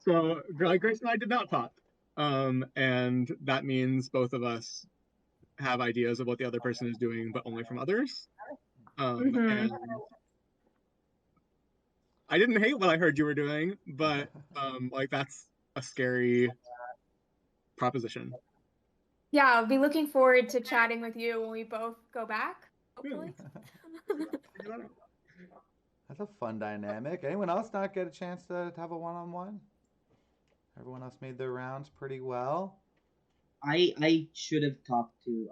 So Grace and I did not talk. And that means both of us have ideas of what the other person is doing, but only from others. And I didn't hate what I heard you were doing, but that's a scary proposition.
Yeah, I'll be looking forward to chatting with you when we both go back, hopefully.
That's a fun dynamic. Anyone else not get a chance to have a one-on-one? Everyone else made their rounds pretty well.
I should have talked to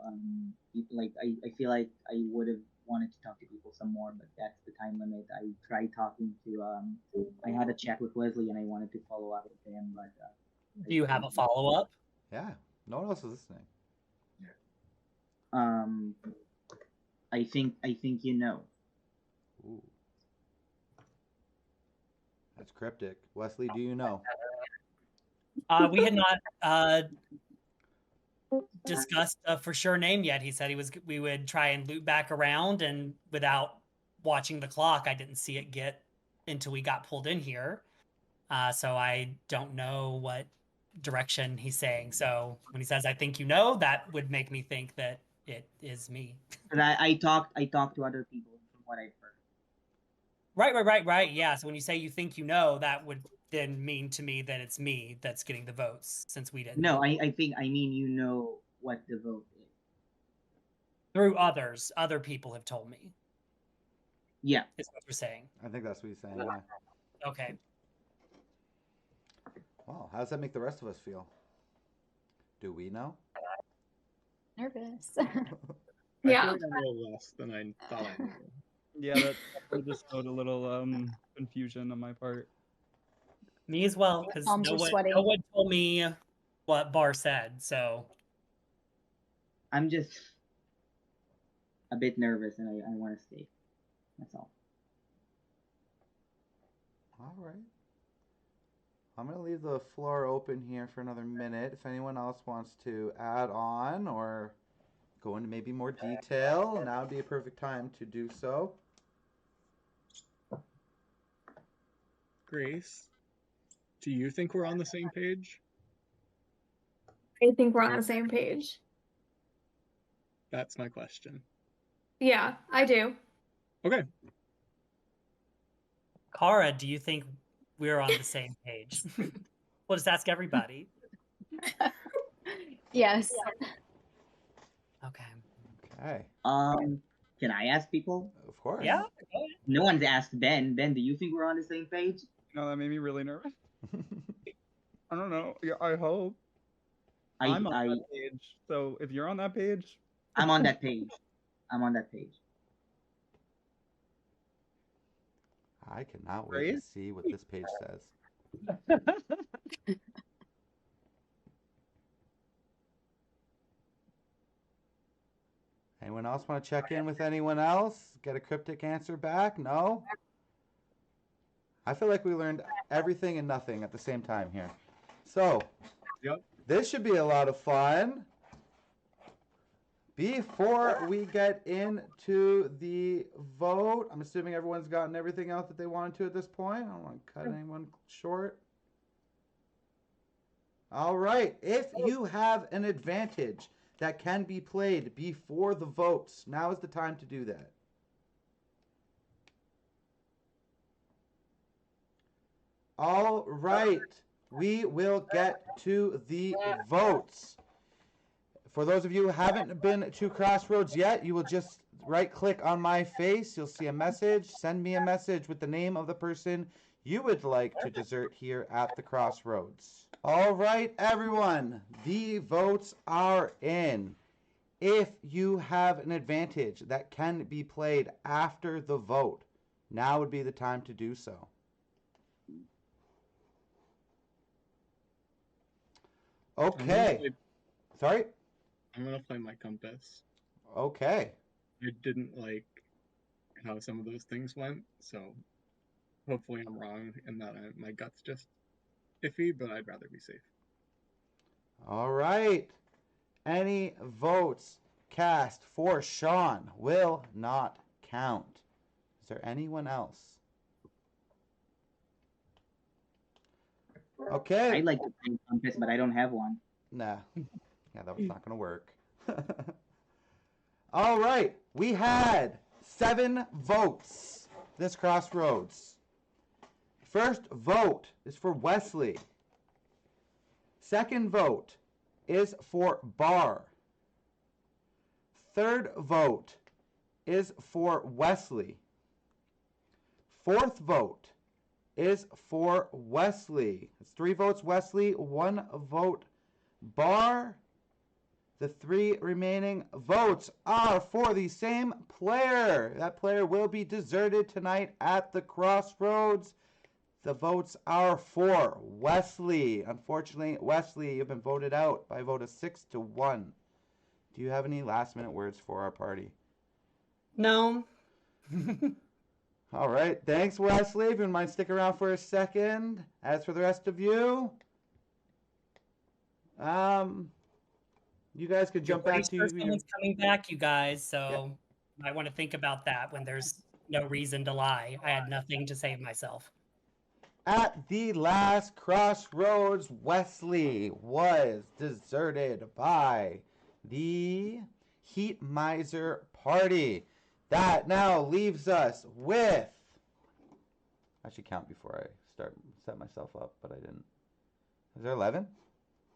people. Like, I feel like I would have wanted to talk to people some more, but that's the time limit. I tried talking to I had a chat with Wesley, and I wanted to follow up with him, but
do you have a follow-up?
Yeah, no one else is listening.
I think
It's cryptic. Wesley, do you know?
We had not discussed a for sure name yet. He said we would try and loop back around, and without watching the clock, I didn't see it get until we got pulled in here. So I don't know what direction he's saying. So when he says, "I think you know," that would make me think that it is me.
But I talked to other people from what I've heard.
Right. Yeah. So when you say you think you know, that would then mean to me that it's me that's getting the votes, since we didn't.
No, I mean you know what the vote is.
Through others. Other people have told me.
Yeah.
Is what you're saying.
I think that's what he's saying, yeah.
Okay.
Wow, how does that make the rest of us feel? Do we know?
Nervous.
I
Yeah.
feel like I'm a little less than I thought I knew.
Yeah, that just showed a little confusion on my part.
Me as well, because
Palms
no
are
one
sweaty.
told me what Bar said, so.
I'm just a bit nervous and I want to stay. That's all.
All right. I'm going to leave the floor open here for another minute. If anyone else wants to add on or go into maybe more detail, now would be a perfect time to do so.
Grace, do you think we're on the same page?
I think we're on the same page.
That's my question.
Yeah, I do.
Okay.
Kara, do you think we're on the same page? We'll just ask everybody.
Yes.
Okay.
Okay.
Can I ask people?
Of course.
Yeah.
No one's asked Ben. Ben, do you think we're on the same page?
No, that made me really nervous. I don't know. Yeah, I hope.
I'm
on that page. So if you're on that page,
I'm on that page. I'm on that page.
I cannot wait to see what this page says. Anyone else want to check in with anyone else? Get a cryptic answer back? No? I feel like we learned everything and nothing at the same time here. So, this should be a lot of fun. Before we get into the vote, I'm assuming everyone's gotten everything out that they wanted to at this point. I don't want to cut anyone short. All right. If you have an advantage that can be played before the votes, now is the time to do that. All right. We will get to the votes. For those of you who haven't been to Crossroads yet, you will just right-click on my face. You'll see a message. Send me a message with the name of the person you would like to desert here at the Crossroads. All right, everyone. The votes are in. If you have an advantage that can be played after the vote, now would be the time to do so. Okay. Sorry?
I'm going to play my compass.
Okay.
I didn't like how some of those things went, so hopefully I'm wrong and that my gut's just iffy, but I'd rather be safe.
All right. Any votes cast for Sean will not count. Is there anyone else? Okay.
I'd like to play compass, but I don't have one.
Nah. Yeah, that was not going to work. All right. We had 7 votes this Crossroads. First vote is for Wesley. Second vote is for Bar. Third vote is for Wesley. Fourth vote is for Wesley. It's 3 votes Wesley, 1 vote Bar. The 3 remaining votes are for the same player. That player will be deserted tonight at the Crossroads. The votes are for Wesley. Unfortunately, Wesley, you've been voted out by a vote of 6-1. Do you have any last-minute words for our party?
No.
All right. Thanks, Wesley. If you wouldn't mind sticking around for a second. As for the rest of you, you guys could jump back to
First
your...
someone's coming back, you guys, so you might want to think about that when there's no reason to lie. I had nothing to save myself.
At the last crossroads, Wesley was deserted by the Heat Miser party. That now leaves us with... I should count before I set myself up, but I didn't. Is there 11?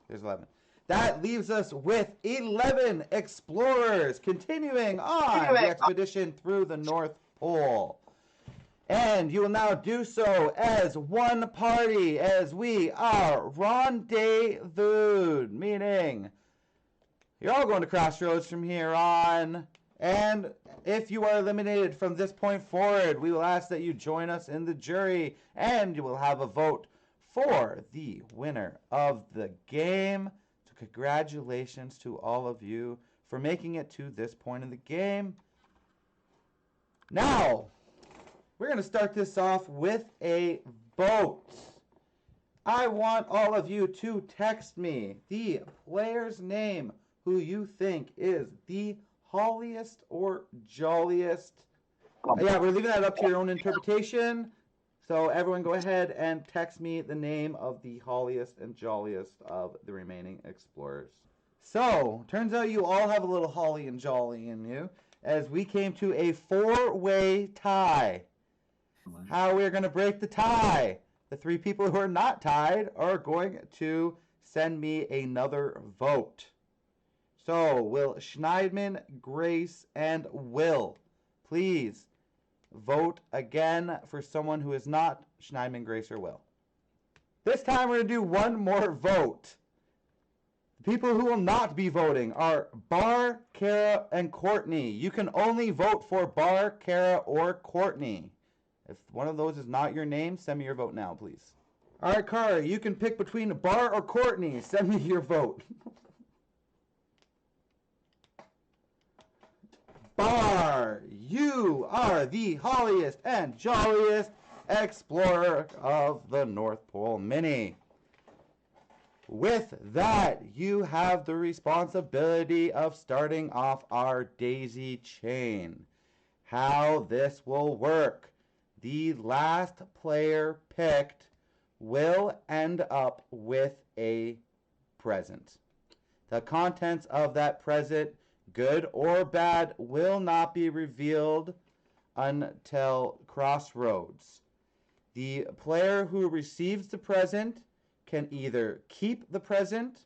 There's 11. That leaves us with 11 explorers continuing on the expedition through the North Pole. And you will now do so as one party, as we are rendezvoused, meaning you're all going to Crossroads from here on. And if you are eliminated from this point forward, we will ask that you join us in the jury, and you will have a vote for the winner of the game. So congratulations to all of you for making it to this point in the game. Now, we're going to start this off with a vote. I want all of you to text me the player's name who you think is the holliest or jolliest. Yeah, we're leaving that up to your own interpretation. So everyone go ahead and text me the name of the holliest and jolliest of the remaining explorers. So, turns out you all have a little holly and jolly in you, as we came to a 4-way tie. How we're going to break the tie? The 3 people who are not tied are going to send me another vote. So, will Schneidman, Grace, and Will please vote again for someone who is not Schneidman, Grace, or Will? This time we're going to do one more vote. The people who will not be voting are Bar, Kara, and Courtney. You can only vote for Bar, Kara, or Courtney. If one of those is not your name, send me your vote now, please. All right, Kara, you can pick between Bar or Courtney. Send me your vote. Bar, you are the holliest and jolliest explorer of the North Pole Mini. With that, you have the responsibility of starting off our daisy chain. How this will work. The last player picked will end up with a present. The contents of that present, good or bad, will not be revealed until Crossroads. The player who receives the present can either keep the present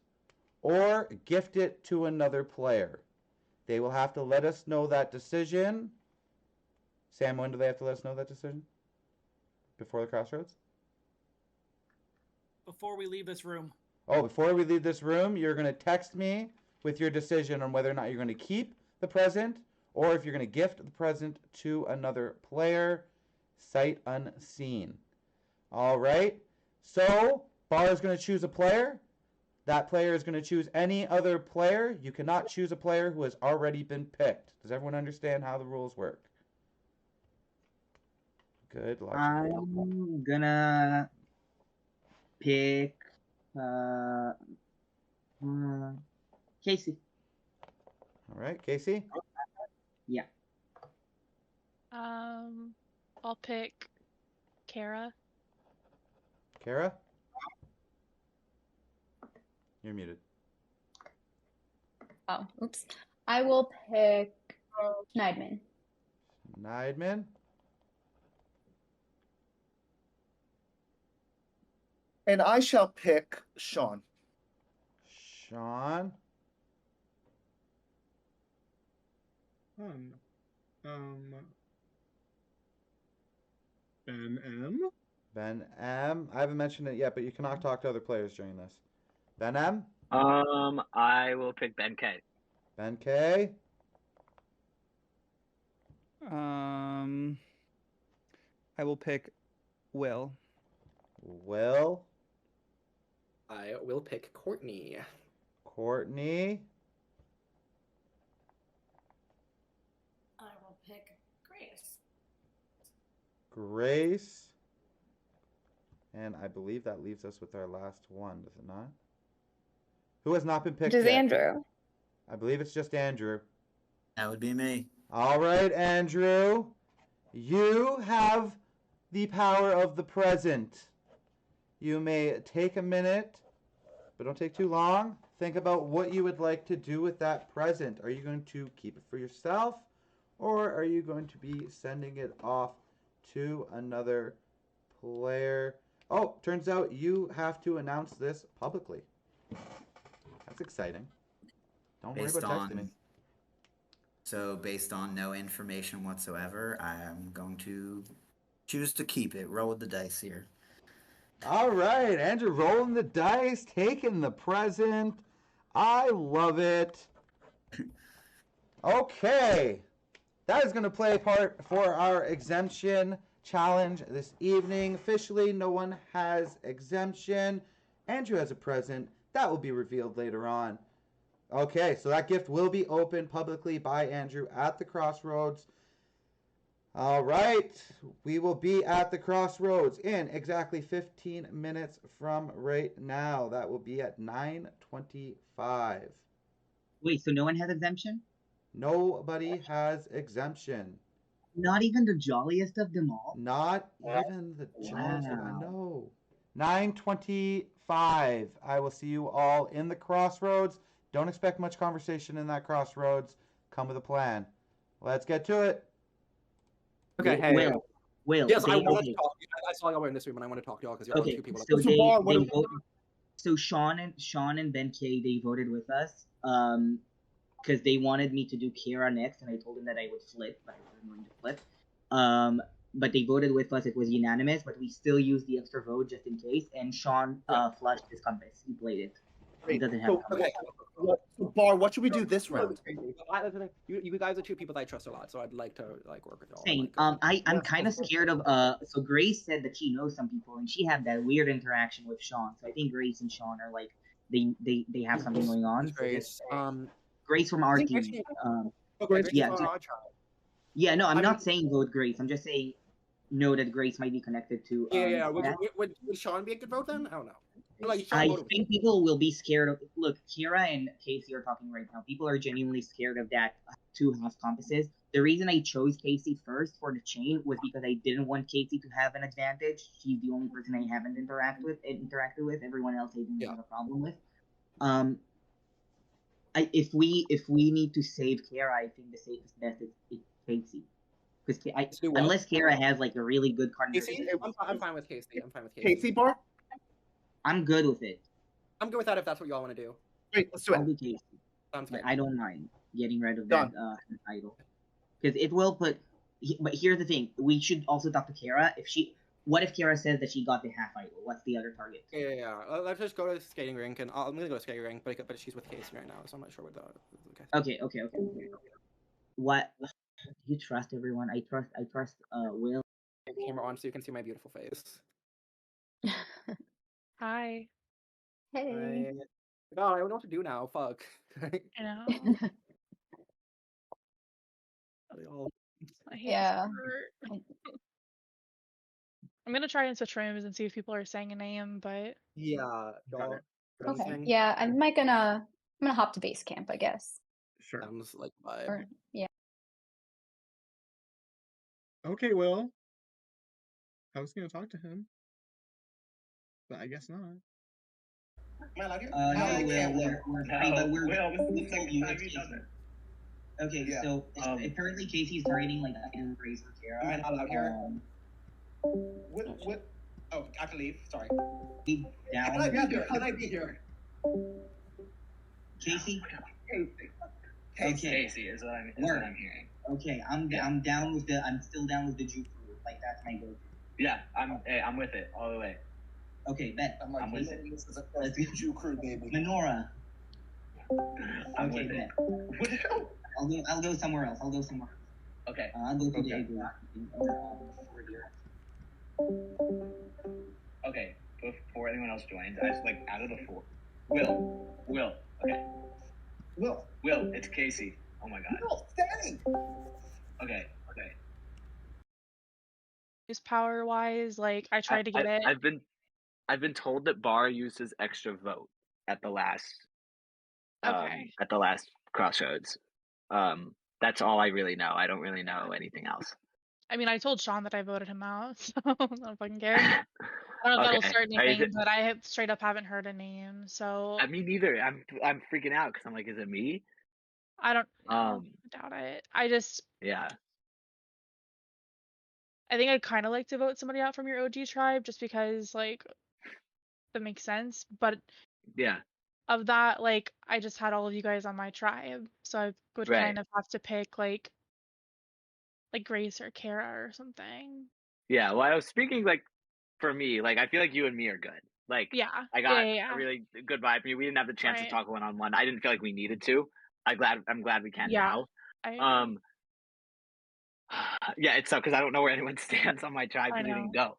or gift it to another player. They will have to let us know that decision. Sam, when do they have to let us know that decision? Before the Crossroads?
Before we leave this room.
Oh, before we leave this room, you're going to text me with your decision on whether or not you're going to keep the present or if you're going to gift the present to another player, sight unseen. All right. So, Bar is going to choose a player. That player is going to choose any other player. You cannot choose a player who has already been picked. Does everyone understand how the rules work? Good.
I'm gonna pick Casey.
All right, Casey?
Yeah.
I'll pick Kara.
Kara? You're muted.
Oh, oops. I will pick Schneidman.
Schneidman?
And I shall pick Sean.
Sean?
Ben M?
Ben M. I haven't mentioned it yet, but you cannot talk to other players during this. Ben M?
I will pick Ben K.
Ben K?
I will pick Will.
Will?
I will pick Courtney.
Courtney?
I will pick Grace.
Grace. And I believe that leaves us with our last one, does it not? Who has not been picked
Which is
yet?
Andrew.
I believe it's just Andrew.
That would be me.
All right, Andrew. You have the power of the present. You may take a minute, but don't take too long. Think about what you would like to do with that present. Are you going to keep it for yourself, or are you going to be sending it off to another player? Oh, turns out you have to announce this publicly. That's exciting. Don't worry about texting me.
So based on no information whatsoever, I am going to choose to keep it. Roll with the dice here.
All right, Andrew rolling the dice, taking the present. I love it. Okay. That is going to play a part for our exemption challenge this evening. Officially, no one has exemption. Andrew has a present. That will be revealed later on. Okay, so that gift will be opened publicly by Andrew at the crossroads. All right, we will be at the crossroads in exactly 15 minutes from right now. That will be at 9:25.
Wait, so no one has exemption?
Nobody has exemption.
Not even the jolliest of them all?
Not even the jolliest of them.
Wow.
No. 9:25. I will see you all in the crossroads. Don't expect much conversation in that crossroads. Come with a plan. Let's get to it.
Okay, hey.
Will.
Yes, I
they-
want
okay.
to talk. I saw y'all in this room, and I want to talk to y'all because y'all are
Okay,
two people.
so
that-
they voted. So Sean and Ben K, they voted with us because they wanted me to do Kira next, and I told them that I would flip, but I wasn't going to flip. But they voted with us. It was unanimous, but we still used the extra vote just in case. And Sean flushed his compass. He played it. He doesn't have.
So, okay, Bar, what should we do this round?
You guys are two people that I trust a lot, so I'd like to work with y'all.
Same. I'm kind of scared of. So Grace said that she knows some people, and she had that weird interaction with Sean. So I think Grace and Sean are like they have something going on. So
Grace.
Grace from our
I
team.
think Grace is
Yeah.
on our tribe.
Yeah. No, I'm not saying vote Grace. I'm just saying know that Grace might be connected to.
Yeah.
that.
Would Sean be a good vote then? I don't know. Like,
I think people will be scared of. Look, Kira and Casey are talking right now. People are genuinely scared of that two half compasses. The reason I chose Casey first for the chain was because I didn't want Casey to have an advantage. She's the only person I haven't interacted with. Everyone else I didn't have a problem with. If we need to save Kira, I think the safest bet is Casey. Because unless Kira has like a really good card.
Casey? I'm fine with Casey.
Casey Bar?
I'm good with it.
I'm good with that if that's what y'all want to do.
Great, let's do
I'll
it.
do Casey.
Sounds
But
good.
I don't mind getting rid of
Done.
that title. Because it will put. But here's the thing: we should also talk to Kara. What if Kara says that she got the half idol? What's the other target?
Yeah. Let's just go to the skating rink, and I'm gonna go to skating rink, but she's with Casey right now, so I'm not sure what the.
Okay. What? You trust everyone? I trust. Will.
Camera on so you can see my beautiful face.
Hi.
Hey.
God, I don't know what to do now. Fuck.
I know. I hate
Yeah.
this part. I'm gonna try and switch rooms and see if people are saying a name, but
Yeah. Y'all.
Okay. Yeah, I'm gonna hop to base camp, I guess.
Sure. Sounds like a vibe.
Or yeah.
Okay, Will. I was gonna talk to him, but I guess not.
No, Okay, so apparently Casey's targeting like Iron Grace or Kara.
Am I not allowed here? What? Oh, I have to leave. Sorry. Can I be here?
Casey?
Casey is what I'm hearing.
Okay, I'm still down with the Jew crew. Like that's my go-to.
Yeah, I'm with it all the way.
Okay, bet.
I'm with it.
This is a first Jew crew, baby.
Menorah.
I'm
Okay,
with it.
bet. I'll go somewhere else.
Okay.
I'll go to the igloo.
Okay. Before anyone else joins, I just like out of the four. Will. Okay.
Will,
it's Casey. Oh my god.
Will, stay.
Okay.
power wise. Like I tried to get it.
I've been told that Bar used his extra vote at the last
Okay.
crossroads. That's all I really know. I don't really know anything else.
I mean, I told Sean that I voted him out, so I don't fucking care. I don't know if that'll
Okay.
start
Are you
anything, but I straight up haven't heard a name, so
me neither. I'm freaking out because I'm like, is it me?
I don't know. I doubt it. I just
Yeah.
I think I'd kind of like to vote somebody out from your OG tribe just because like that makes sense. But
Yeah.
of that, like I just had all of you guys on my tribe, so I would
Right.
kind of have to pick like Grace or Kara or something.
Yeah. Well, I was speaking like for me. Like I feel like you and me are good. Like
Yeah.
I got
Yeah.
a really good vibe from you. We didn't have the chance
Right.
to talk one on one. I didn't feel like we needed to. I'm glad we can
Yeah.
now. Yeah, it sucks because I don't know where anyone stands on my tribe
I
because we didn't
know.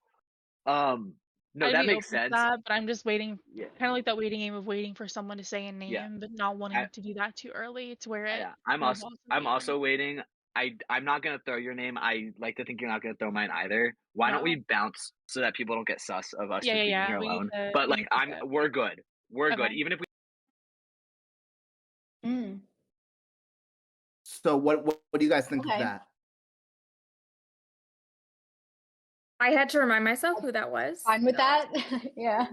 go. No,
I'd
that
be
makes
open to
sense.
that, but I'm just waiting,
Yeah.
kind of like that waiting game of waiting for someone to say a
Yeah.
name, but not wanting to do that too early to where it
Yeah, I'm
snowballs in the end.
also waiting. I'm not gonna throw your name. I like to think you're not gonna throw mine either. Why don't
No.
we bounce so that people don't get sus of us
Yeah,
just being
yeah,
here
we need
alone?
to.
But
We
like
need to.
we're good. We're good.
Okay.
Even if we
So what do you guys think of
Okay.
that?
I had to remind myself who that was.
Fine with that. Yeah.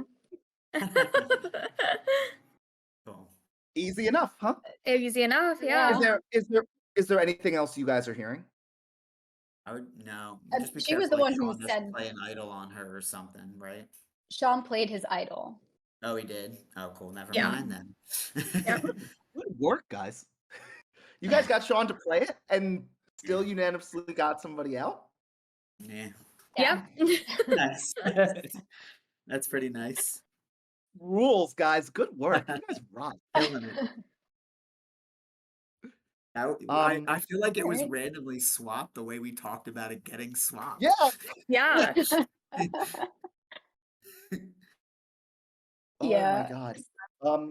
Cool.
Easy enough, huh?
Easy enough, yeah.
Is there anything else you guys are hearing?
I would no. Just be
She was
careful,
the
like,
one who
Sean doesn't
said
play an idol on her or something, right?
Sean played his idol.
Oh, he did. Oh, cool. Never
Yeah.
mind then.
Good work, guys. You guys got Sean to play it and still unanimously got somebody out?
Yeah.
Yeah.
Nice. That's pretty nice.
Rules, guys. Good work. You guys rock.
Killing it. I feel like it was randomly swapped the way we talked about it getting swapped.
Yeah.
Yeah.
Oh
Yeah.
my god.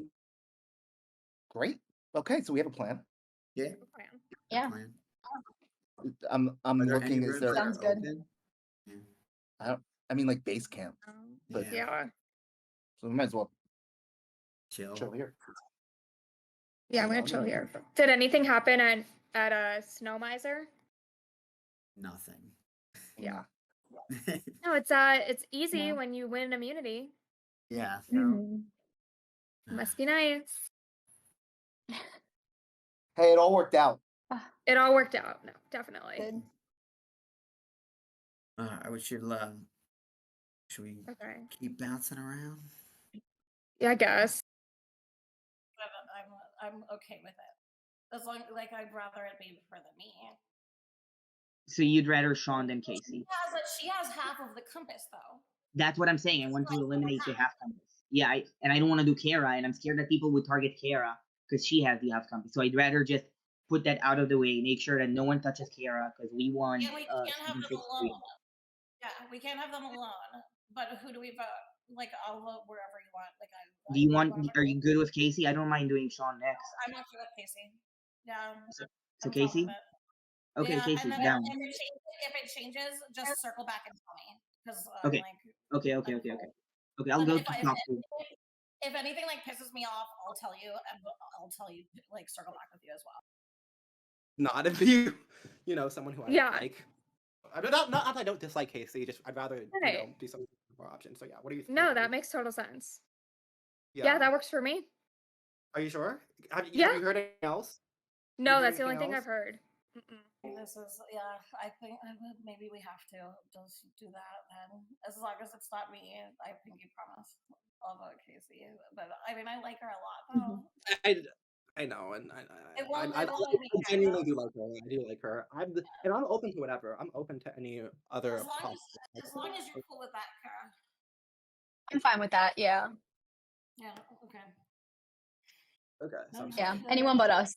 Great. Okay, so we have a plan.
Yeah.
Yeah.
Plan.
I'm
Are there
looking.
any
Is
rooms
there?
that
Sounds
are
good.
open?
I mean, like base camp. But
Yeah.
so we might as well
Chill.
here.
Yeah, I'm gonna chill here. Did anything happen at a Snow Miser?
Nothing.
Yeah. No, it's easy when you win immunity.
Yeah.
Mhm.
It must be nice.
Hey, it all worked out.
It all worked out. No, definitely.
Good.
Should we
Okay.
keep bouncing around?
Yeah, I guess.
But I'm okay with it. As long like I'd rather it be for the me.
So you'd rather Sean than Casey?
She has half of the compass though.
That's what I'm saying. I want to eliminate the half compass. Yeah, I don't want to do Kara, and I'm scared that people would target Kara because she has the half compass. So I'd rather just put that out of the way, make sure that no one touches Kara because we won.
Yeah, we can't have them
6-3.
alone. Yeah, we can't have them alone. But who do we vote? Like I'll vote wherever you want. Like
Do you want? Are you good with Casey? I don't mind doing Sean next.
I'm okay with Casey. Yeah.
So Casey. Okay,
Yeah,
Casey,
and then
down.
if it changes, just circle back and tell me. Because
Okay.
like
Okay, I'll
But
go
if,
to
I-
top two.
if anything like pisses me off, I'll tell you, and I'll tell you like circle back with you as well.
Not if you know, someone who I
Yeah.
like. I mean, not that I don't dislike Casey. Just I'd rather
Right.
do something more options. So yeah, what do you?
No, that makes total sense.
Yeah.
Yeah, that works for me.
Are you sure? Have you heard anything else?
No,
heard
that's the only
anything
thing
else?
I've heard.
This is I think maybe we have to just do that then. As long as it's not me, I pinky promise. I'll vote Casey. But I mean, I like her a lot though.
I know, and
It won't
I
make me care,
genuinely do like her. I do like her. And I'm open to whatever. I'm open to any other.
As long as you're cool with that, Kara.
I'm fine with that. Yeah.
Yeah. Okay.
Okay. So
Yeah. Anyone but us.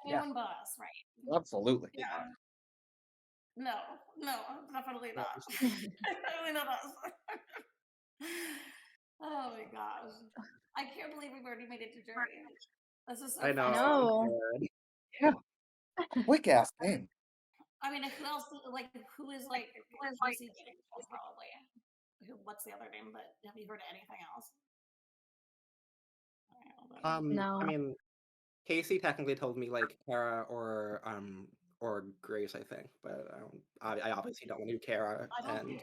Anyone but us, right?
Absolutely.
Yeah. No, definitely not. Definitely not us. Oh my gosh. I can't believe we've already made it to jury. This is so
I know.
No.
Yeah. Quick ass game.
I mean, who else? Like, who is like Casey probably? What's the other name? But have you heard anything else?
No.
I mean, Casey technically told me like Kara or Grace, I think, but I obviously don't want to do Kara.
I don't
And
think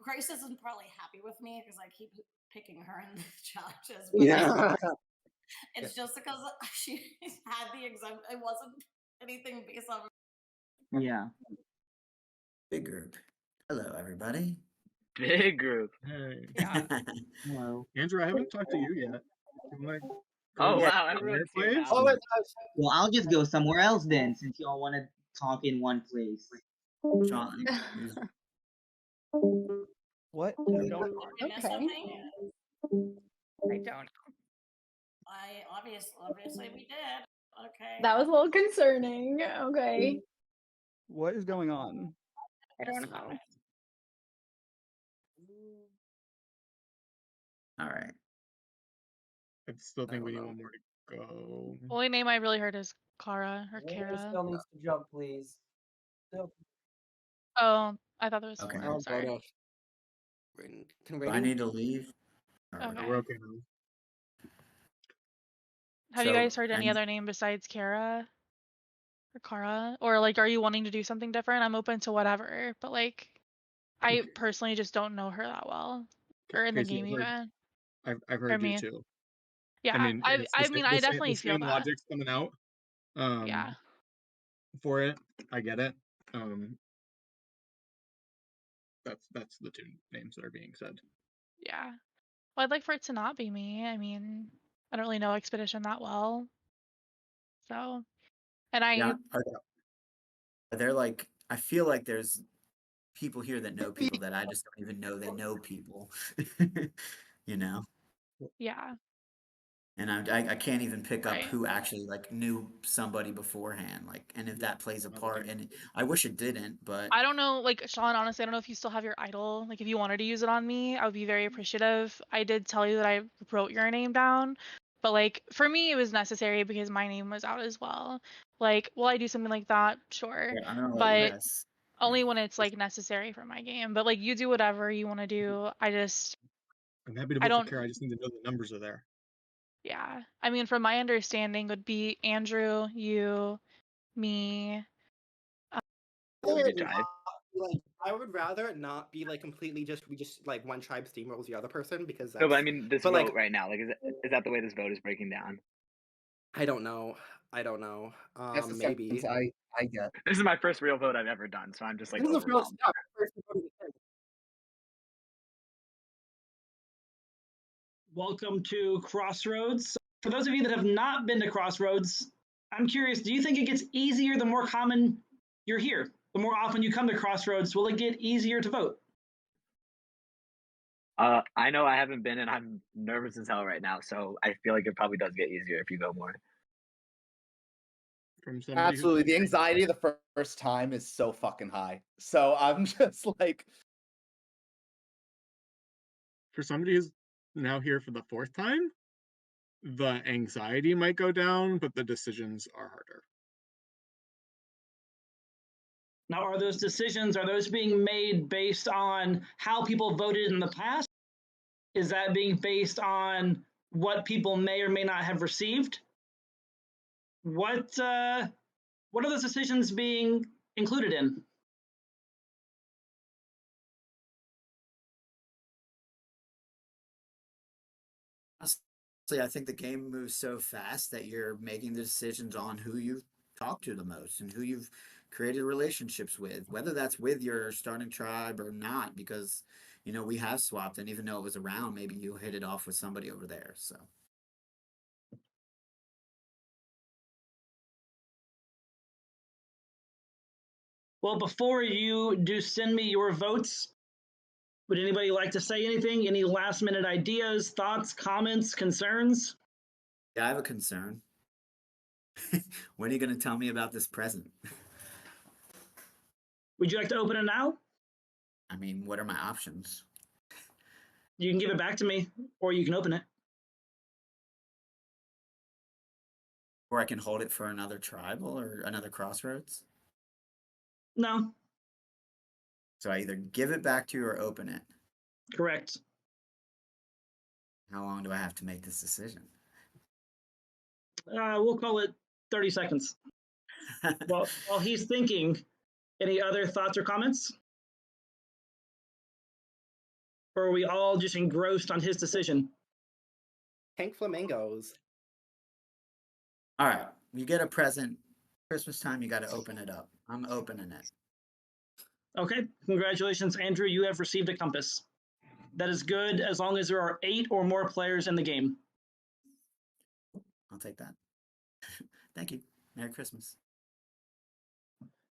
Grace isn't probably happy with me because I keep picking her in the challenges. But
yeah,
it's just because she had the exempt. It wasn't anything based on.
Yeah.
Big group. Hello, everybody.
Big group.
Hey.
yeah.
Hello.
Andrew, I haven't talked to you yet. Can I
Oh
go
wow,
there,
everyone's here
please?
now.
Oh my gosh.
Well, I'll just go somewhere else then, since y'all want to talk in one place.
Sean,
What?
Did we miss
Okay.
something?
I don't.
Obviously we did. Okay.
That was a little concerning. Okay.
What is going on?
I don't know.
all right.
I still think we need one more to go.
The only name I really heard is Kara or
Winter
Kara.
still needs to jump, please. Still.
Oh, I thought that was
Okay.
four. Sorry.
Can
Do I
Rating?
need to leave? Or
Okay.
We're okay now.
Have you
So,
guys heard any
I-
other name besides Kara or Kara? Or like, are you wanting to do something different? I'm open to whatever, but like, I personally just don't know her that well, or in the
Casey,
game even.
I've
Or
heard you
me.
too.
Yeah,
I mean, it's
I mean, I definitely
the
feel
same
that.
logic's coming out.
Yeah.
For it, I get it. That's the two names that are being said.
Yeah. Well, I'd like for it to not be me. I mean, I don't really know Expedition that well. So, and
yeah. Are there like? I feel like there's people here that know people that I just don't even know they know people. You know.
yeah.
And I can't even pick up
Right.
who actually like knew somebody beforehand, like, and if that plays a part. And I wish it didn't, but
I don't know, like, Sean, honestly, I don't know if you still have your idol. Like, if you wanted to use it on me, I would be very appreciative. I did tell you that I wrote your name down, but, like, for me, it was necessary because my name was out as well. Like, will I do something like that? Sure.
yeah, I'm gonna let
But
you guys.
only when it's, like, necessary for my game. But, like, you do whatever you want to do.
I'm happy to
I
vote for
don't,
Kara. I just need to know the numbers are there.
yeah. I mean, from my understanding, would be Andrew, you, me.
Good drive.
Like, I would rather it not be like completely we just like one tribe steamrolls the other person because that's.
No, but I mean this
but,
vote
like,
right now. Like, is that the way this vote is breaking down?
I don't know.
That's the
Maybe.
sentence I get.
This is my first real vote I've ever done, so I'm just like
This is the
overwhelmed.
first vote of the thing.
Welcome to Crossroads. For those of you that have not been to Crossroads, I'm curious, do you think it gets easier the more common you're here? The more often you come to Crossroads, will it get easier to vote?
I know I haven't been, and I'm nervous as hell right now. So I feel like it probably does get easier if you go more.
From somebody
Absolutely, the anxiety of the first time is so fucking high. So I'm just like,
for somebody who's now here for the fourth time, the anxiety might go down, but the decisions are harder.
Now, are those decisions, are those being made based on how people voted in the past? Is that being based on what people may or may not have received? What are those decisions being included in?
Honestly, I think the game moves so fast that you're making the decisions on who you've talked to the most and who you've created relationships with, whether that's with your starting tribe or not, because we have swapped, and even though it was around, maybe you hit it off with somebody over there. So
Well, before you do send me your votes, would anybody like to say anything? Any last minute ideas, thoughts, comments, concerns?
yeah, I have a concern. When are you going to tell me about this present?
Would you like to open it now?
I mean, what are my options?
You can give it back to me, or you can open it.
Or I can hold it for another tribal or another crossroads?
No.
So I either give it back to you or open it.
Correct.
How long do I have to make this decision?
We'll call it 30 seconds. While he's thinking, any other thoughts or comments? Or are we all just engrossed on his decision?
Pink flamingos.
All right, you get a present. Christmas time, you got to open it up. I'm opening it.
Okay, congratulations, Andrew. You have received a compass. That is good as long as there are 8 or more players in the game.
I'll take that. Thank you. Merry Christmas.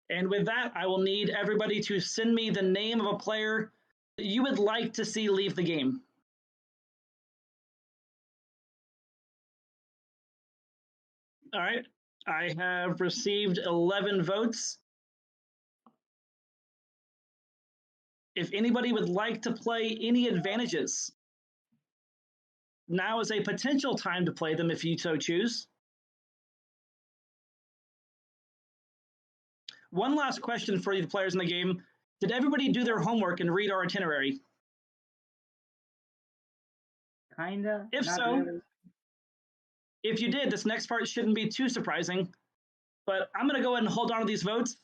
And with that, I will need everybody to send me the name of a player that you would like to see leave the game. All right, I have received 11 votes. If anybody would like to play any advantages, now is a potential time to play them if you so choose. One last question for you players in the game. Did everybody do their homework and read our itinerary?
Kinda.
If
not
so,
really.
if you did, this next part shouldn't be too surprising. But I'm going to go ahead and hold on to these votes.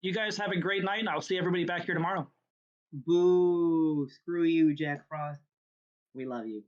You guys have a great night, and I'll see everybody back here tomorrow.
Boo! Screw you, Jack Frost. We love you.